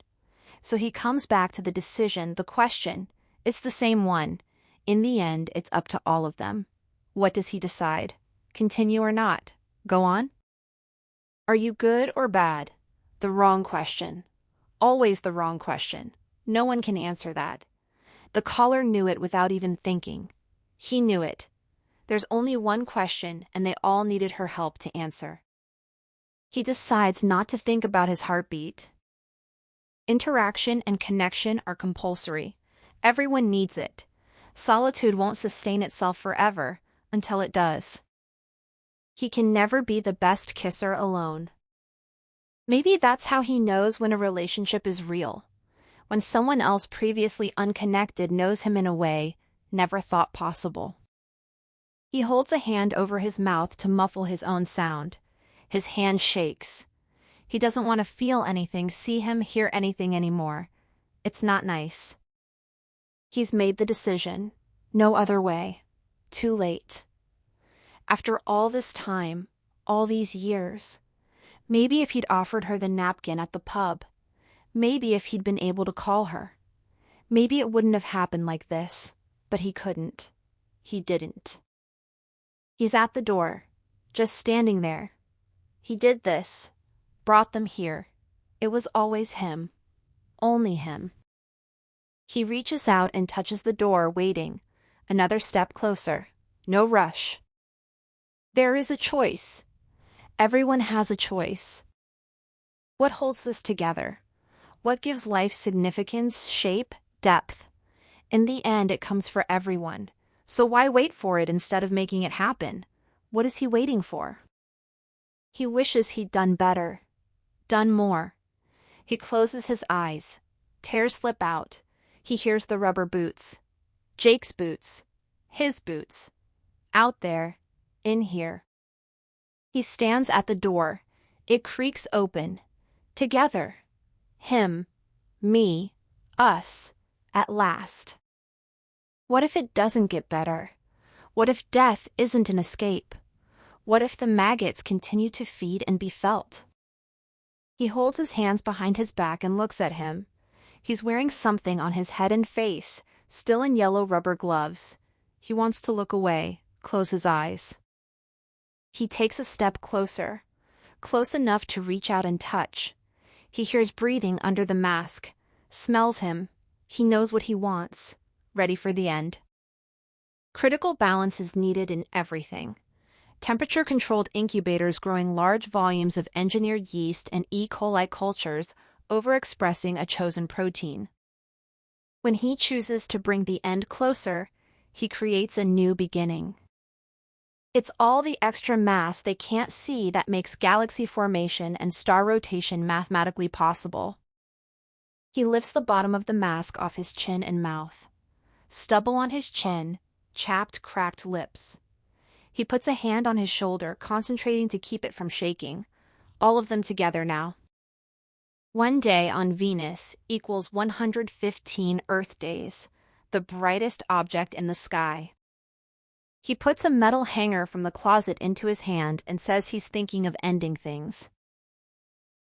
So he comes back to the decision, the question. It's the same one. In the end, it's up to all of them. What does he decide? Continue or not? Go on? Are you good or bad? The wrong question. Always the wrong question. No one can answer that. The caller knew it without even thinking. He knew it. There's only one question, and they all needed her help to answer. He decides not to think about his heartbeat. Interaction and connection are compulsory. Everyone needs it. Solitude won't sustain itself forever, until it does. He can never be the best kisser alone. Maybe that's how he knows when a relationship is real. When someone else previously unconnected knows him in a way never thought possible. He holds a hand over his mouth to muffle his own sound. His hand shakes. He doesn't want to feel anything, see him, hear anything anymore. It's not nice. He's made the decision. No other way. Too late. After all this time, all these years, maybe if he'd offered her the napkin at the pub, maybe if he'd been able to call her, maybe it wouldn't have happened like this. But he couldn't. He didn't. He's at the door, just standing there. He did this, brought them here. It was always him. Only him. He reaches out and touches the door, waiting. Another step closer. No rush. There is a choice. Everyone has a choice. What holds this together? What gives life significance, shape, depth? In the end, it comes for everyone. So why wait for it instead of making it happen? What is he waiting for? He wishes he'd done better. Done more. He closes his eyes. Tears slip out. He hears the rubber boots. Jake's boots. His boots. Out there. In here. He stands at the door. It creaks open. Together. Him. Me. Us. At last. What if it doesn't get better? What if death isn't an escape? What if the maggots continue to feed and be felt? He holds his hands behind his back and looks at him. He's wearing something on his head and face, still in yellow rubber gloves. He wants to look away, close his eyes. He takes a step closer, close enough to reach out and touch. He hears breathing under the mask, smells him. He knows what he wants, ready for the end. Critical balance is needed in everything. Temperature-controlled incubators growing large volumes of engineered yeast and E. coli cultures overexpressing a chosen protein. When he chooses to bring the end closer, he creates a new beginning. It's all the extra mass they can't see that makes galaxy formation and star rotation mathematically possible. He lifts the bottom of the mask off his chin and mouth. Stubble on his chin, chapped, cracked lips. He puts a hand on his shoulder, concentrating to keep it from shaking. All of them together now. 1 day on Venus equals 115 Earth days, the brightest object in the sky. He puts a metal hanger from the closet into his hand and says he's thinking of ending things.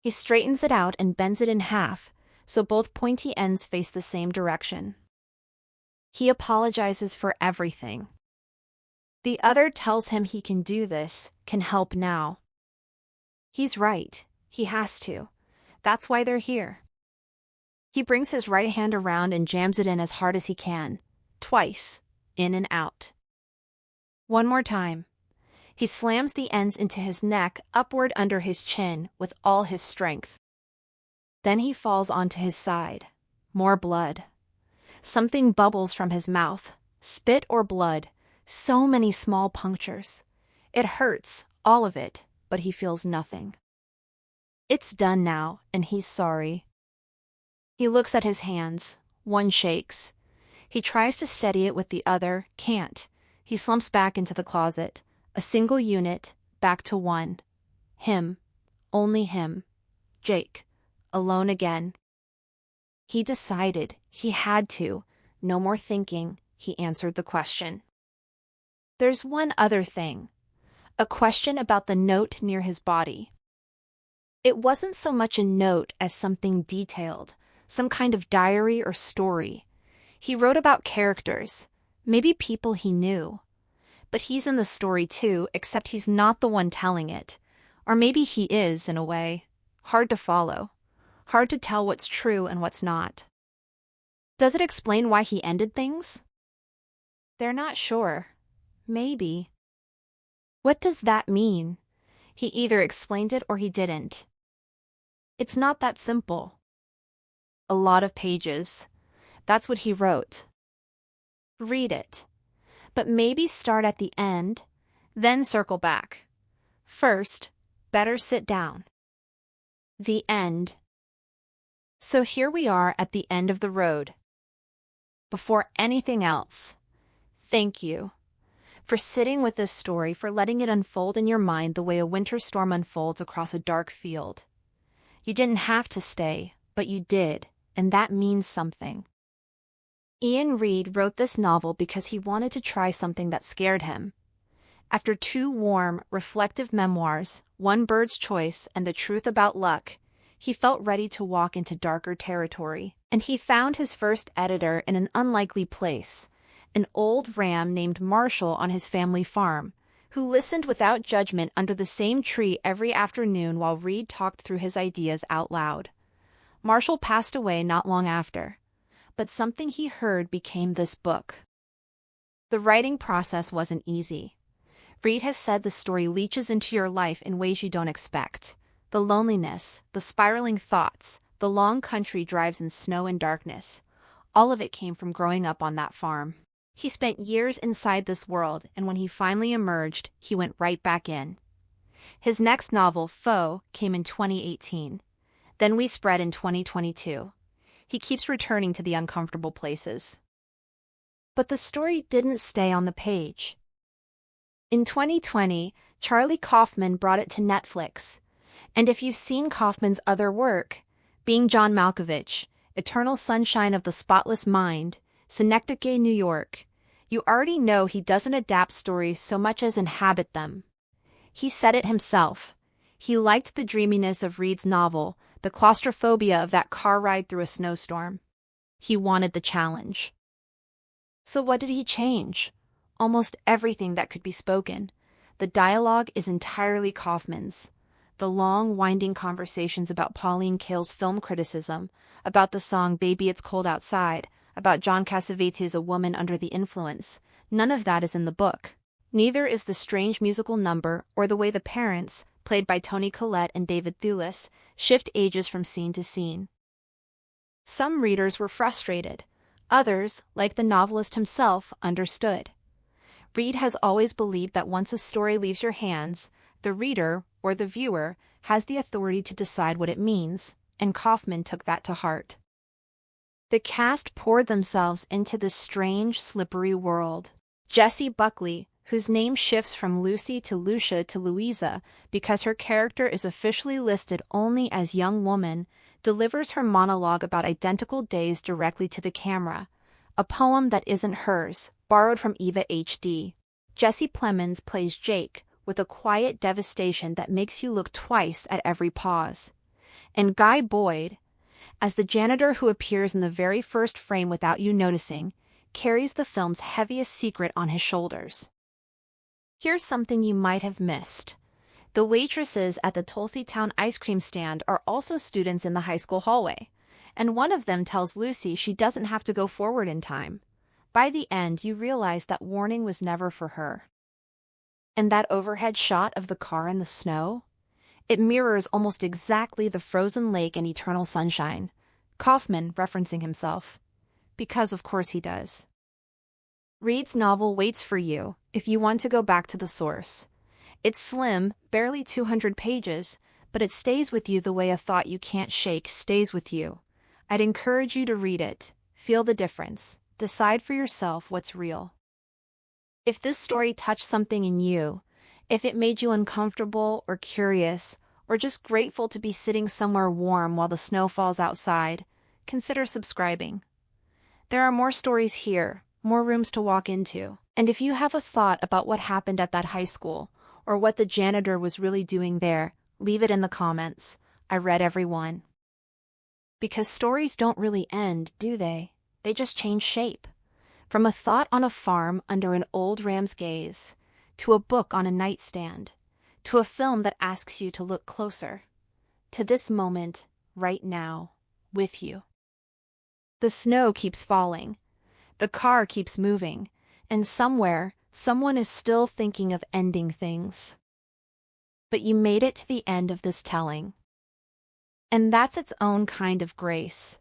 He straightens it out and bends it in half, so both pointy ends face the same direction. He apologizes for everything. The other tells him he can do this, can help now. He's right. He has to. That's why they're here. He brings his right hand around and jams it in as hard as he can. Twice. In and out. One more time. He slams the ends into his neck, upward under his chin, with all his strength. Then he falls onto his side. More blood. Something bubbles from his mouth. Spit or blood. So many small punctures. It hurts, all of it, but he feels nothing. It's done now, and he's sorry. He looks at his hands. One shakes. He tries to steady it with the other, can't. He slumps back into the closet. A single unit, back to one. Him. Only him. Jake. Alone again. He decided. He had to. No more thinking. He answered the question. There's one other thing. A question about the note near his body. It wasn't so much a note as something detailed, some kind of diary or story. He wrote about characters, maybe people he knew. But he's in the story too, except he's not the one telling it. Or maybe he is, in a way. Hard to follow. Hard to tell what's true and what's not. Does it explain why he ended things? They're not sure. Maybe. What does that mean? He either explained it or he didn't. It's not that simple. A lot of pages. That's what he wrote. Read it. But maybe start at the end, then circle back. First, better sit down. The end. So here we are at the end of the road. Before anything else, thank you for sitting with this story, for letting it unfold in your mind the way a winter storm unfolds across a dark field. You didn't have to stay, but you did, and that means something. Iain Reid wrote this novel because he wanted to try something that scared him. After 2 warm, reflective memoirs, One Bird's Choice and The Truth About Luck, he felt ready to walk into darker territory. And he found his first editor in an unlikely place, an old ram named Marshall on his family farm, who listened without judgment under the same tree every afternoon while Reid talked through his ideas out loud. Marshall passed away not long after, but something he heard became this book. The writing process wasn't easy. Reid has said the story leaches into your life in ways you don't expect. The loneliness, the spiraling thoughts, the long country drives in snow and darkness. All of it came from growing up on that farm. He spent years inside this world, and when he finally emerged, he went right back in. His next novel, Foe, came in 2018. Then We Spread in 2022. He keeps returning to the uncomfortable places. But the story didn't stay on the page. In 2020, Charlie Kaufman brought it to Netflix. And if you've seen Kaufman's other work, Being John Malkovich, Eternal Sunshine of the Spotless Mind, Synecdoche, New York, you already know he doesn't adapt stories so much as inhabit them. He said it himself. He liked the dreaminess of Reid's novel, the claustrophobia of that car ride through a snowstorm. He wanted the challenge. So what did he change? Almost everything that could be spoken. The dialogue is entirely Kaufman's. The long, winding conversations about Pauline Kael's film criticism, about the song Baby It's Cold Outside, about John Cassavetes' A Woman Under the Influence, none of that is in the book. Neither is the strange musical number or the way the parents, played by Toni Collette and David Thewlis, shift ages from scene to scene. Some readers were frustrated. Others, like the novelist himself, understood. Reid has always believed that once a story leaves your hands, the reader, or the viewer, has the authority to decide what it means, and Kaufman took that to heart. The cast poured themselves into this strange, slippery world. Jessie Buckley, whose name shifts from Lucy to Lucia to Louisa because her character is officially listed only as young woman, delivers her monologue about identical days directly to the camera, a poem that isn't hers, borrowed from Eva H.D. Jesse Plemons plays Jake, with a quiet devastation that makes you look twice at every pause. And Guy Boyd, as the janitor who appears in the very first frame without you noticing, carries the film's heaviest secret on his shoulders. Here's something you might have missed. The waitresses at the Tulsi Town ice cream stand are also students in the high school hallway, and one of them tells Lucy she doesn't have to go forward in time. By the end, you realize that warning was never for her. And that overhead shot of the car in the snow? It mirrors almost exactly the frozen lake in Eternal Sunshine. Kaufman referencing himself. Because of course he does. Reid's novel waits for you if you want to go back to the source. It's slim, barely 200 pages, but it stays with you the way a thought you can't shake stays with you. I'd encourage you to read it, feel the difference, decide for yourself what's real. If this story touched something in you, if it made you uncomfortable or curious, or just grateful to be sitting somewhere warm while the snow falls outside, consider subscribing. There are more stories here, more rooms to walk into. And if you have a thought about what happened at that high school, or what the janitor was really doing there, leave it in the comments. I read every one. Because stories don't really end, do they? They just change shape. From a thought on a farm under an old ram's gaze, to a book on a nightstand, to a film that asks you to look closer, to this moment, right now, with you. The snow keeps falling, the car keeps moving, and somewhere, someone is still thinking of ending things. But you made it to the end of this telling. And that's its own kind of grace.